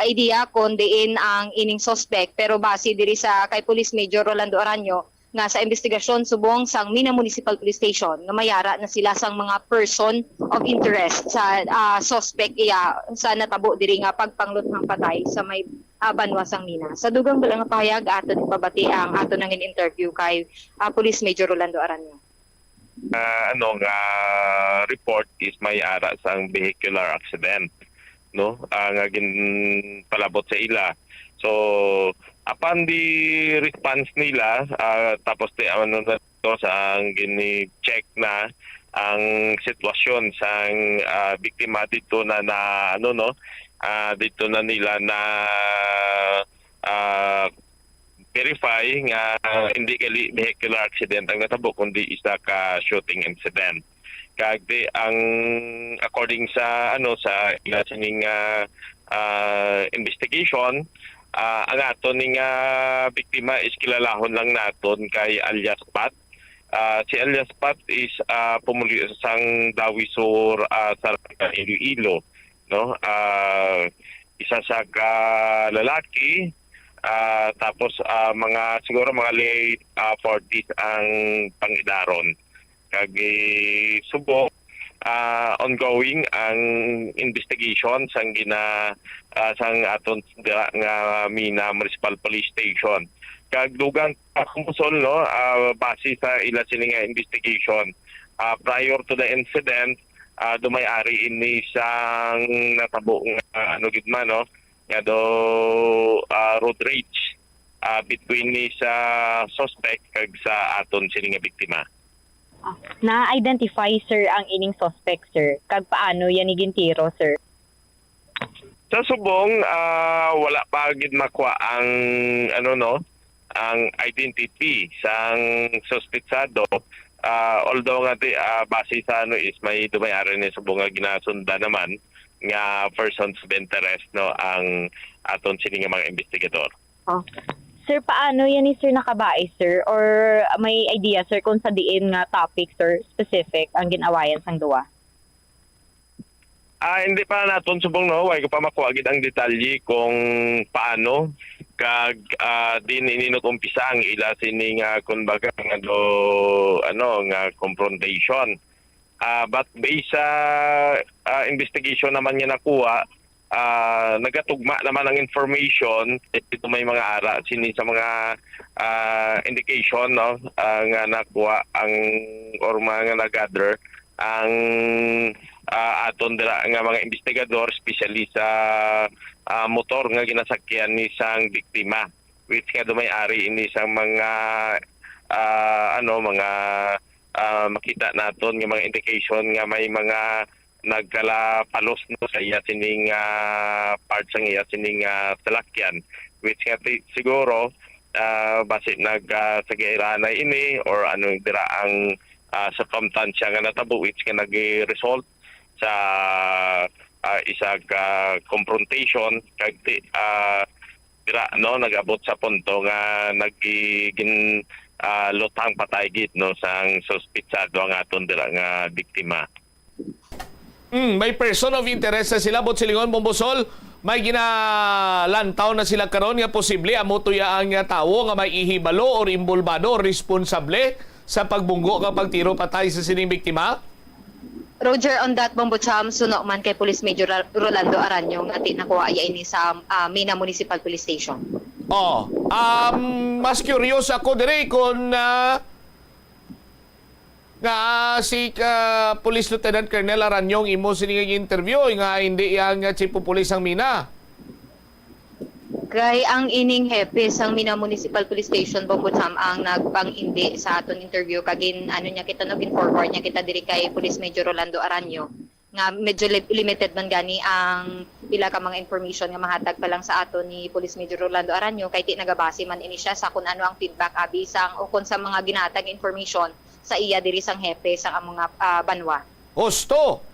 Speaker 7: idea kung diin ang ining suspect pero base diri sa kay Police Major Rolando Aranyo nga sa investigasyon subong sang Mina Municipal Police Station nga mayara na sila sang mga person of interest sa suspect iya sa natabo diri nga pagpangluthang patay sa may Banwa sang Mina. Sa dugang bala nga pahayag ato ipabati ang ato nangin interview kay Police Major Rolando Aranyo.
Speaker 5: Report is may-ara sang vehicular accident, no, nga palabot sa ila. So upon the response nila tapos sa gini-check na ang sitwasyon sang biktima dito na dito na nila na verify nga hindi kali vehicular accident ang natabo kundi isa ka shooting incident. Kag ang according sa sa sining investigation ang aton ning biktima is kilalahon lang naton kay alias Pat. Si alias Pat is pumuli sang Dawisur sa Iloilo, no, isa sa lalaki tapos siguro mga late 40s ang pangidaron. Kag subok ongoing ang investigation sang sang aton nga Mina Municipal Police Station. Kag dugang kumusol, no, base sa ila sining investigation prior to the incident dumay-ari ini sang natabo nga no nga road rage between ni sa suspect kag sa aton sining biktima.
Speaker 10: Na-identify, sir, ang ining suspect, sir. Kag paano yan igintiro, sir?
Speaker 5: Sa subong, wala pa gid makuha ang ang identity sang suspetsado. Although nga base sa is may dumayari ni subong nga ginasunda naman nga persons of interest, no, ang aton sining mga investigador.
Speaker 10: Sir, paano yan ni sir nakabae, sir? Or may idea, sir, kung sa diin nga topic, sir, specific ang ginawayan sang duwa?
Speaker 5: Hindi pa naton subong, no, way ko pa makuha gid ang detalye kung paano kag din inuumpisa ang ila sining kumbaga nga confrontation. But based sa investigation naman niya nakuha, nagatugma naman ang information ito may mga ara sini sa mga indication, no, nga nakuha ang or mga nagather ang aton dira nga mga investigador especially sa motor nga ginasakyan ni sang biktima which nga dumay-ari ini sang mga makita naton nga mga indication nga may mga nagkalapalos, no, sa iya sining parts ng iya sining salakyan which nga siguro base sagairanay ini or dira ang circumstansya nga natabo which nga nag-result sa isang confrontation kag dira, no, nag-abot sa punto nga nagiging lutang patay gid, no, sang suspetsado ang aton dira nga biktima.
Speaker 6: May person of interest na sila, Silingon, Bombosol. May ginalantaw na sila karon nga posible amo tuya ang tawo nga may ihibalo or imbulbado or responsable sa pagbunggo nga pagtiro patay sa sining biktima.
Speaker 7: Roger, on that, Bombocham, suno man kay Police Major Rolando Aranyo nga nakuha ini sa Mina Municipal Police Station.
Speaker 6: Mas curious ako dire kung nga si Police Lieutenant Colonel Aranyong imo sining interview nga hindi yang chief of police ang Mina.
Speaker 7: Kay ang ining hepe sang Mina Municipal Police Station Bombocham ang nagpang-indi sa aton interview kagin niya kita no forward niya kita diri kay Police Major Rolando Aranyo nga medyo limited man gani ang pila ka mga information nga mahatag pa lang sa ato ni Police Major Rolando Aranyo kay ti nagabase man ini siya sa kung ano ang feedback abi sang o kung sa mga ginatag information sa iya diri sang hepe sang among banwa.
Speaker 6: Husto.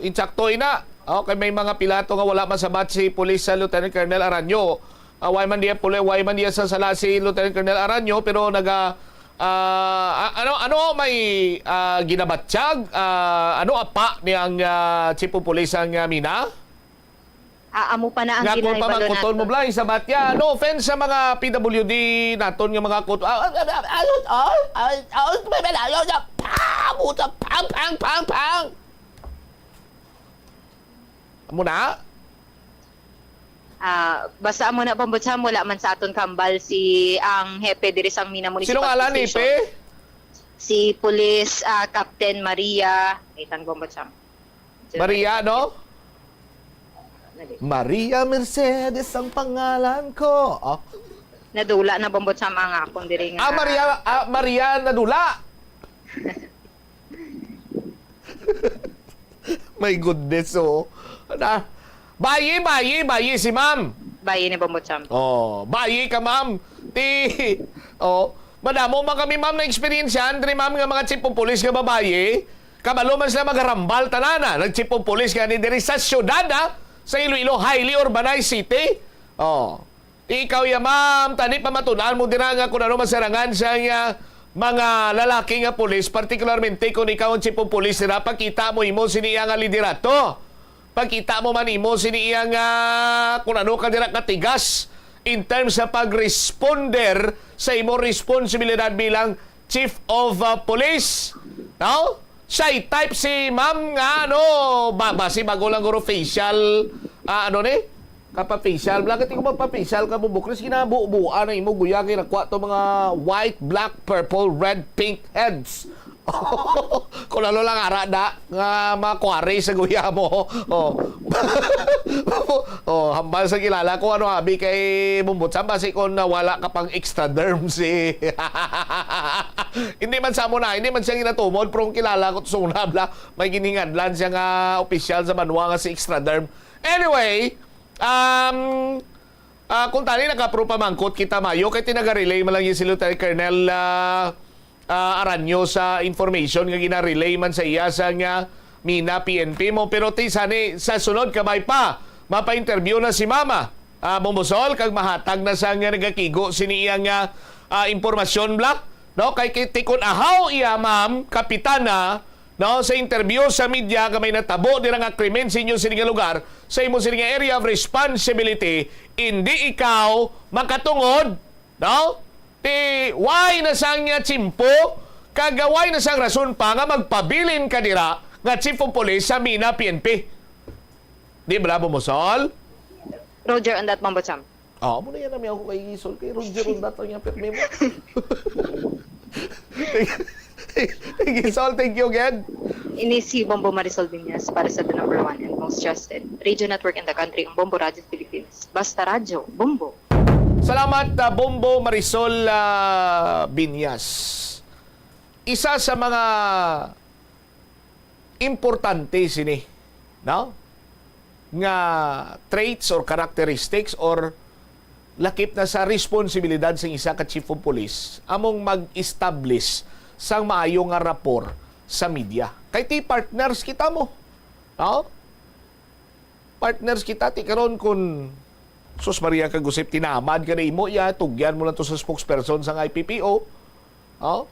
Speaker 6: Insakto ina. Kay may mga pilato nga wala masabat si Police Lieutenant Colonel Aranyo. Why man diya sa sala si Lieutenant Colonel Aranyo pero may ginabatsyag apa niyang Chief of Police ang Mina?
Speaker 7: Amo pa na ang
Speaker 6: ginahibalo nato. Nga kung pamangkuton mo blay sa batya. No offense sa mga PWD naton nga mga kuto. Pang! Amo na?
Speaker 7: Basta amo na pambutsam wala man sa aton kambal si ang hepe diri sang Mina Municipal
Speaker 6: Sino ngalan ni
Speaker 7: Station.
Speaker 6: Pe?
Speaker 7: Si Police Captain Maria itang pambutsam.
Speaker 6: Maria, no? Maria Mercedes ang pangalan ko.
Speaker 7: Nadula na pambutsam ang akong diri nga.
Speaker 6: Maria nadula. My goodness, Bayi si ma'am.
Speaker 7: Bayi ni pambutsam.
Speaker 6: Bayi ka ma'am. Madamo man kami ma'am na experience diri ma'am nga mga chief of police nga babayi. Kabalo man sila magarambal tanana. Nag chief of police nga ni diri sa syudad sa Iloilo, highly urbanized city. Ikaw ya ma'am, tani pa matunan mo dira nga kung ano masarangan sa mga lalaki nga pulis, particularmente kung ikaw ang chief of police nila, pakita mo imo siniya nga liderato. Pagkita mo man imo siniya nga kung ano ka dira katigas in terms sa pag-responder sa imo responsibilidad bilang chief of police. No? Siya type si ma'am nga basi bago lang guro facial kapa-facial. Bakit ikaw magpa-facial ka mo bukris kinabuo-buo na imo guya kay nakuha to mga white, black, purple, red, pink heads. Kung lalo lang ara da nga makuwari sa guya mo. Hambal sa kilala ko abi kay Bumbutsam basi kung wala ka pang extra derms hindi man sa mo na, hindi man siya ginatumod pero kilala ko sa una may giningadlan siya nga opisyal sa banwa nga si extra derm. Anyway, kung tali naka-approve pa mangkot kita mayo kay tinaga-relay man lang yung si Lieutenant Colonel Aranyo sa information nga gina-relay man sa iya sa nga Mina PNP mo pero sani sa sunod kabay pa mapa-interview na si Mama Bombosol kag mahatag na sa nga nagakigo sini iya nga impormasyon black no kay tikon ahaw iya ma'am kapitana no sa interview sa media nga may natabo dira nga krimen sa inyo sining lugar sa imo sining area of responsibility hindi ikaw makatungod no why na sang nga chimpo kagaway na sang rason pa nga magpabilin ka dira nga chief of police sa Mina PNP. Di ba Bomosol?
Speaker 7: Roger on that Mambotsam.
Speaker 6: Mo na yan namin ako kay Isol kay Roger on that ang perme mo. Thank you, Sol. Thank you again.
Speaker 7: Ini si Bombo Marisol Viñas para sa the number 1 and most trusted radio network in the country, ang Bombo Radio Philippines. Basta radyo, Bombo.
Speaker 6: Salamat, Bombo Marisol Viñas. Isa sa mga importante sini, no? Nga traits or characteristics or lakip na sa responsibilidad sa isa ka chief of police among mag-establish sang maayo nga rapor sa media. Kay ti partners kita mo. No? Partners kita ti karon kun sus Maria kagusip tinamad ka na imo tugyan mo lang to sa spokesperson sang IPPO. No?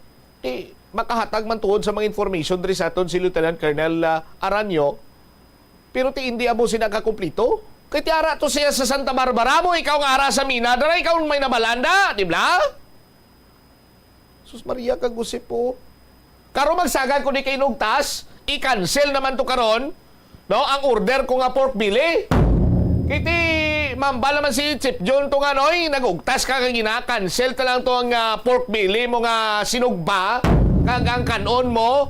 Speaker 6: Makahatag man tuod sa mga information diri sa aton si Lieutenant Colonel Aranyo. Pero ti hindi amo sinakakumplito. Kay ti ara to siya sa Santa Barbara mo, ikaw nga ara sa Mina, dara ikaw may nabalanda, di ba? Sus Maria kagusip po. Karo magsagan ko ni kay nugtas, i-cancel naman to karon, no? Ang order ko nga pork belly. Kiti mambal naman si Chip John to nga noy, nagugtas ka kang gina-cancel ta lang to ang pork belly mo nga sinugba, kag ang kanon mo,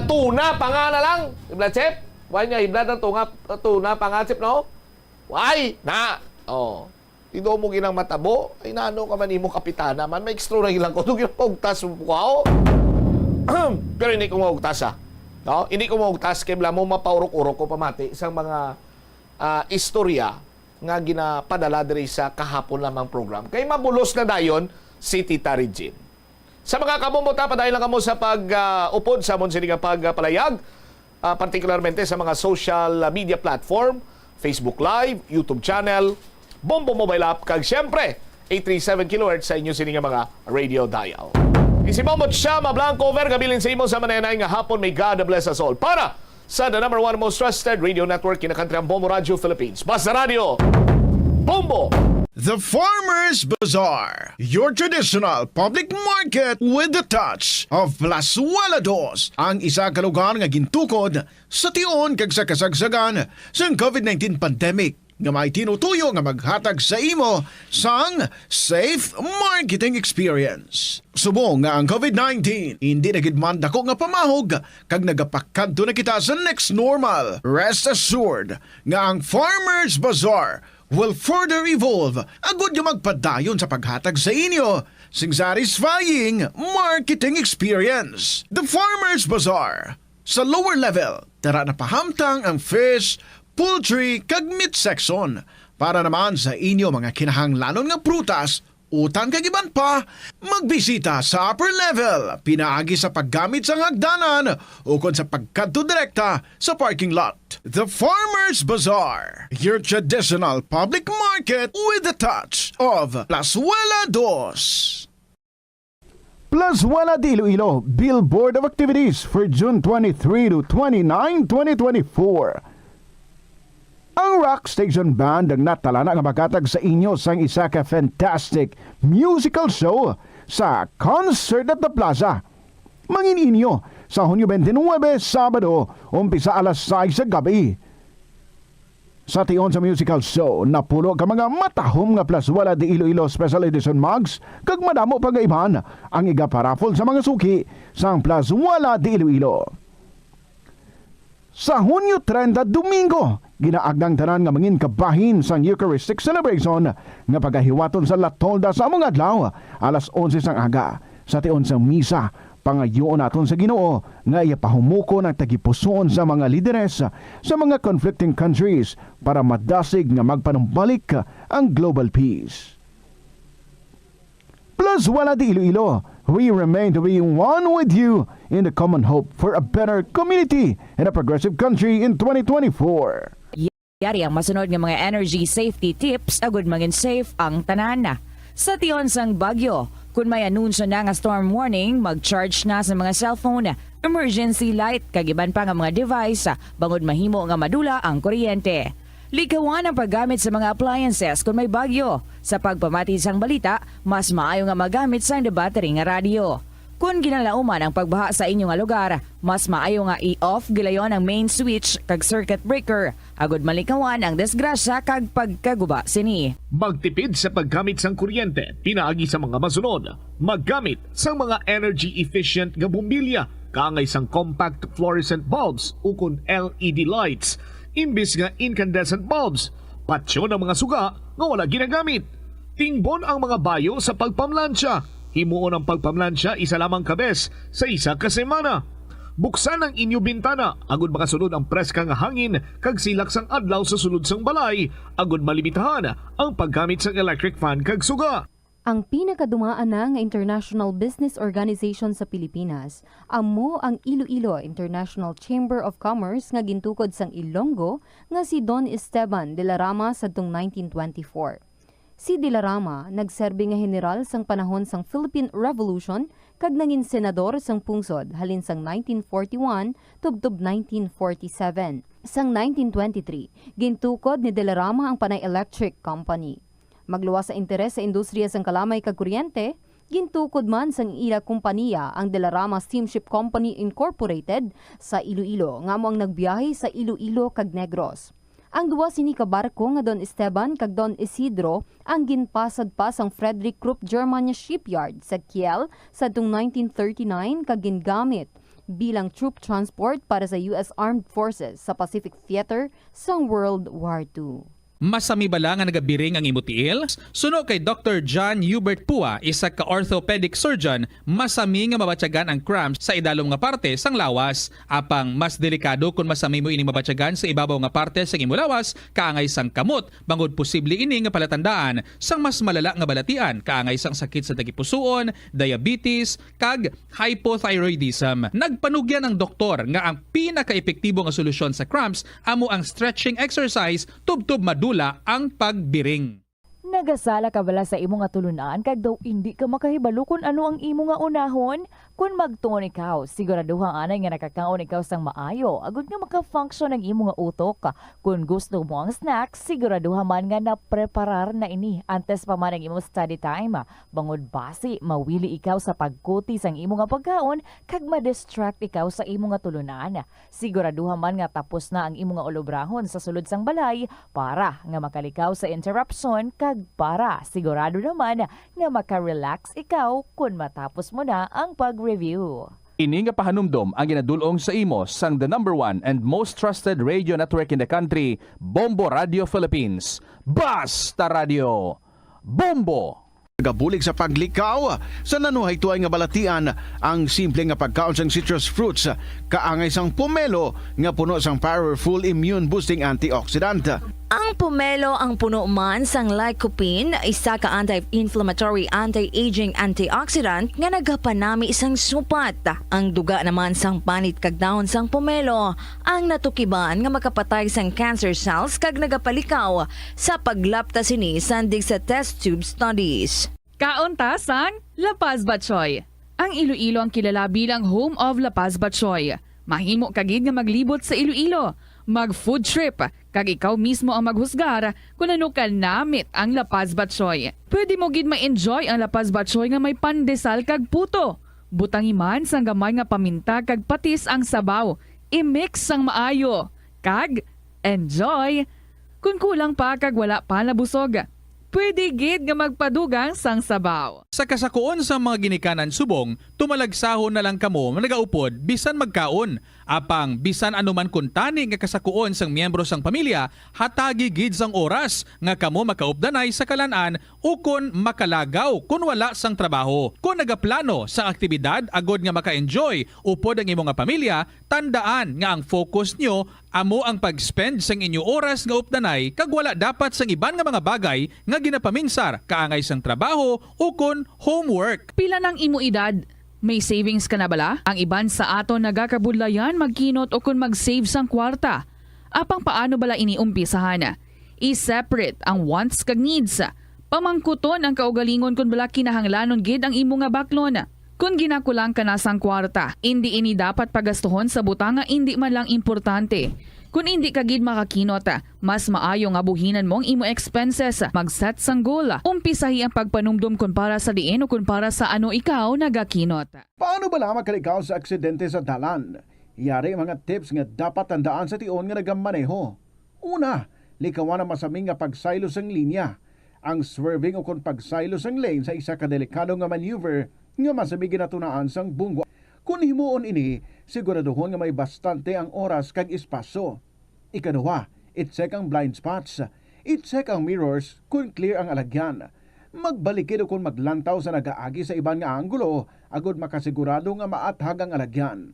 Speaker 6: tuna pa nga na lang. Di ba, Chip? Why nga iblad ang tuna pa nga, Chip, no? Why? Tido mo ginang matabo. Ay nano ka man imo kapitana man. May extra na ilang ko. Ito ginapagtas mo. Wow. Pero hindi ko maugtas No? Hindi ko mo taskim lang mo mapaurok-urok ko pamati sa mga istorya nga ginapadala diri sa kahapon lamang program. Kay mabulos na dayon si Tita Regine. Sa mga kamumuta, padayon lang kamo sa pag-upod sa amon sining pagpalayag, particularmente sa mga social media platform, Facebook Live, YouTube channel, Bombo Mobile App, kag siyempre 837 kHz sa inyo sining mga radio dial. Isipamot siya, Mablanco over, gabilin sa imo sa mananay nga hapon, may God bless us all. Para sa the number one most trusted radio network in the country, ang Bombo Radio Philippines. Basta Radio, Bombo!
Speaker 13: The Farmers Bazaar, your traditional public market with the touch of Plazuela Dos, ang isa ka lugar nga gintukod sa tion kag sa kasagsagan sa COVID-19 pandemic nga may tinutuyo nga maghatag sa imo sang safe marketing experience. Subong nga ang COVID-19 hindi na gid man dako nga pamahog kag nagapakadto na kita sa next normal. Rest assured nga ang Farmers Bazaar will further evolve agud nga magpadayon sa paghatag sa inyo sing satisfying marketing experience. The Farmers Bazaar. Sa lower level, tara na pahamtang ang fish, poultry, kag meat section. Para naman sa inyo mga kinahanglanon nga prutas, utan kag iban pa, magbisita sa upper level, pinaagi sa paggamit sa hagdanan o kon sa pagkadto direkta sa parking lot. The Farmers Bazaar, your traditional public market with the touch of Plazuela Dos.
Speaker 14: Plazuela de Iloilo Billboard of Activities for June 23 to 29, 2024. Ang Rock Station Band ang natalana nga maghatag sa inyo sang isa ka fantastic musical show sa Concert at the Plaza. Mangin inyo sa Hunyo 29, Sabado, umpisa alas 6 sa gabi. Sa tion sa musical show, napulo ka mga matahom nga Plazuela de Iloilo Special Edition mugs, kag madamo pa nga iban ang iga-paraffle sa mga suki sang Plazuela de Iloilo. Sa Hunyo 30, Domingo, ginaagdang tanan nga mangin kabahin sang Eucharistic celebration nga pagahiwaton sa Latolda sa among adlaw alas 11 sang aga. Sa tion sang misa, pangayoon naton sa Ginoo nga ipahumuko ng tagipusoon sa mga lideres sa mga conflicting countries para madasig nga magpanumbalik ang global peace. Plazuela de Iloilo, we remain to be one with you in the common hope for a better community and a progressive country in 2024.
Speaker 18: Yari ang masunod nga mga energy safety tips agud maging safe ang tanan. Sa tion sang bagyo, kung may anunsyo na nga storm warning, mag-charge na sa mga cellphone, emergency light, kagiban pa nga mga device, bangod mahimo nga madula ang kuryente. Likawan ang paggamit sa mga appliances kung may bagyo. Sa pagpamati sang balita, mas maayo nga magamit sang battery nga radio. Kung ginalauman ang pagbaha sa inyong lugar, mas maayo nga i-off gilayon ang main switch kag circuit breaker. Agud malikawan ang disgrasya kag pagkaguba sini.
Speaker 6: Magtipid sa paggamit sang kuryente, pinaagi sa mga masunod. Maggamit sa mga energy efficient nga bumbilya, kaangay sang compact fluorescent bulbs ukon LED lights, imbis nga incandescent bulbs. Patsyo ng mga suga nga wala ginagamit. Tingbon ang mga bayo sa pagpamlansya. Himuon ang pagpamlansya isa lamang kabes sa isa ka semana. Buksan ang inyo bintana agud makasulod ang preska nga hangin kag silak sang adlaw sa sulod sang balay agud malimitahan ang paggamit sang electric fan kag suga.
Speaker 2: Ang pinakadumaan na nga international business organization sa Pilipinas, amo ang Iloilo International Chamber of Commerce nga gintukod sang Ilonggo nga si Don Esteban de la Rama sadtong 1924. Si De la Rama nagserbi nga general sang panahon sang Philippine Revolution kag nangin senador sang pungsod halin sang 1941 tubtob 1947. Sang 1923, gintukod ni De la Rama ang Panay Electric Company. Magluwas sa interes sa industriya sang kalamay kag kuryente, gintukod man sang ila kompanya ang De la Rama Steamship Company Incorporated sa Iloilo nga mo ang nagbiyahe sa Iloilo kag Negros. Ang duwa sini ka barko nga Don Esteban kag Don Isidro ang ginpasad pa sang Frederick Krupp Germania Shipyard sa Kiel sadtong 1939 kag gingamit bilang troop transport para sa US Armed Forces sa Pacific Theater sang World War II.
Speaker 19: Masami bala nga nagabiring ang imo tiil? Suno kay Dr. John Hubert Pua, isa ka orthopedic surgeon, masami nga mabatyagan ang cramps sa idalom nga parte sang lawas. Apang mas delikado kung masami mo ining mabatyagan sa ibabaw nga parte sang imo lawas, kaangay sang kamot, bangod posible ini nga palatandaan sang mas malala nga balatian, kaangay sang sakit sa tagipusoon, diabetes, kag hypothyroidism. Nagpanugyan ang doktor nga ang pinaka-epektibo nga solusyon sa cramps amo ang stretching exercise tubtub madula ang pagbiring.
Speaker 18: Nagasala ka bala sa imo nga tulunan kag daw hindi ka makahibalo kung ano ang imo nga unahon? Kung magtuon ikaw, siguraduhang anay nga nakakaon ikaw sang maayo, agud nga maka-function ang imo nga utok. Kung gusto mo ang snacks, siguraduhan man nga na-preparar na ini antes pa man ang imo study time. Bangod basi, mawili ikaw sa pagkuti sang imo nga pagkaon kag ma-distract ikaw sa imo nga tulunan. Siguraduhan man nga tapos na ang imo nga olobrahon sa sulod sang balay para nga makalikaw sa interruption kag para sigurado naman nga maka-relax ikaw kung matapos mo na ang pag-review.
Speaker 1: Ini nga pahanumdom ang ginadulong sa imo sang the #1 and most trusted radio network in the country, Bombo Radio Philippines. Basta Radio Bombo!
Speaker 13: Gabulig sa paglikaw sa nanuhay tuay nga balatian ang simple nga pagkaon sang citrus fruits kaangay sang pomelo nga puno sang powerful immune boosting antioxidant.
Speaker 4: Ang pomelo ang puno man sang lycopene, isa ka anti-inflammatory, anti-aging antioxidant nga nagapanami isang supat. Ang duga naman sang panit kag dahon sang pomelo ang natukiban nga makapatay sang cancer cells kag nagapalikaw sa paglapta sini sandig sa test tube studies.
Speaker 16: Kauntasan, La Paz Batchoy. Ang Iloilo ang kilala bilang home of La Paz Batchoy. Mahimo kagid nga maglibot sa Iloilo, mag-food trip, kag ikaw mismo ang maghusgar kung ano ka namit ang La Paz Batchoy. Pwede mo gid ma-enjoy ang La Paz Batchoy nga may pandesal kag puto. Butangi man sang gamay nga paminta kag patis ang sabaw. I-mix sang maayo. Kag, enjoy! Kung kulang pa kag wala pa nabusog, pwede gid nga magpadugang sang sabaw.
Speaker 19: Sa kasakuon sa mga ginikanan subong, tumalagsahon na lang kamo nagaupod bisan magkaon. Apang bisan anuman kun tani nga kasakuon sang miyembro sang pamilya, hatagi gid sang oras nga kamo makaupdanay sa kalan-an o kun makalagaw kun wala sang trabaho. Kung nagaplano sa aktibidad agod nga maka-enjoy upod ang imong nga pamilya, tandaan nga ang focus nyo amo ang pag-spend sang inyo oras nga updanay kag wala dapat sang iban nga mga bagay nga ginapaminsar kaangay sang trabaho o kun homework.
Speaker 16: Pila ng imo edad? May savings ka na bala? Ang iban sa ato nagakabudlayan magkinot o kun mag-save sang kwarta. Apang paano bala iniumpisahan? I-separate ang wants kag needs. Pamangkuton ang kaugalingon kun bala kinahanglanon gid ang imo nga baklon. Kung ginakulang ka na sang kwarta, hindi ini dapat pagastuhon sa butang nga hindi man lang importante. Kung hindi ka gid makakinot, mas maayo nga buhinan mo ang imo expenses. Mag-set sang goal. Umpisahi ang pagpanumdum kung para sa diin o kung para sa ano ikaw nagakinot.
Speaker 14: Paano ba lamang kalikaw sa aksidente sa dalan? Yari mga tips nga dapat tandaan sa tion nga nagamaneho. Una, likawan ang masaming nga pagsaylo sang linya. Ang swerving o kung pagsaylo sang lane sa isa ka delikado nga maneuver nga masabi ginatunaan sang bungwa. Kung himuon ini, siguraduhon nga may bastante ang oras kag espasyo. Ikaduha, i-check ang blind spots. I-check ang mirrors kung clear ang alagyan. Magbalikid o kung maglantaw sa nagaagi sa iban nga anggulo, agod makasigurado nga maathag ang alagyan.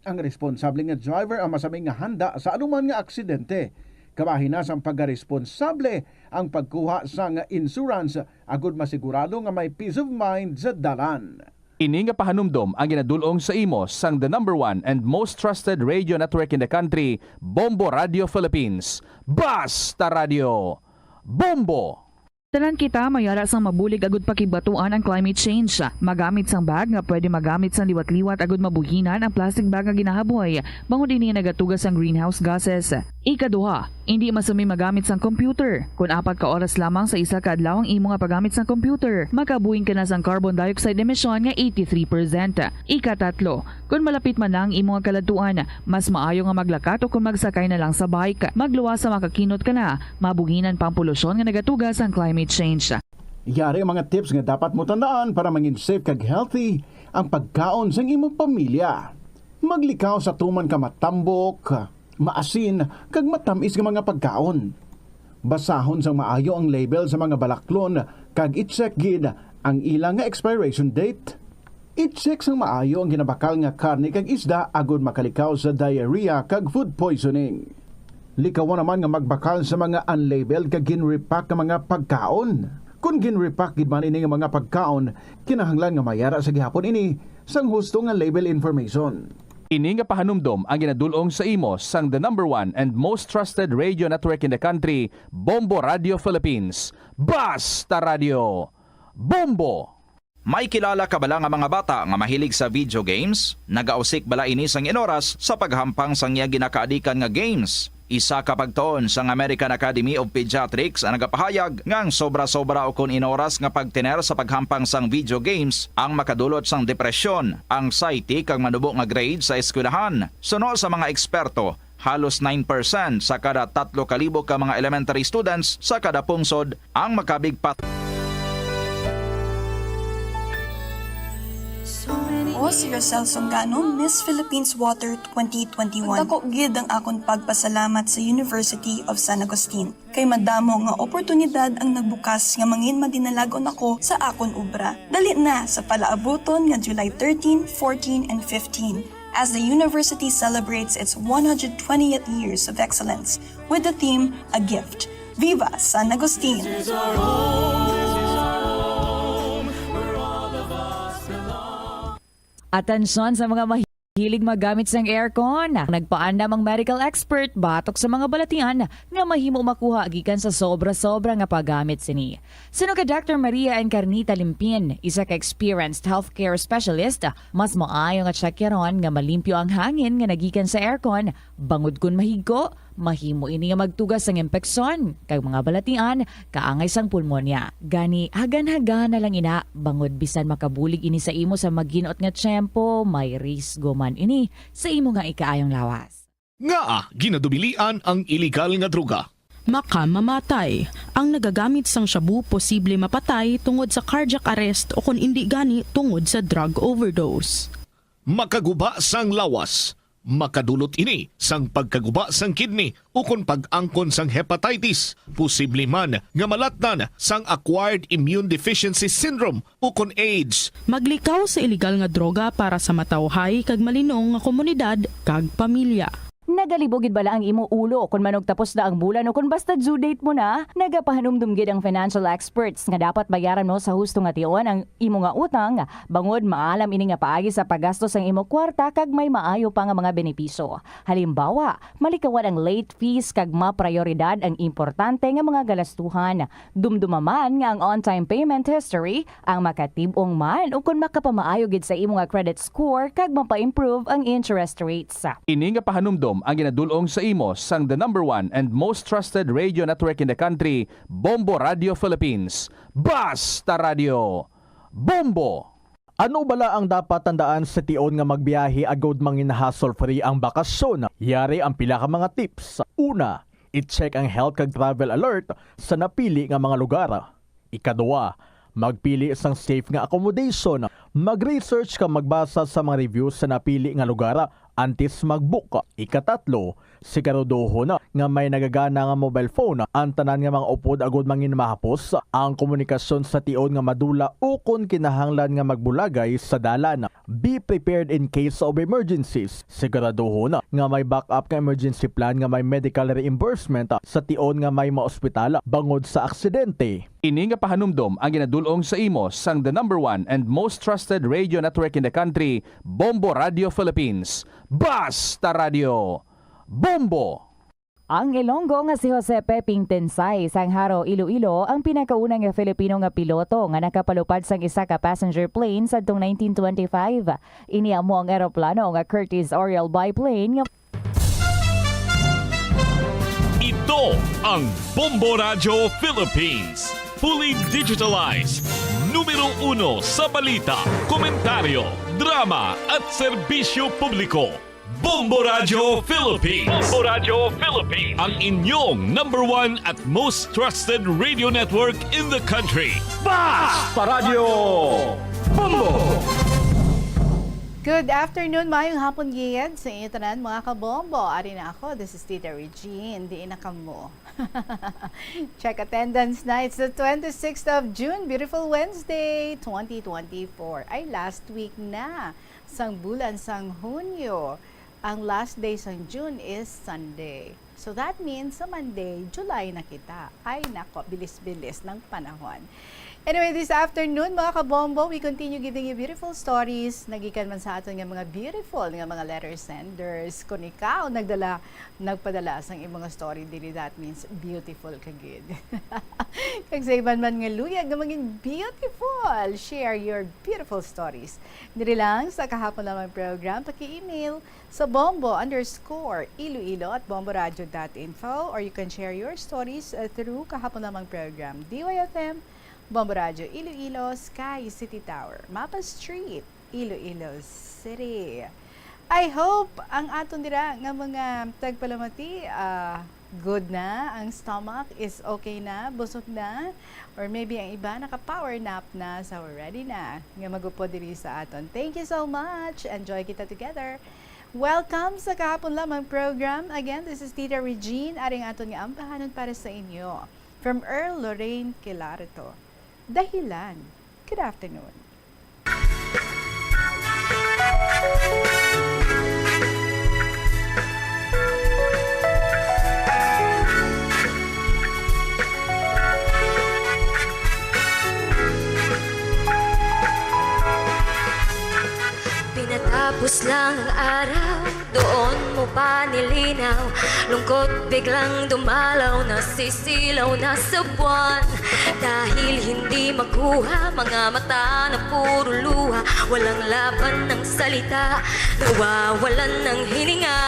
Speaker 14: Ang responsable nga driver ang masaming nga handa sa anuman nga aksidente. Kabahinas ang pagkaresponsable ang pagkuha sa nga insurance agod masigurado nga may peace of mind sa dalan.
Speaker 1: Ini nga pahanumdom ang ginadulong sa imo sang the #1 and most trusted radio network in the country, Bombo Radio Philippines. Basta Radio Bombo!
Speaker 16: Tanan kita mayara sang mabulig agud pakibatuan ang climate change. Magamit sang bag nga pwede magamit sang liwat-liwat agud mabuhinan ang plastic bag nga ginahaboy. Bangod ini nagatugas ang greenhouse gases. Ikaduha, hindi masumi magamit sang computer. Kung 4 ka oras lamang sa isa ka adlaw ang imo nga paggamit sang computer, makabuhing ka na sang carbon dioxide emission nga 83%. Ikatatlo, kung malapit man lang imo nga kaladuan, mas maayo nga maglakat o kung magsakay na lang sa bike. Magluwas sa makakinot ka na, mabuhinan pang polusyon nga nagatugas ang climate change.
Speaker 14: Yari ang mga tips nga dapat mo tandaan para mangin safe kag healthy ang pagkaon sa imong pamilya. Maglikaw sa tuman ka matambok, maasin, kag matamis nga mga pagkaon. Basahon sang maayo ang label sa mga balaklon kag i-check gid ang ilang nga expiration date. I-check sang maayo ang ginabakal nga karne kag isda agud makalikaw sa diarrhea kag food poisoning. Likawan naman nga magbakal sa mga unlabeled kag ginrepack nga mga pagkaon. Kung ginrepack gid man ini nga mga pagkaon, kinahanglan nga mayara sa gihapon ini sang husto nga label information.
Speaker 1: Ini nga pahanumdom ang ginadulong sa imo sang the number 1 and most trusted radio network in the country, Bombo Radio Philippines. Basta Radio Bombo!
Speaker 17: May kilala ka bala nga mga bata nga mahilig sa video games? Nagausik bala ini sang inoras sa paghampang sang iya ginakaadikan nga games. Isa ka pagtuon sang American Academy of Pediatrics ang nagapahayag ngang sobra-sobra o kun inoras nga pagtiner sa paghampang sang video games ang makadulot sang depresyon, anxiety kag manubo nga grade sa eskwelahan. Suno sa mga eksperto, halos 9% sa kada 3,000 ka mga elementary students sa kada pungsod ang makabigpat.
Speaker 8: O si Rosel Songano, Miss Philippines Water 2021. Dako gid ang akon pagpasalamat sa University of San Agustin. Kay madamo nga oportunidad ang nagbukas nga mangin madinalagon ako sa akon obra. Dali na sa palaabuton nga July 13, 14, and 15. As the university celebrates its 120th years of excellence with the theme A Gift. Viva San Agustin!
Speaker 18: Atensyon sa mga mahilig magamit sang aircon. Nagpaandam ang medical expert batok sa mga balatian nga mahimo makuha gikan sa sobra-sobra nga paggamit sini. Sino ka Dr. Maria Encarnita Limpin, isa ka experienced healthcare specialist, mas maayo nga checkyaron nga malimpyo ang hangin nga nagikan sa aircon, bangod kun mahigko, mahimo ini nga magtugas sang impeksyon kag mga balatian kaangay sang pulmonya. Gani hagan-hagan na lang ina bangod bisan makabulig ini sa imo sa maginot nga tiyempo, may risgo man ini sa imo nga ikaayong lawas.
Speaker 6: Nga ginadubilian ang illegal nga droga.
Speaker 22: Makamamatay. Ang nagagamit sang shabu posible mapatay tungod sa cardiac arrest o kung hindi gani tungod sa drug overdose.
Speaker 6: Makaguba sang lawas. Makadulot ini sang pagkaguba sang kidney o kung pag-angkon sang hepatitis, posible man nga malatnan sang acquired immune deficiency syndrome o kung AIDS.
Speaker 22: Maglikaw sa illegal nga droga para sa matawhay kag malinong nga komunidad kag pamilya.
Speaker 18: Nagalibogid bala ang imo ulo kung manog tapos na ang bulan o kung basta due date mo na, nagapahanumdum gid ang financial experts nga dapat bayaran mo sa husto nga tion ang imo nga utang, bangod maalam ini nga paagi sa paggastos ang imo kwarta kag may maayo pa nga mga benepisyo. Halimbawa, malikawan ang late fees kag maprioridad ang importante nga mga galastuhan. Dumdumaman nga ang on-time payment history ang makatibong man o kung makapamaayo gid sa imo nga credit score kag mapa-improve ang interest rates.
Speaker 1: Ini nga pahanumdom ang ginadulong sa imo sang the number 1 and most trusted radio network in the country, Bombo Radio Philippines. Basta Radio Bombo!
Speaker 23: Ano bala ang dapat tandaan sa tion nga magbiyahe agod mangin hassle-free ang bakasyon? Yari ang pila ka mga tips. Una, i-check ang health kag travel alert sa napili nga mga lugar. Ikaduwa, magpili isang safe nga accommodation. Mag-research ka magbasa sa mga reviews sa napili nga lugar antes mag-book. Ikatatlo, siguraduho na nga may nagagana nga mobile phone. Ang tanan nga mga upod agud mangin mahapos ang komunikasyon sa tion nga madula o kung kinahanglan nga magbulagay sa dalan. Be prepared in case of emergencies. Siguraduho na nga may backup nga emergency plan nga may medical reimbursement sa tion nga may maospital bangod sa aksidente.
Speaker 1: Ini nga pahanumdom ang ginadulong sa imo sang the number 1 and most trusted radio network in the country, Bombo Radio Philippines. Basta Radio Bombo!
Speaker 18: Ang Ilonggo nga si Jose Peping Tensay sang Haro, Iloilo ang pinakaunang nga Filipino nga piloto nga nakapalupad sang isa ka passenger plane sadtong 1925. Ini amo ang eroplano nga Curtiss Oriole biplane nga
Speaker 24: Ito ang Bombo Radio Philippines. Fully digitalized. Numero 1 sa balita, komentaryo, drama at serbisyo publiko. Bombo Radio Philippines. Bombo Radio Philippines. Ang inyong number 1 at most trusted radio network in the country. Basta Radio Bombo!
Speaker 9: Good afternoon, mayong hapon giyad sa inyo tanan mga kabombo. Ari na ako, this is Tita Regine, di na kamo. Check attendance na, it's the 26th of June, beautiful Wednesday, 2024. Ay, last week na, sang bulan, sang Hunyo. Ang last day sang June is Sunday. So that means sa Monday, July na kita. Ay nako, bilis-bilis ng panahon. Anyway, this afternoon, mga kabombo, we continue giving you beautiful stories. Nagikan man sa aton nga mga beautiful nga mga letter senders. Kung ikaw nagpadala sang imong story, dili that means beautiful ka gid. Kag sa iban man nga luyag nga maging beautiful, share your beautiful stories. Dili lang sa kahapon lamang program, paki-email sa bombo_iloilo@bomboradio.info, or you can share your stories through kahapon lamang program DYFM Bombo Radio Iloilo, Sky City Tower, Mapa Street, Iloilo City. I hope ang aton dira nga mga tagpalamati good na, ang stomach is okay na, busog na, or maybe ang iba naka-power nap na, so ready na nga magupo diri sa aton. Thank you so much. Enjoy kita together. Welcome sa kahapon lamang program. Again, this is Tita Regine, aring aton nga ambahanon para sa inyo. From Earl Lorraine Kilarito. Dahilan. Good afternoon.
Speaker 11: Pinatapos lang ang araw, doon mo pa nilinaw. Lungkot biglang dumalaw, nasisilaw na sa buwan. Dahil hindi makuha, mga mata na puro luha. Walang laban ng salita, nawawalan ng hininga.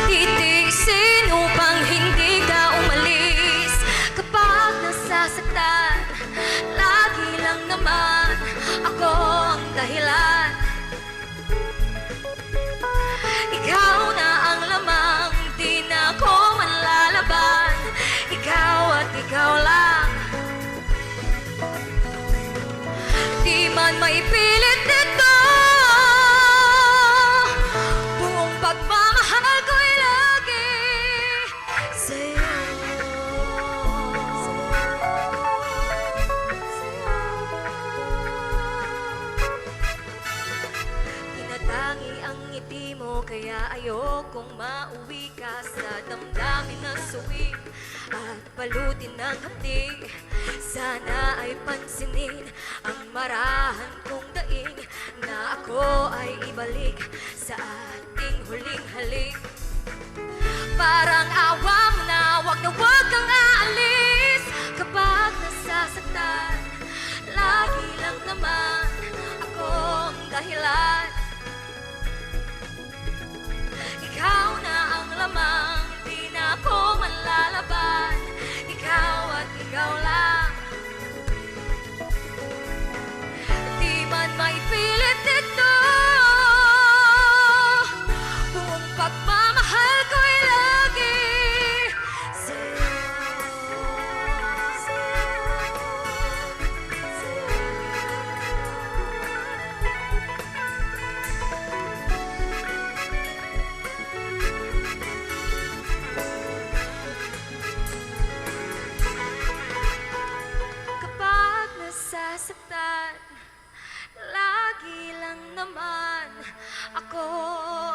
Speaker 11: Titiisin upang hindi ka umalis. Kapag nasasaktan, lagi lang naman ako ang dahilan. Ikaw na ang lamang, di na ako manlalaban. Ikaw at ikaw lang. Di man maipilit nito, buong pagmamahal ko'y lagi sa'yo. Tinatangi ang ngiti mo, kaya ayokong mauwi ka sa damdamin na suwi at balutin ng hapdig. Sana ay pansinin ang marahan kong daing, na ako ay ibalik sa ating huling halik. Parang awa mo na, wag kang aalis. Kapag nasasaktan, lagi lang naman ako ang dahilan. Ikaw na ang lamang, di na ako manlalaban. Ikaw at ikaw lang. Di man maipilit ito, buong pagmamahal ko'y lagi sa'yo. Kapag nasasaktan, lagi lang naman ako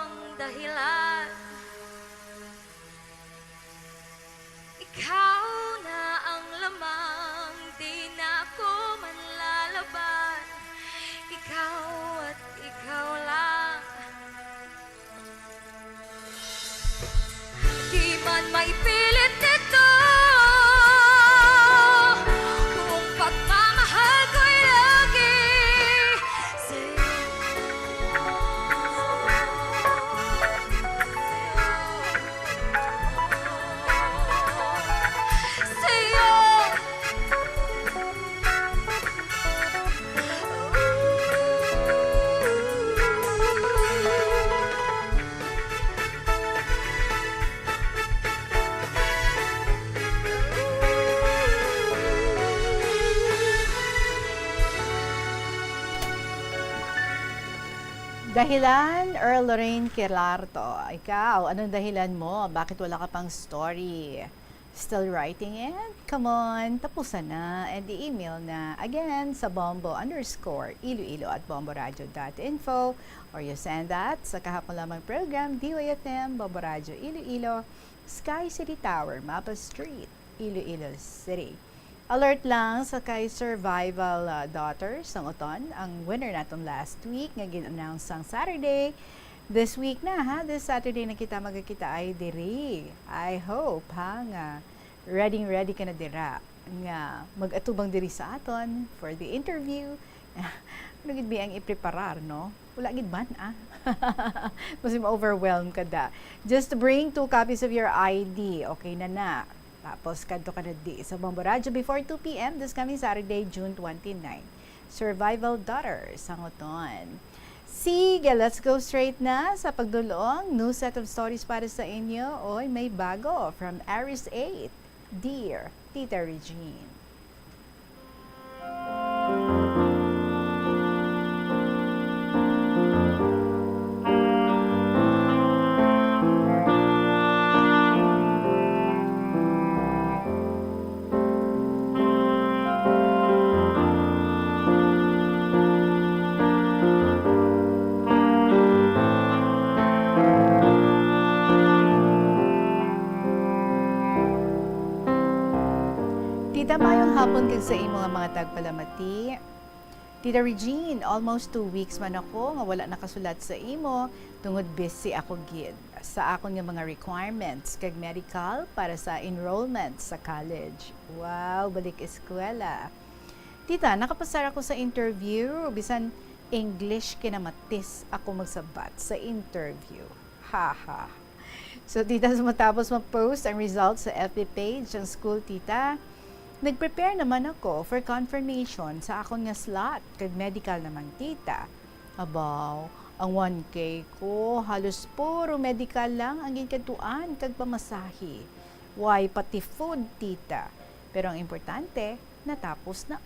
Speaker 11: ang dahilan. Ikaw na ang lamang, di na ako manlalaban. Ikaw at ikaw lang. Di man maipilit ito, buong pagmamahal ko'y lagi sa'yo.
Speaker 9: Dahilan, Earl Lorraine Quirlarto. Ikaw, anong dahilan mo? Bakit wala ka pang story? Still writing it? Come on, tapusan na. And i-email na again sa bombo_iloilo@bomboradio.info or you send that sa kahapon lamang program, DYFM, Bombo Radio Iloilo, Sky City Tower, Mapa Street, Iloilo City. Alert lang sa kay Survival Daughters ang uton, ang winner natin last week nga gin-announce sang Saturday. This week na ha, this Saturday na kita magkita ay diri. I hope ha nga ready ka na dira nga mag-atubang diri sa aton for the interview. Ano gid biyang ipreparar no? Wala gid man Mas ma-overwhelm ka da. Just bring 2 copies of your ID. Okay na. Tapos kadto ka na di sa Bombo Radio before 2 p.m. this coming Saturday, June 29. Survival Daughters ang uton. Sige, let's go straight na sa pagdulong. New set of stories para sa inyo. Oy, may bago from Aris 8. Dear Tita Regine. Tita, mayong hapon kag sa imo nga mga tagpalamati. Tita Regine, almost 2 weeks man ako nga wala nakasulat sa imo tungod busy ako gid sa akon nga mga requirements kag medical para sa enrollment sa college. Wow, balik eskwela. Tita, nakapasar ako sa interview bisan English kinamatis ako magsabat sa interview. Haha. So tita, matapos ma-post ang results sa FB page ng school, tita, nag-prepare naman ako for confirmation sa akong nga slot kag medical naman, tita. Abaw, ang 1K ko halos puro medical lang ang ginkaduan kag pamasahe. Why pati food, tita. Pero ang importante, natapos na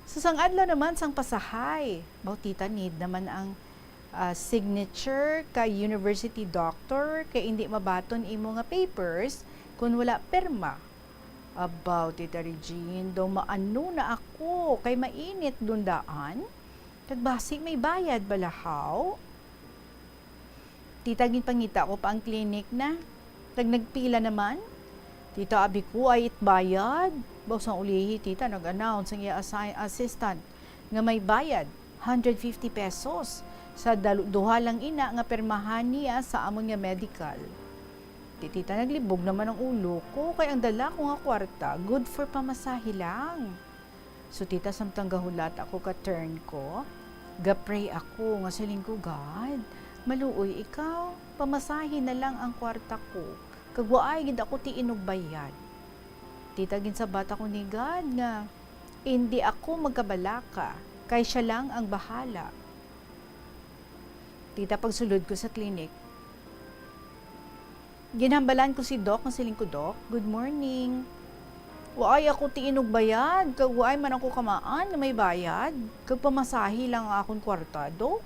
Speaker 9: So sang adlaw naman sang pasahay. Baw, tita, need naman ang signature kay university doctor kay hindi mabaton imo nga papers kung wala perma. About Tita Regine, daw maano na ako, kay mainit dundaan. Kagbasi may bayad balahaw. Tita, ginpangita ko pa ang klinik na. Nagpila naman. Tita, abi ko ay itbayad. Baw sang ulihi, tita, nag-announce ang iya assistant nga may bayad, 150 pesos. Sa duha lang ina nga permahan niya sa amon nga medical. Tita, naglibog naman ang ulo ko, kaya ang dala ko nga kwarta, good for pamasahe lang. So tita, samtang gahulat ako ka turn ko, gapray ako nga siling ko, God, maluoy ikaw, pamasahe na lang ang kwarta ko, kagwaay gid ako ti inugbayad. Tita, ginsabat ako ni God nga, hindi ako magkabalaka, kay siya lang ang bahala. Tita, pagsulod ko sa klinik, ginhambalan ko si Doc, ang siling ko, Doc, good morning. Waay ako ti inugbayad, kag waay man ako kamaan na may bayad, kag pamasahe lang akong kwarta, Doc.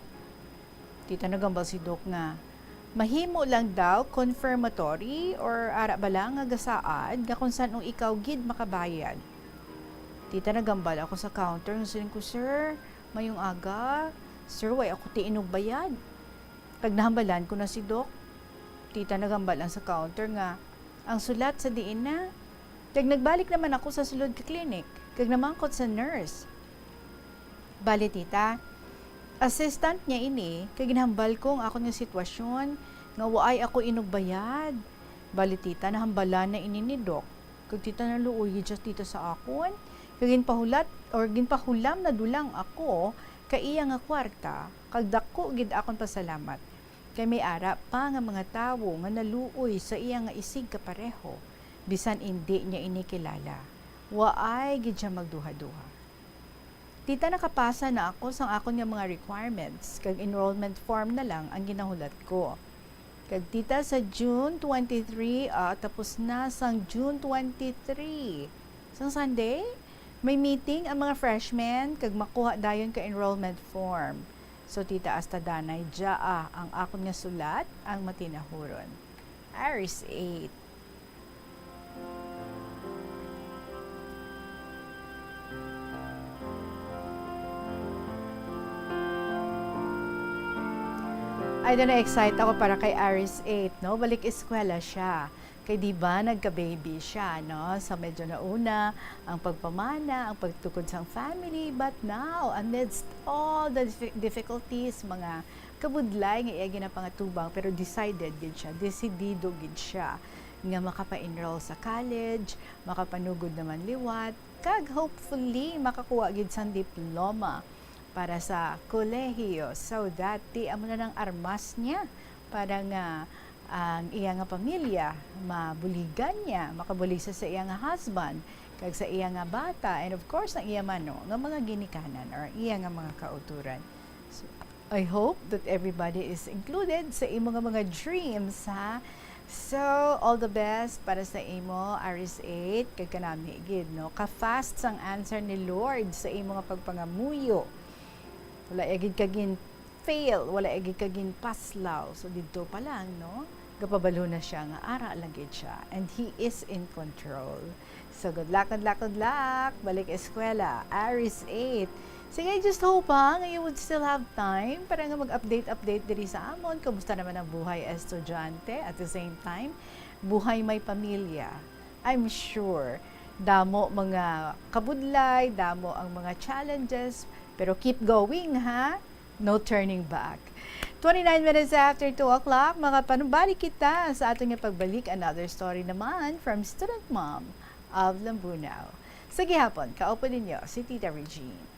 Speaker 9: Tita, nagambal si Doc nga, mahimo lang daw confirmatory or ara ba lang nga gasaad nga kung saan ikaw gid makabayad. Tita, nagambal ako sa counter, ang siling ko, sir, mayong aga, sir, waay ako ti inugbayad. Kag nahambalan ko na si Doc, tita, nagambal lang sa counter nga ang sulat sa diin na. Kag nagbalik naman ako sa sulod ka clinic, kag namangkot sa nurse. Bali, tita, assistant niya ini, kag ginahambal ko ang akong nga sitwasyon nga waay ako inugbayad. Bali, tita, nahambalan na ini ni Doc. Kag tita, naluoy just tita sa akon. Kag ginpahulam na dulang ako kay iya nga kwarta, kag dako gid akon pasalamat. Kay may ara pa nga mga tawo nga naluoy sa iya nga isig kapareho, bisan hindi niya inikilala. Waay gid siya magduha-duha. Tita, nakapasa na ako sa akon nga mga requirements, kag enrollment form na lang ang ginahulat ko. Kag tita, sa June 23, tapos na sang June 23. Sang Sunday, may meeting ang mga freshmen kag makuha dayon ka enrollment form. So tita hasta danay jaa ang akon nga sulat ang matinahuron. Aries 8. Ay, na-excite ako para kay Aries 8, no? Balik eskwela siya. Kay di ba nagka-baby siya, no? So medyo nauna ang pagpamana, ang pagtukod sa family. But now, amidst all the difficulties, mga kabudlay, nga iya ginapangatubang, pero decided gid siya, desidido gid siya nga makapa-enroll sa college, makapanugod naman liwat, kag hopefully makakuha gid sang diploma para sa kolehiyo, so that di amo na ng armas niya para nga ang iya nga pamilya mabuligan niya, makabulig sa iya nga husband kag sa iya nga bata, and of course ang iya mano nga mga ginikanan or iya nga mga kauturan. So, I hope that everybody is included sa imo nga mga dreams, ha. So, all the best para sa imo, Aries 8, kag kanami gid, no? Ka-fast sang answer ni Lord sa imo nga pagpangamuyo. Wala agid kagin fail, wala agid kagin paslaw. So dito pa lang, no? Gapabalo na siya nga ara lagid siya, and he is in control. So good luck, good luck, good luck. Balik eskwela, Aries 8. Sige, just hope nga you would still have time para nga mag-update diri sa amon. Kumusta naman ang buhay estudyante, at the same time, buhay may pamilya. I'm sure damo mga kabudlay, damo ang mga challenges, pero keep going, ha? No turning back. 29 minutes after 2 o'clock, mga panumbalik kita sa ating pagbalik. Another story naman from Student Mom of Lambunaw. Sige hapon, kaupo ninyo si Tita Regine.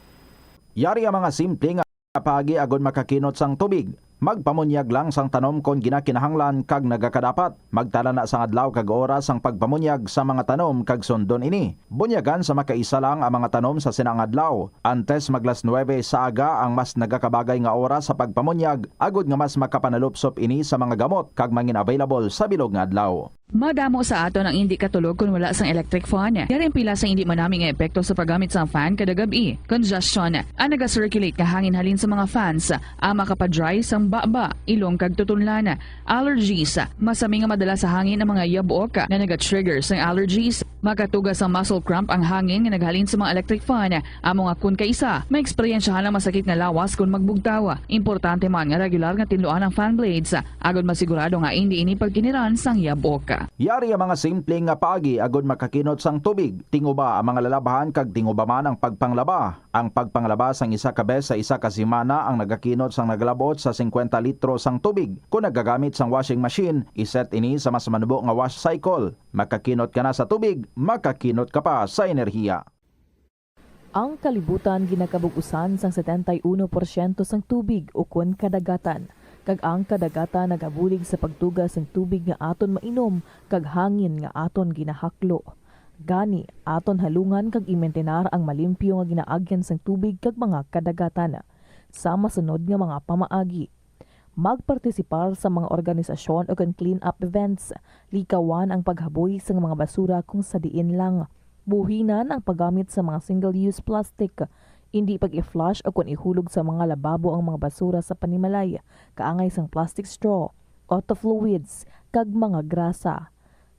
Speaker 17: Yari ang mga simple nga pagi agon makakinot sang tubig. Magpamunyag lang sang tanom kon ginakinahanglan kag nagakadapat. Magtala na sang adlaw kag oras ang pagpamunyag sa mga tanom kag sundon ini. Bunyagan sa makaisa lang ang mga tanom sa sinang adlaw. Antes maglas 9 sa aga ang mas nagakabagay nga oras sa pagpamunyag, agod nga mas makapanalupsop ini sa mga gamot kag mangin available sa bilog nga adlaw.
Speaker 16: Madamo sa aton ang hindi katulog kung wala sang electric fan. Yari ang pila sa hindi manaming epekto sa paggamit sang fan kada gabi. Congestion, ang naga-circulate ka hangin halin sa mga fans, ang makapadry sang baba, ilong kag tutunlan. Allergies, masami nga madala sa hangin ang mga yabuok na naga-trigger sang allergies. Makatugas ang muscle cramp ang hangin nga naghalin sa mga electric fan. Ang mga kun kaisa, may eksperyensyahan lang masakit nga lawas kung magbugtaw. Importante man nga regular nga tinluan ang fan blades, agad masigurado nga hindi ini pagkiniran sang yabuok.
Speaker 17: Yari ang mga simple nga paagi agod makakinot sang tubig. Tinguba ang mga lalabahan kag tinguba man ang pagpanglaba. Ang pagpanglaba sang isa ka bes sa isa ka semana ang nagakinot sang nagalabot sa 50 litro sang tubig. Kung nagagamit sang washing machine, iset ini sa mas manubo nga wash cycle. Makakinot ka na sa tubig, makakinot ka pa sa enerhiya.
Speaker 18: Ang kalibutan ginakabugusan sang 71% sang tubig o kun kadagatan. Kag ang kadagatan nagabulig sa pagtugas ng tubig nga aton mainom kag hangin nga aton ginahaklo. Gani aton halungan kag imentenar ang malimpyo nga ginaagyan sang tubig kag mga kadagatan. Sa masunod nga mga pamaagi, magpartisipar sa mga organisasyon o clean up events, likawan ang paghaboy sa mga basura kung sa diin lang. Buhinan ang paggamit sa mga single-use plastic, hindi pag-i-flush o kung ihulog sa mga lababo ang mga basura sa panimalay, kaangay sang plastic straw, auto fluids, kag mga grasa.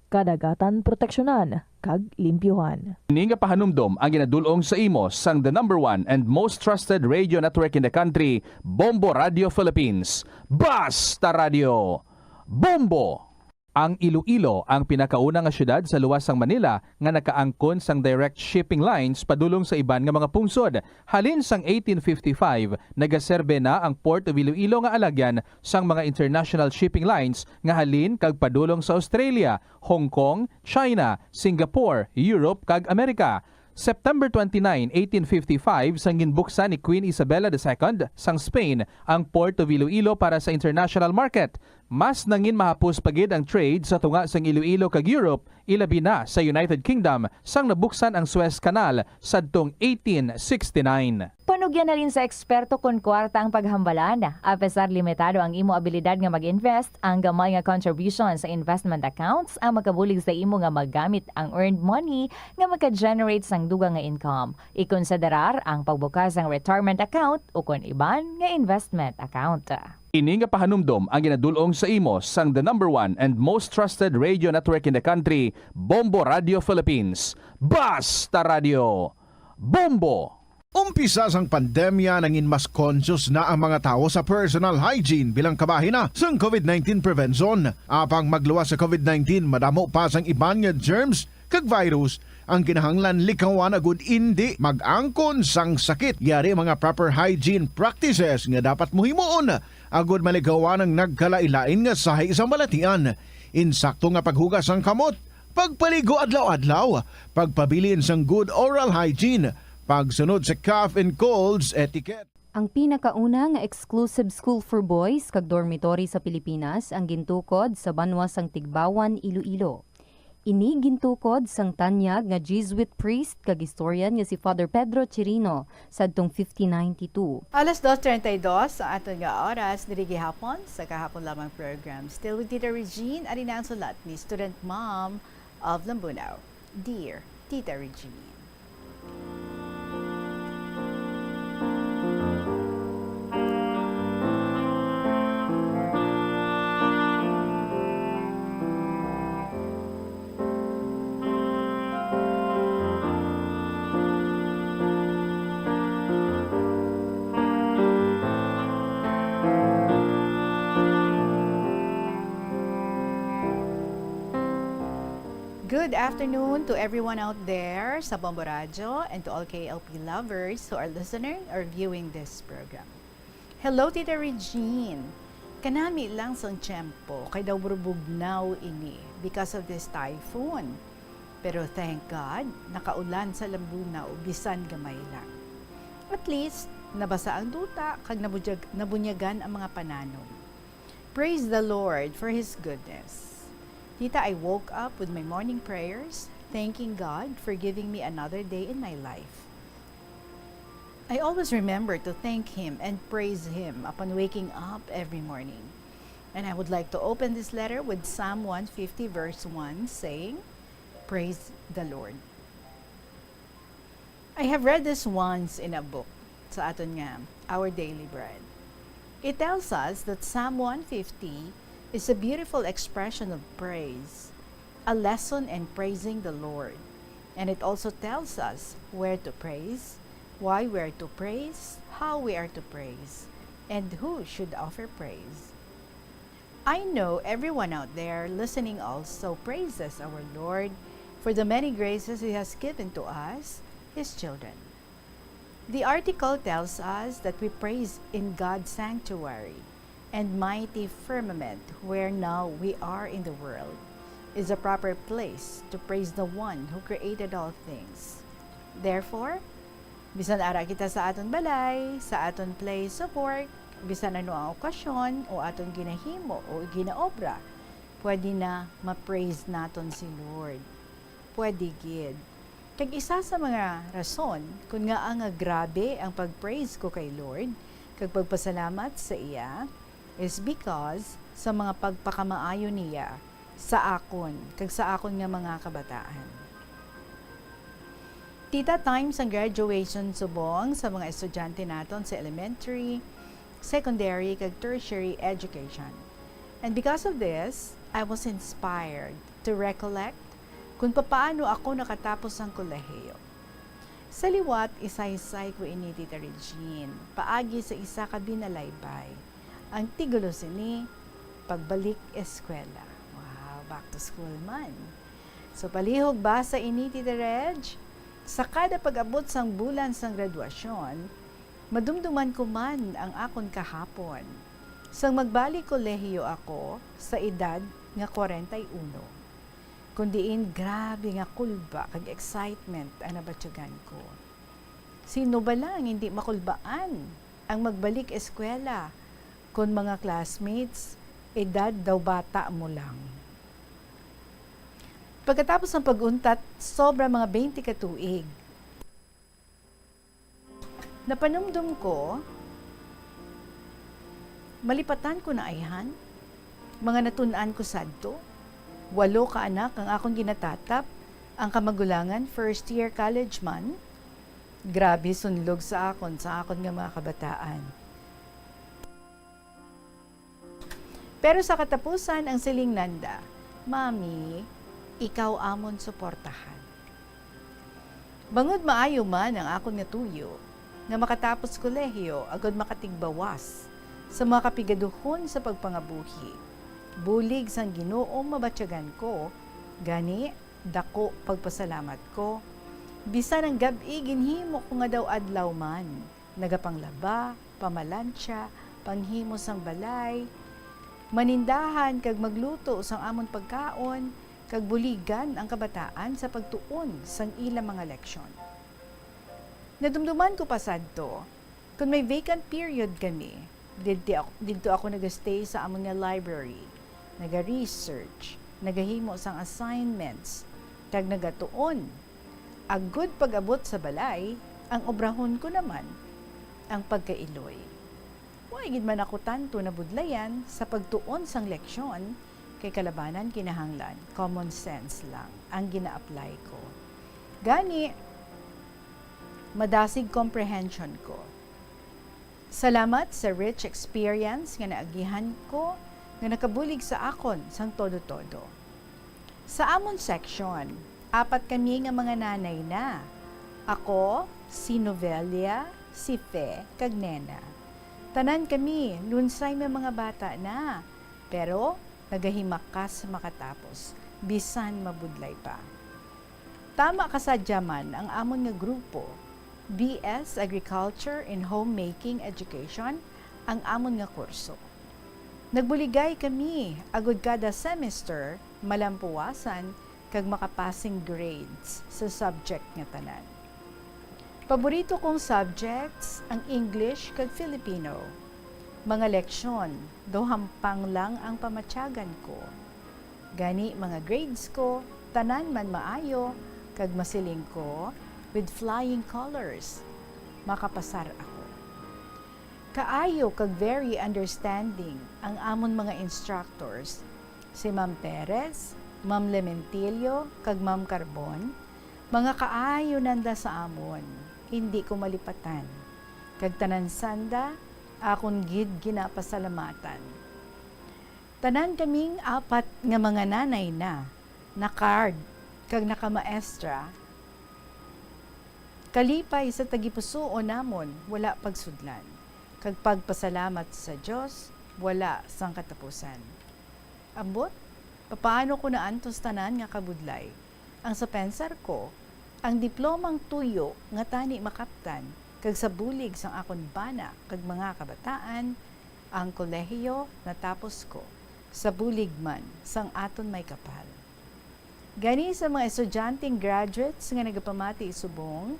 Speaker 18: Kadagatan proteksyonan, kag limpyuhan.
Speaker 1: Ini nga pahanumdom ang ginadulong sa imo sang the #1 and most trusted radio network in the country, Bombo Radio Philippines. Basta Radio! Bombo! Ang Iloilo ang pinakauna nga syudad sa luwas sang Manila nga nakaangkon sang direct shipping lines padulong sa iban nga mga pungsod. Halin sang 1855, nagaserbe na ang Port of Iloilo nga alagyan sang mga international shipping lines nga halin kag padulong sa Australia, Hong Kong, China, Singapore, Europe kag Amerika. September 29, 1855, sang ginbuksan ni Queen Isabella II sang Spain ang Port of Iloilo para sa international market. Mas nangin mahapos pagid ang trade sa tunga sang Iloilo kag Europe, ilabi na sa United Kingdom sang nabuksan ang Suez Canal sadtong 1869.
Speaker 18: Panugyan na rin sa eksperto kung kwarta ang paghambalan. Apesar limitado ang imo abilidad nga mag-invest, ang gamay nga contribution sa investment accounts ang makabulig sa imo nga maggamit ang earned money nga maka-generate sang dugang nga income. Ikonsiderar ang pagbukas ng retirement account o kung iban nga investment account.
Speaker 1: Ini nga pahanumdom ang ginadulong sa imo sang the #1 and most trusted radio network in the country, Bombo Radio Philippines. Basta Radio! Bombo!
Speaker 13: Umpisa sang pandemya nangin mas conscious na ang mga tao sa personal hygiene bilang kabahina sang COVID-19 prevention. Apang magluwas sa COVID-19, madamo pa sang iban nga germs kag virus ang kinahanglan likawan agud indi mag-angkon sang sakit. Yari mga proper hygiene practices nga dapat muhimuon agud maligawan ang nagkalailain nga sahi sa balatian. Insakto nga paghugas sang kamot, pagpaligo adlaw-adlaw, pagpabilin sang good oral hygiene, pagsunod sa cough and colds etiquette.
Speaker 2: Ang pinakauna nga exclusive school for boys kag dormitory sa Pilipinas ang gintukod sa banwa sang Tigbawan, Iloilo. Ini gintukod sang tanyag nga Jesuit priest kag historian nga si Father Pedro Chirino sadtong 1592.
Speaker 9: Alas 2:32 sa aton nga oras diri gihapon sa kahapon lamang program. Still with Tita Regine, ari na ang sulat ni student mom of Lambunaw. Dear Tita Regine. Good afternoon to everyone out there sa Bombo Radio and to all KLP lovers who are listening or viewing this program. Hello, Tita Regine. Kanami lang sang tiyempo kay daw burubugnaw ini because of this typhoon. Pero thank God, nakaulan sa Lambunaw bisan gamay lang. At least, nabasa ang duta kag nabunyagan ang mga pananom. Praise the Lord for His goodness. Tita, I woke up with my morning prayers, thanking God for giving me another day in my life. I always remember to thank Him and praise Him upon waking up every morning. And I would like to open this letter with Psalm 150 verse 1 saying, Praise the Lord. I have read this once in a book, sa aton nga, Our Daily Bread. It tells us that Psalm 150 is a beautiful expression of praise, a lesson in praising the Lord. And it also tells us where to praise, why we are to praise, how we are to praise, and who should offer praise. I know everyone out there listening also praises our Lord for the many graces He has given to us, His children. The article tells us that we praise in God's sanctuary and mighty firmament where now we are in the world is a proper place to praise the one who created all things. Therefore, bisan ara kita sa aton balay, sa aton place of work, bisan ano ang okasyon o aton ginahimo o ginaobra, pwede na ma-praise naton si Lord. Pwede gid. Kag isa sa mga rason kung nga ang grabe ang pag-praise ko kay Lord, kag pagpasalamat sa iya, is because sa mga pagpakamaayo niya sa akon, kag sa akon nga mga kabataan. Tita, times ang graduation subong sa mga estudyante naton sa elementary, secondary, kag tertiary education. And because of this, I was inspired to recollect kung paano ako nakatapos ang kolehiyo. Sa liwat, isa-isay ko ini Tita Regine, paagi sa isa ka binalaybay. Ang tigulo sini, pagbalik eskwela. Wow, back to school man. So palihog ba sa ini, Tita Reg? Sa kada pag-abot sang bulan sang graduasyon, madumduman ko man ang akon kahapon. Sang magbalik kolehiyo ako sa edad nga 41. Kundiin grabe nga kulba kag excitement ang nabatyagan ko. Sino ba lang hindi makulbaan ang magbalik eskwela? Kung mga classmates, edad daw bata mo lang. Pagkatapos ng pag-untat, sobra mga 20 katuig. Napanumdum ko, malipatan ko na ayhan, mga natunan ko sadto, 8 ka anak ang akong ginatatap, ang kamagulangan first year college man. Grabe sunlog sa akon nga mga kabataan. Pero sa katapusan ang siling nanda, Mami, ikaw amon suportahan. Bangod maayo man ang akon nga tuyo, nga makatapos kolehiyo agad makatigbawas sa mga kapigaduhon sa pagpangabuhi. Bulig sang Ginoong mabatyagan ko, gani dako pagpasalamat ko. Bisan ang gabi ginhimo ko nga daw adlaw man, nagapanglaba, pamalansya, panghimo sang balay, manindahan kag magluto sang amon pagkaon, kag buligan ang kabataan sa pagtuon sang ilang mga leksyon. Nadumduman ko pa sadto, kung may vacant period kami, dito ako nagastay sa amon nga library, naga-research, nagahimo sang assignments, kag nagatuon. Agud pag-abot sa balay, ang obrahon ko naman, ang pagkailoy. Huwag gid man ako tanto na budlayan sa pagtuon sang leksyon, kay kalabanan kinahanglan, common sense lang ang gina-apply ko. Gani, madasig comprehension ko. Salamat sa rich experience nga naagihan ko nga nakabulig sa akon sang todo-todo. Sa amon section, 4 kami nga mga nanay na. Ako, si Novelia, si Fe, kag Nena. Tanan kami, lunsay may mga bata na. Pero, nagahimakas makatapos, bisan mabudlay pa. Tama kasadyaman ang amon nga grupo, BS Agriculture and Homemaking Education, ang amon nga kurso. Nagbuligay kami, agud kada semester, malampuwasan, kag makapasing grades sa subject nga tanan. Paborito kong subjects ang English kag Filipino. Mga leksyon, do hampang lang ang pamatyagan ko. Gani mga grades ko, tanan man maayo, kag masiling ko, with flying colors. Makapasar ako. Kaayo kag very understanding ang amon mga instructors, si Ma'am Perez, Ma'am Lementilio, kag Ma'am Carbon, mga kaayo nanda sa amon, hindi ko malipatan. Kag tanan sanda, akon gid ginapasalamatan. Tanan kaming 4 nga mga nanay na card kag nakamaestra. Kalipay sa tagipusuon namon, wala pagsudlan. Kag pagpasalamat sa Dios, wala sang katapusan. Ambot, paano ko naantos tanan nga kabudlay? Ang sa pensar ko, ang diplomang tuyo nga tani makaptan, kag sa bulig sang akon bana kag mga kabataan, ang kolehiyo natapos ko, sa bulig man sang aton may kapal. Gani sa mga estudyanteng graduates nga nagapamati subong,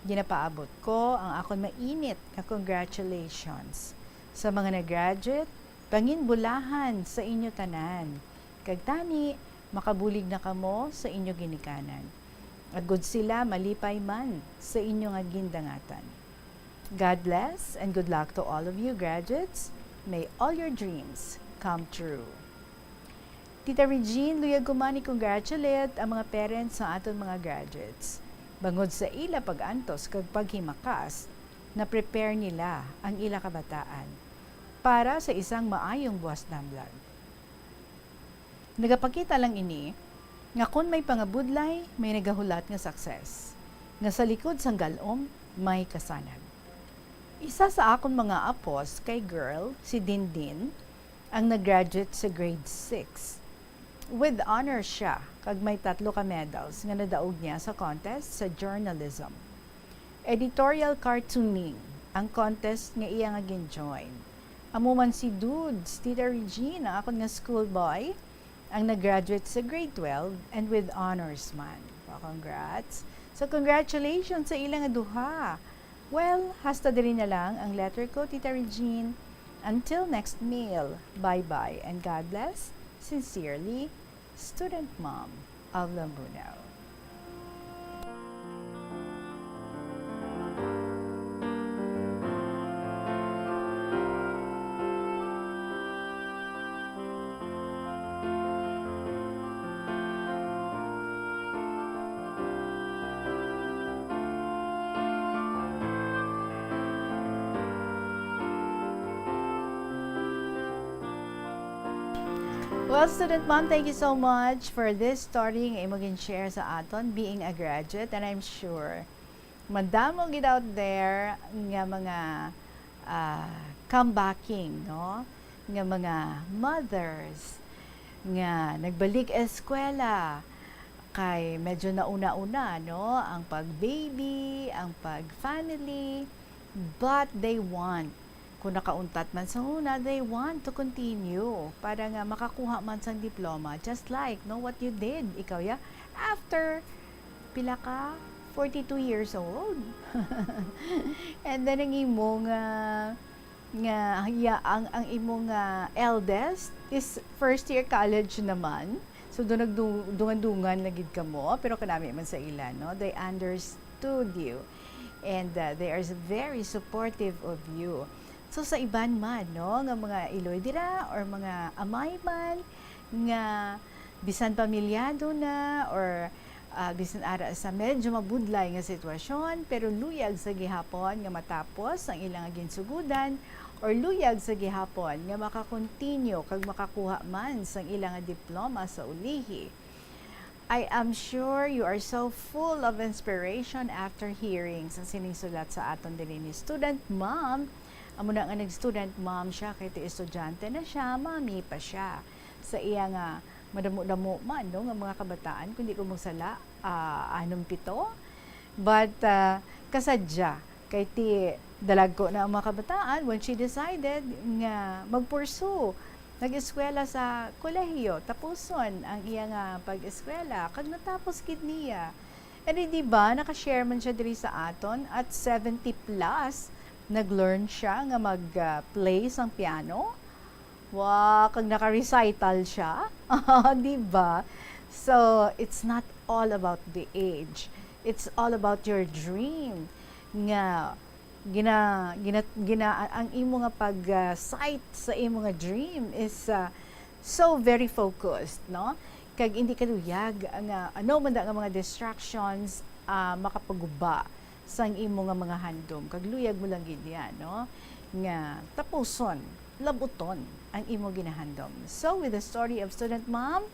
Speaker 9: ginapaabot ko ang akon mainit na congratulations. Sa mga nag-graduate, panginbulahan sa inyo tanan, kag tani makabulig na kamo sa inyo ginikanan. Agud sila malipay man sa inyo nga gindangatan. God bless and good luck to all of you graduates. May all your dreams come true. Tita Regine, luyag kumani congratulate ang mga parents sa aton mga graduates. Bangod sa ila pag-antos kag paghimakas, na-prepare nila ang ila kabataan para sa isang maayong buwas damlag. Nagapakita lang ini, nga kung may pangabudlay, may nagahulat nga success. Nga sa likod sang galom, may kasanag. Isa sa akong mga apos kay girl, si Dindin, ang nag-graduate sa grade 6. With honor siya, kag may 3 ka medals nga nadaog niya sa contest sa journalism. Editorial cartooning, ang contest nga iya nga gin-join. Amo man si Dudes, Tita Regine, ang akong nga schoolboy, ang nag-graduate sa grade 12 and with honors man. Congrats! So congratulations sa ilang duha. Well, hasta diri na lang ang letter ko, Tita Regine. Until next meal, bye-bye and God bless. Sincerely, Student Mom of Lambunaw. Well, Student Mom, thank you so much for this story nga imong share sa aton being a graduate, and I'm sure madamo gid out there nga mga comebacking, no? Nga mga mothers nga nagbalik eskwela kay medyo nauna-una, no? Ang pag-baby, ang pag-family, but they want, kung nakauntat man sa una, they want to continue para nga makakuha man sang diploma, just like no what you did, ikaw ya, after pila ka 42 years old. And then ang imong ang imong eldest is first year college naman, so doon nagdungan-dungan lagid ka mo, pero kanami man sa ilan, no, they understood you and they are very supportive of you. So sa iban man, no, nga mga iloy dira or mga amay man nga bisan pamilyado na or bisan ara sa medyo mabudlay nga sitwasyon pero luyag sa gihapon nga matapos ang ilang ginsugudan or luyag sa gihapon nga makakontinue kag makakuha man sang ilang diploma sa ulihi. I am sure you are so full of inspiration after hearing sa sinisulat sa aton dinhi ni Student Mom. Amo na nga nag-student mom siya, kay ti estudyante na siya, mami pa siya. Sa iya nga, madamo-damo man, no, nga mga kabataan, kundi ko magsala, 6-7. But, kasadya, kay ti dalag ko na ang mga kabataan, when she decided nga mag-pursue, nag-eskwela sa kolehiyo, tapuson ang iya nga pag-eskwela, kag natapos kid niya. And di ba, nakashare man siya diri sa aton at 70 plus, nag-learn siya nga mag-play sang piano. Wow, kag naka-recital siya. Di ba? So, it's not all about the age. It's all about your dream. Nga ang imo nga pag-sight sa imo nga dream is so very focused, no? Kag hindi ka luyag nga ano man nga mga distractions makapaguba sang imo nga mga handom, kag luyag mo lang gid yan, no, nga tapuson, labuton ang imo ginahandom. So with the story of Student Mom,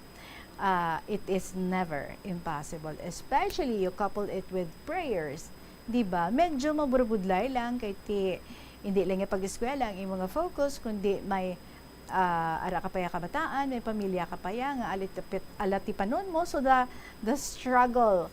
Speaker 9: it is never impossible, especially you couple it with prayers, di ba? Medyo maburubudlay lang kay ti hindi lang yung pag-eskwela ang imo nga focus, kundi may ara ka paya kabataan, may pamilya ka paya nga alatipanon mo, so the struggle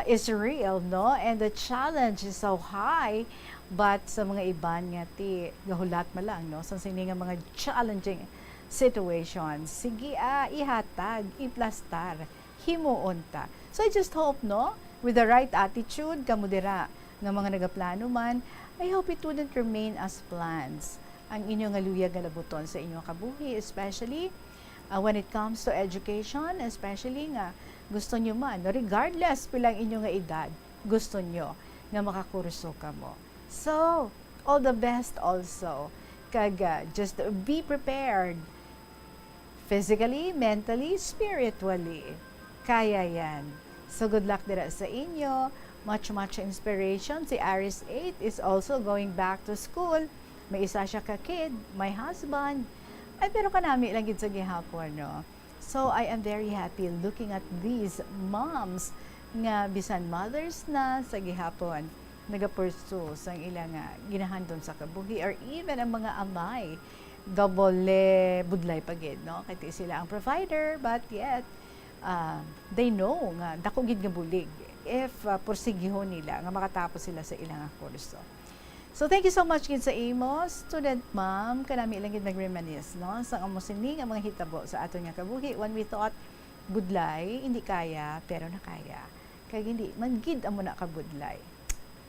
Speaker 9: is real, no? And the challenge is so high, but sa mga iban nga ti gahulat ma lang, no? Sa sini nga mga challenging situations, sige ihatag, iplastar, himuunta. So I just hope, no, with the right attitude, kamudira nga mga nagaplano man, I hope it wouldn't remain as plans ang inyong aluyag nga labuton sa inyong kabuhi, especially when it comes to education, especially nga gusto nyo man, regardless pilang inyong nga edad, gusto nyo nga makakurso ka mo. So, all the best also. Kag just be prepared physically, mentally, spiritually. Kaya yan. So, good luck dira sa inyo. Much inspiration. Si Aris 8 is also going back to school. May isa siya ka kid, my husband. Ay, pero kanami lang gid sa gihapon, no? So, I am very happy looking at these moms nga bisan mothers na sa gihapon nagapursu sa ilang ginahandom sa kabuhi, or even ang mga amay gabole budlay pagid, no? Kaya sila ang provider, but yet they know nga dako gid nga bulig if porsigihon nila nga makatapos sila sa ilang kurso. So thank you so much gid sa imo, Student Mom, kanami lang gid nag-reminisce, no, sa amo sini nga mga hitabo sa aton nga kabuhi when we thought budlay hindi kaya pero nakaya. Kay hindi man gid amo na kabudlay.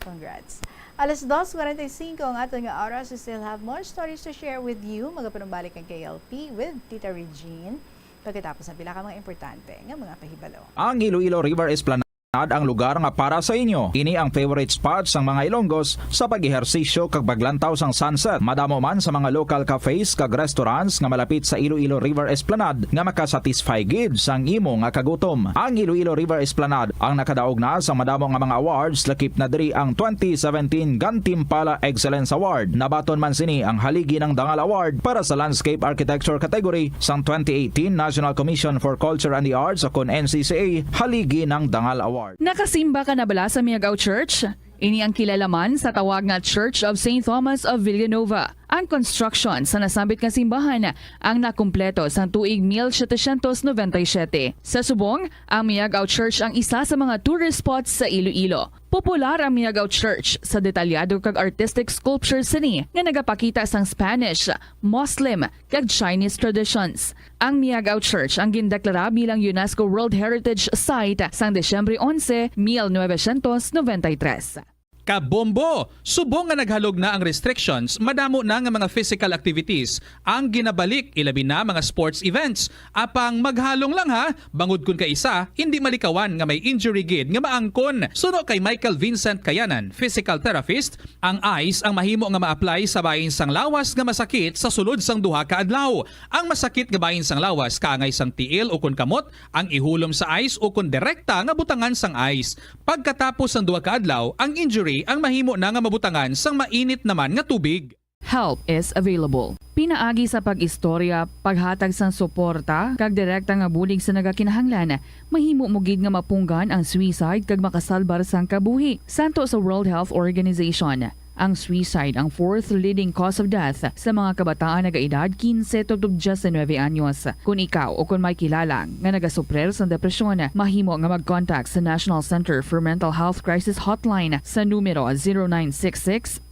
Speaker 9: Congrats. Alas 2:45 ang ating oras. We still have more stories to share with you. Magapanumbalik ang KLP with Tita Regine. Pagkatapos ng pila ka mga importante nga mga pahibalo.
Speaker 17: Ang Iloilo River Esplanade ang lugar nga para sa inyo. Ini ang favorite spot sang mga Ilonggos sa pag-ehersisyo kag paglantaw sang sunset. Madamo man sa mga local cafes kag restaurants nga malapit sa Iloilo River Esplanade nga makasatisfy gid sang imo nga kagutom. Ang Iloilo River Esplanade ang nakadaog na sa madamo nga mga awards, lakip na diri ang 2017 Gantimpala Excellence Award. Nabaton man sini ang haligi ng Dangal Award para sa Landscape Architecture category sang 2018 National Commission for Culture and the Arts o kon NCCA haligi ng Dangal Award.
Speaker 16: Nakasimba ka na bala sa Miagao Church? Ini ang kilalaman sa tawag nga Church of St. Thomas of Villanova. Ang construction sa nasambit nga simbahan ang nakumpleto sa tuig 1797. Sa subong, ang Miagao Church ang isa sa mga tourist spots sa Iloilo. Popular ang Miagao Church sa detalyado kag artistic sculptures sini nga nagapakita sang Spanish, Muslim kag Chinese traditions. Ang Miagao Church ang gindeklara bilang UNESCO World Heritage Site sang Desyembre 11, 1993.
Speaker 19: Kabombo! Subong nga naghalog na ang restrictions, madamo na nga mga physical activities ang ginabalik, ilabi na mga sports events. Apang maghalong lang ha, bangod kun ka isa, hindi malikawan nga may injury gid nga maangkon. Suno kay Michael Vincent Kayanan, physical therapist, ang ice ang mahimo nga ma-apply sa bahin sang lawas nga masakit sa sulod sang duha ka adlaw. Ang masakit nga bahin sang lawas kaangay sang tiil o kun kamot, ang ihulom sa ice o kun direkta nga butangan sang ice. Pagkatapos sang duha ka adlaw, ang injury ang mahimo na nga mabutangan sang mainit naman nga tubig.
Speaker 16: Help is available. Pinaagi sa pag-istorya, paghatag sang suporta, kag direkta nga bulig sa nagakinahanglan, mahimo mo gid nga mapunggan ang suicide kag makasalbar sang kabuhi. Santo sa World Health Organization, ang suicide ang fourth leading cause of death sa mga kabataan nagaedad 15 to 19 anyos. Kung ikaw o kung may kilala nga nagasuprer sa depresyon, mahimo nga mag-contact sa National Center for Mental Health Crisis Hotline sa numero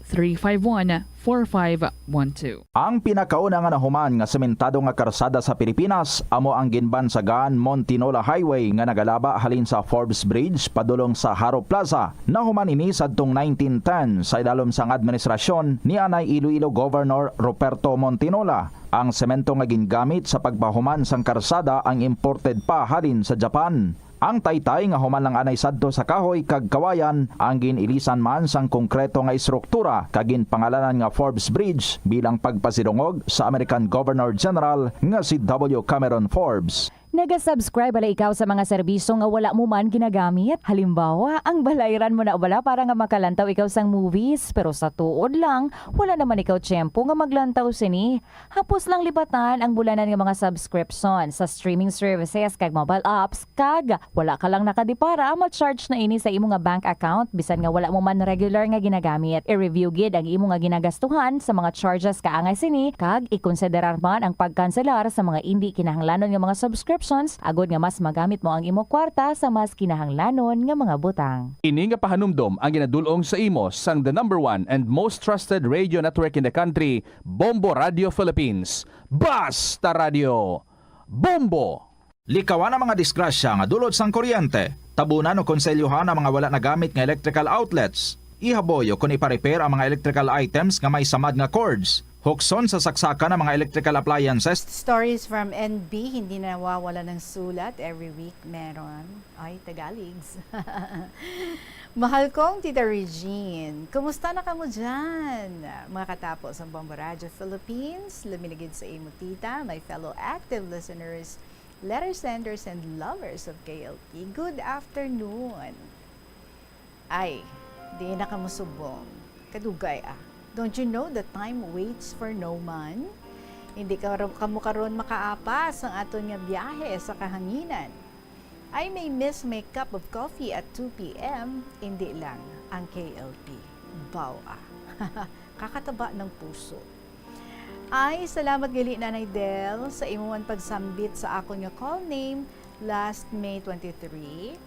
Speaker 16: 0966-351-4512.
Speaker 17: Ang pinakauna nga nahuman nga sementado nga karsada sa Pilipinas amo ang ginbansagan Montinola Highway nga nagalaba halin sa Forbes Bridge padulong sa Haro Plaza. Nahuman ini sadtong 1910 sa idalom sang administrasyon ni Anay Iloilo Governor Ruperto Montinola. Ang semento nga gingamit sa pagpahuman sang karsada ang imported pa halin sa Japan. Ang taytay nga human lang anay sadto sa kahoy kag kawayan ang ginilisan man sang konkreto nga istruktura kag ginpangalanan nga Forbes Bridge bilang pagpasidungog sa American Governor General nga si W. Cameron Forbes.
Speaker 18: Naga-subscribe bala ikaw sa mga serbisyo nga wala mo man ginagamit. Halimbawa, ang balayran mo na bala para nga makalantaw ikaw sang movies, pero sa tuod lang, wala naman ikaw tiyempo nga maglantaw sini. Hapos lang lipatan ang bulanan nga mga subscription sa streaming services kag mobile apps kag wala ka lang nakadipara ma-charge na ini sa imo nga bank account bisan nga wala mo man regular nga ginagamit. I-review gid ang imo nga ginagastuhan sa mga charges kaangay sini kag ikonsiderar man ang pagkanselar sa mga hindi kinahanglanon nga mga subscriptions agod nga mas magamit mo ang imo kwarta sa mas kinahanglanon nga mga butang.
Speaker 1: Ini nga pahanumdom ang ginadulong sa imo sang the number one and most trusted radio network in the country, Bombo Radio Philippines. Basta Radio Bombo!
Speaker 17: Likawan ang mga disgrasya nga dulot sang kuryente. Tabunan o konselyuhan ang mga wala nagamit nga electrical outlets. Ihaboyo kung ipa-repair ang mga electrical items nga may samad nga cords. Hukson sa saksakan ng mga electrical appliances.
Speaker 9: Stories from NB, hindi na nawawala ng sulat. Every week meron. Ay, Tagaligs. Mahal kong Tita Regine, kumusta na ka mo dyan? Makatapos ang Bombo Radio Philippines, luminigid sa imo tita, my fellow active listeners, letter senders and lovers of KLP. Good afternoon. Ay, di na ka mo subong. Kadugay ah. Don't you know that time waits for no man? Hindi ka karon makaapas ang aton nga biyahe sa kahanginan. I may miss my cup of coffee at 2 p.m. Hindi lang ang KLP. Bawa. Kakataba ng puso. Ay, salamat gali Nanay Del sa imuman pagsambit sa akon nga call name last May 23.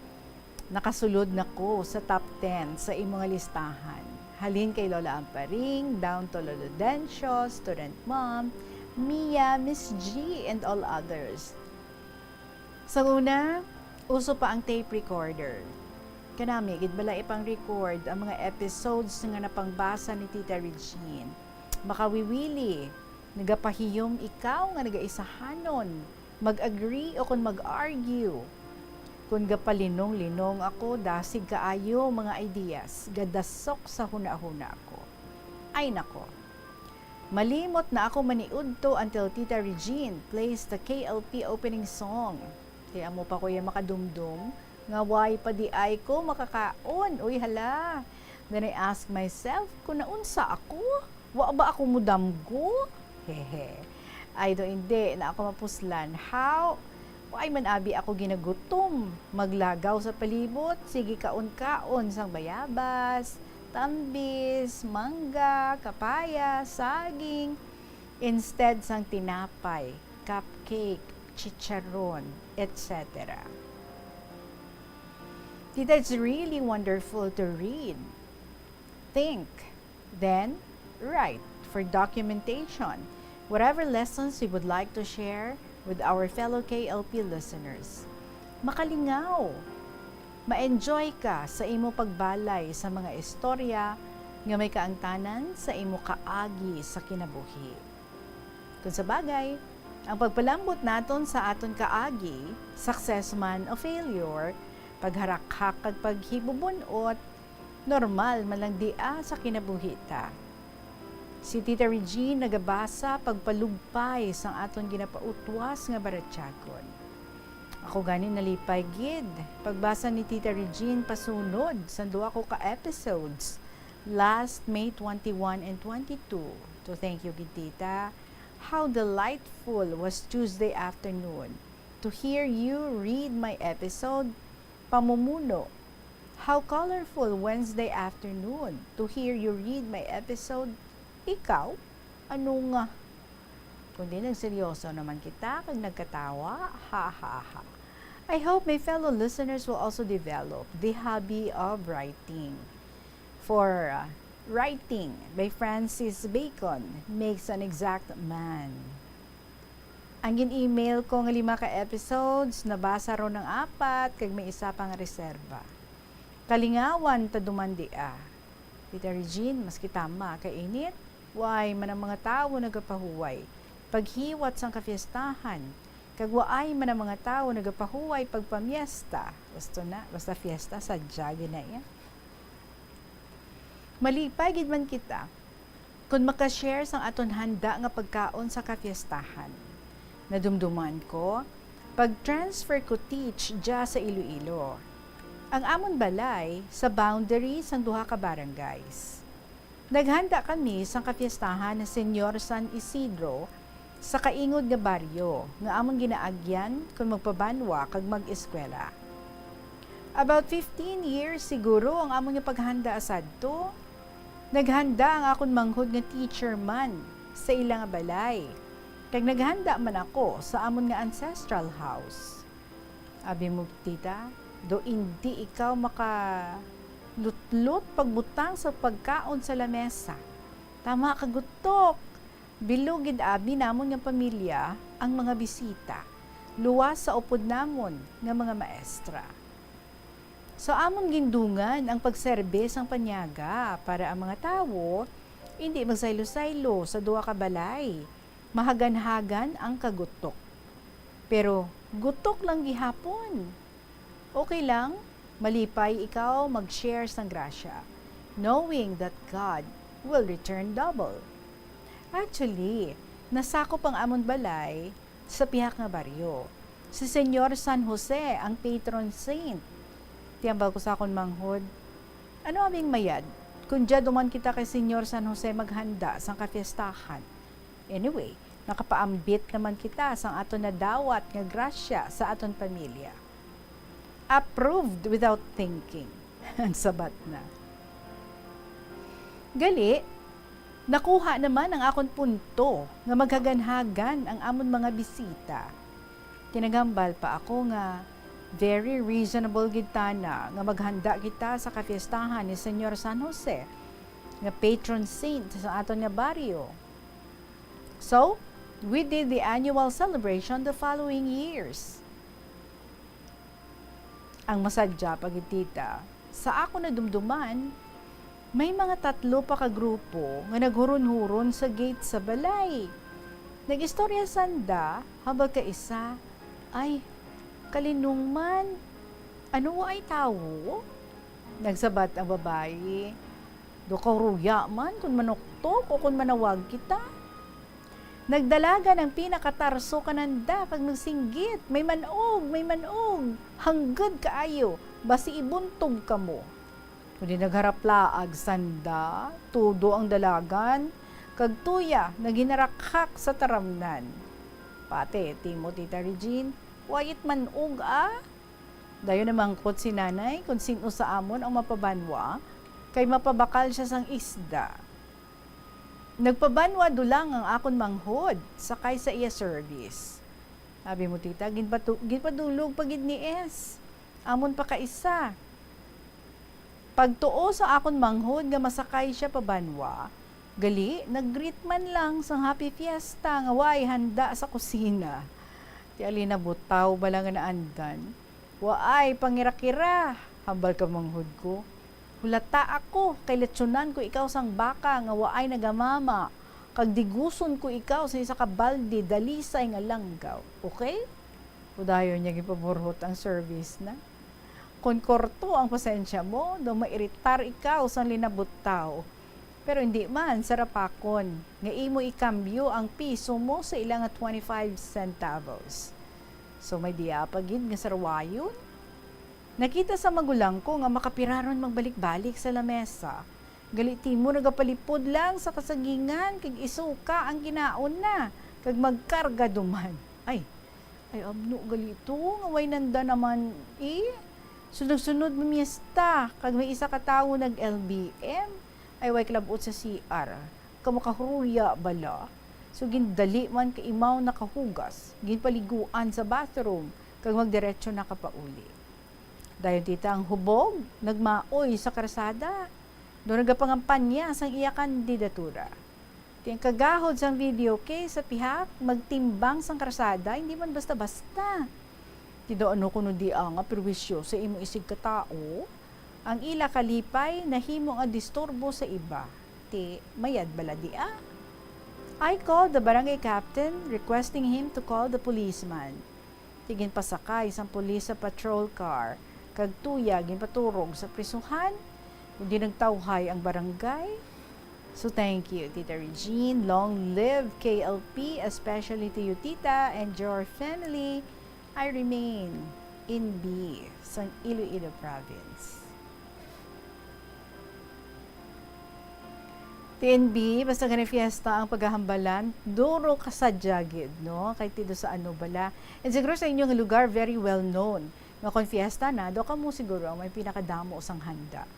Speaker 9: Nakasulod na ko sa top 10 sa imong listahan. Halin kay Lola Amparing, down to Lolo Dencio, Student Mom, Mia, Miss G, and all others. Sa una, uso pa ang tape recorder. kanami gid bala ipang record ang mga episodes nga napangbasa ni Tita Regine. Makawiwili, nagapahiyom ikaw nga nagaisahanon, mag-agree o kung mag-argue. Kung gapalinong-linong ako, dasig kaayo mga ideas, gadasok sa huna-huna ko. Ay nako, malimot na ako maniudto until Tita Regine plays the KLP opening song. Kaya mo pa ko yung makadumdum, nga why pa di ay ko makakaon. Uy hala, then I ask myself, kung naunsa ako? Wa ba ako mudamgo? Hehe. Ay do hindi na ako mapuslan. How? Why man abi ako ginagutom? Maglagaw sa palibot, sige kaon-kaon sang bayabas, tambis, mangga, kapaya, saging, instead sang tinapay, cupcake, chicharon, etc. Tita, it's really wonderful to read, think, then write for documentation, whatever lessons you would like to share with our fellow KLP listeners. Makalingaw, ma-enjoy ka sa imo pagbalay sa mga istorya nga may kaangtanan sa imo kaagi sa kinabuhi. Kung sa bagay, ang pagpalambot naton sa aton kaagi, success man o failure, pagharakak kag paghibubunot, normal man lang dia sa kinabuhi ta. Si Tita Regine nagabasa pagpalugpay sang aton ginapautwas nga baratsyagon. Ako gani nalipay gid pagbasa ni Tita Regine pasunod sa duha ko ka episodes last May 21 and 22. To thank you gid Tita. How delightful was Tuesday afternoon to hear you read my episode Pamumuno. How colorful Wednesday afternoon to hear you read my episode Ikaw? Ano nga? Kundi nagseryoso naman kita kag nagkatawa, ha ha ha. I hope my fellow listeners will also develop the hobby of writing. For Writing by Francis Bacon makes an exact man. Ang gin-email ko nga 5 ka episodes, nabasa ro ng 4 kag may isa pang reserba. Kalingawan ta dumandia. Tita Regine, maski tama kay init, why man ang mga tawo nagapahuway paghiwat sang kafiestahan, kag waay man ang mga tawo nagapahuway pagpamiesta. Basta fiesta sa jagi na yan. Malipay gid man kita kung makashare sang aton handa nga pagkaon sa kafiestahan. Nadumduman ko, pag-transfer ko teach dya sa Iloilo. Ang amon balay sa boundary sang duha ka barangays. Naghanda kami sang kapiestahan ng Senyor San Isidro sa kaingod nga baryo nga amon ginaagyan kung magpabanwa kag mag-eskwela. About 15 years siguro ang amon nga paghanda asadto. Naghanda ang akon manghod nga teacher man sa ilang balay. Kag naghanda man ako sa amon nga ancestral house. Abi mo tita, do hindi ikaw lutlot pagbutang sa pagkaon sa lamesa. Tama kagutok. Bilugid abi namon nga pamilya ang mga bisita. Luwas sa upod namon nga mga maestra. So amon gindungan ang pagserbe sang panyaga para ang mga tawo hindi magsaylo-saylo sa duha ka balay. Mahagan-hagan ang kagutok. Pero gutok lang gihapon. Okay lang, malipay ikaw mag-share sang grasya, knowing that God will return double. Actually, nasakop ang amon balay sa pihak nga baryo. Si Senyor San Jose ang patron saint. Tiyambal ko sa akon manghod, ano aming mayad kung dya duman kita kay Senyor San Jose maghanda sang kafiestahan. Anyway, nakapaambit naman kita sang aton na dawat nga grasya sa aton pamilya. Approved without thinking. Ang sabat na. Gali, nakuha naman ang akon punto nga maghaganhagan ang amon mga bisita. Tinagambal pa ako nga very reasonable gitana nga maghanda kita sa kafiestahan ni Senyor San Jose nga patron saint sa aton nga baryo. So, we did the annual celebration the following years. Ang masadya pagitita, Sa ako na dumduman, may mga 3 pa ka grupo nga naghuron-huron sa gate sa balay. Nag-istorya sanda, habang ka isa, ay, kalinungman, ano ay tawo? Nagsabat ang babae, do ka ruya man, kung manuktok o kung manawag kita. Nagdalaga ng pinakatarso kananda pag magsinggit, may manog, hanggad kaayo, basi ibuntog ka mo. Kundi nagharap laag sanda, tudo ang dalagan, kag tuya naginarakak sa taramnan. Pate, Timothy Regine, wayit manog Dayo namangkot si nanay kung sino sa amon ang mapabanwa, kay mapabakal siya sang isda. Nagpabanwa dulang ang akon manghod, sakay sa iya service. Sabi mo tita, ginpadulog pagid ni S. Amon pa kaisa. Pagtuo sa akon manghod nga masakay siya pabanwa, gali, nag-greet man lang sang happy fiesta nga way handa sa kusina. Ti alina butaw bala nga naandan. Waay pangirakira, hambal ka manghod ko. Hulata ako, kay letsunan ko ikaw sang baka nga waay nagamama. Kag diguson ko ikaw sa isa ka balde, dalisay nga langgaw. Okay? Udayon niya gipaburhot ang service na. Kung korto ang pasensya mo, do mairitar ikaw sang linabot tao. Pero hindi man, sarapakon. Nga imo ikambyo ang piso mo sa ilang 25 centavos. So may diapagid nga sarwayon. Nakita sa magulang ko nga makapiraron magbalik-balik sa lamesa. Galiti mo nagapalipod lang sa kasagingan kag isuka ang ginaon na kag magkarga duman. Ay abno galito nga way nanda naman sunod-sunod mamiesta kag may isa ka tawo nag LBM ay way klabot sa CR. Kamo kahuruya bala. So gindali man ka imaw nakahugas, ginpaliguan sa bathroom kag magdiretso na kapauli. Dayon tita ang hubog, nagmaoy sa karsada. Doon nagapangampanya sang iya kandidatura. Tiyang kagahod sang video kay sa pihak, magtimbang sang karsada, hindi man basta-basta. Tido ano kuno di ang perwisyo sa imo isig katao, ang ila kalipay nahimo nga disturbo sa iba. Ti mayad bala di I called the barangay captain requesting him to call the policeman. Tigin pasakay sang pulis sa patrol car, kag tuya ginpaturog sa prisuhan, hindi nagtawhay ang barangay. So thank you, Tita Regine. Long live KLP, especially to you, Tita, and your family. I remain in B, sa Iloilo Province. TNB, basta ganun fiesta ang paghahambalan, duro kasadyagid, no? Kahit dito sa ano bala. And siguro sa inyong lugar, very well known. Nga kung fiesta na, do ka mo siguro ang may pinakadamo sang handa.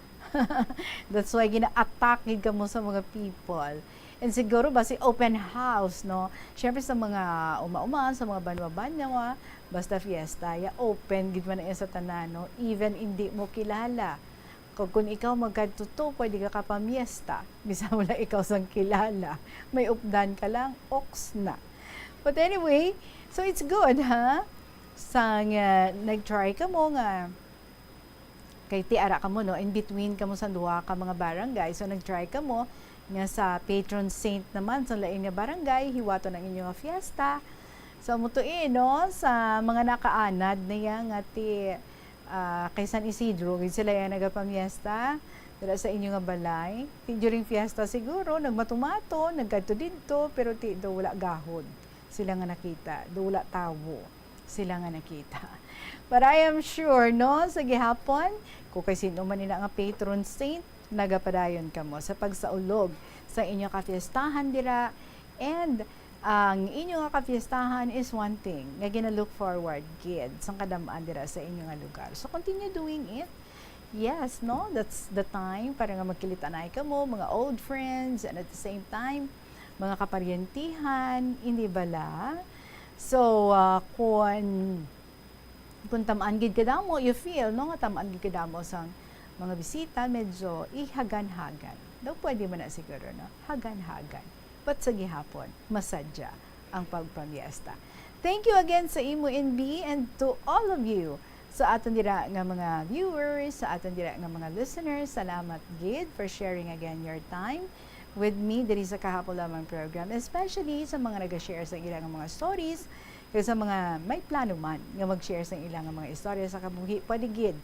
Speaker 9: That's why gina-attack ka mo sa mga people. And siguro ba si open house, no? Siyempre sa mga uma-uma, sa mga banwa-banwa, basta fiesta, ya open, gid man na sa tanan, no? Even hindi mo kilala. Kung ikaw magkatuto, pwede ka kapamiesta. Bisa wala ikaw sang kilala. May updan ka lang, ox na. But anyway, so it's good, ha? Sang nag-try ka mo nga, kay tiara ka mo, no? In between ka mo sa duwa ka mga barangay. So nag-try ka mo, nga sa patron saint naman, sa lain nga barangay, hiwato ng inyong fiesta. So mutuin, no? Sa mga nakaanad na yan, nga kay San Isidro, sila yan nagapamiesta dala sa inyo nga balay. During fiesta siguro, nagmatumato, nagkadto dito, pero do wala gahod. Sila nga nakita, do wala tawo. Sila nga nakita. But I am sure, no, sa gihapon, kung kay sino man nila nga patron saint, nagapadayon ka mo sa pagsaulog sa inyo kafiestahan dira. And ang inyo nga kafiestahan is one thing nga gina-look forward gid sang kadamaan dira sa inyo nga lugar. So continue doing it. Yes, no, that's the time para nga magkilitanay ka mo, mga old friends, and at the same time mga kaparyentihan, hindi bala. So kung tamaan gid kada mo, you feel no nga tamaan gid kada mo sang mga bisita, medyo ihagan-hagan. Daw pwede man na siguro, no? Hagan-hagan. But sa gihapon, masadya ang pagpamiesta. Thank you again sa Imo NB and to all of you sa aton dira nga mga viewers, sa aton dira nga mga listeners. Salamat gid for sharing again your time with me diri sa kahapon lamang program, especially sa mga nag-share sa ilang mga stories, kaya sa mga may plano man nga mag-share sa ilang mga istorya sa kabuhi, pwede gid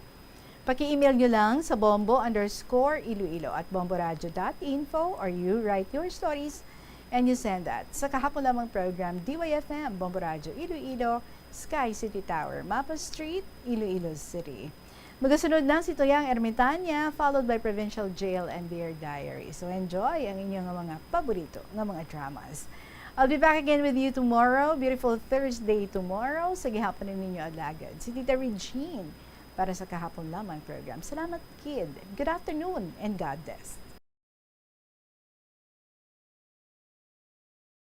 Speaker 9: paki-email nyo lang sa bombo_iloilo@bomboradio.info, or you write your stories and you send that sa kahapon lamang program, DYFM, Bombo Radio Iloilo, Sky City Tower, Mapa Street, Iloilo City. Magasunod lang si Toyang Ermitanya, followed by Provincial Jail and Dear Diary. So enjoy ang inyong mga paborito ng mga dramas. I'll be back again with you tomorrow. Beautiful Thursday tomorrow. Sa gihapon ninyo adlagad. Si Tita Regine para sa kahapon lamang program. Salamat, kid. Good afternoon and God bless.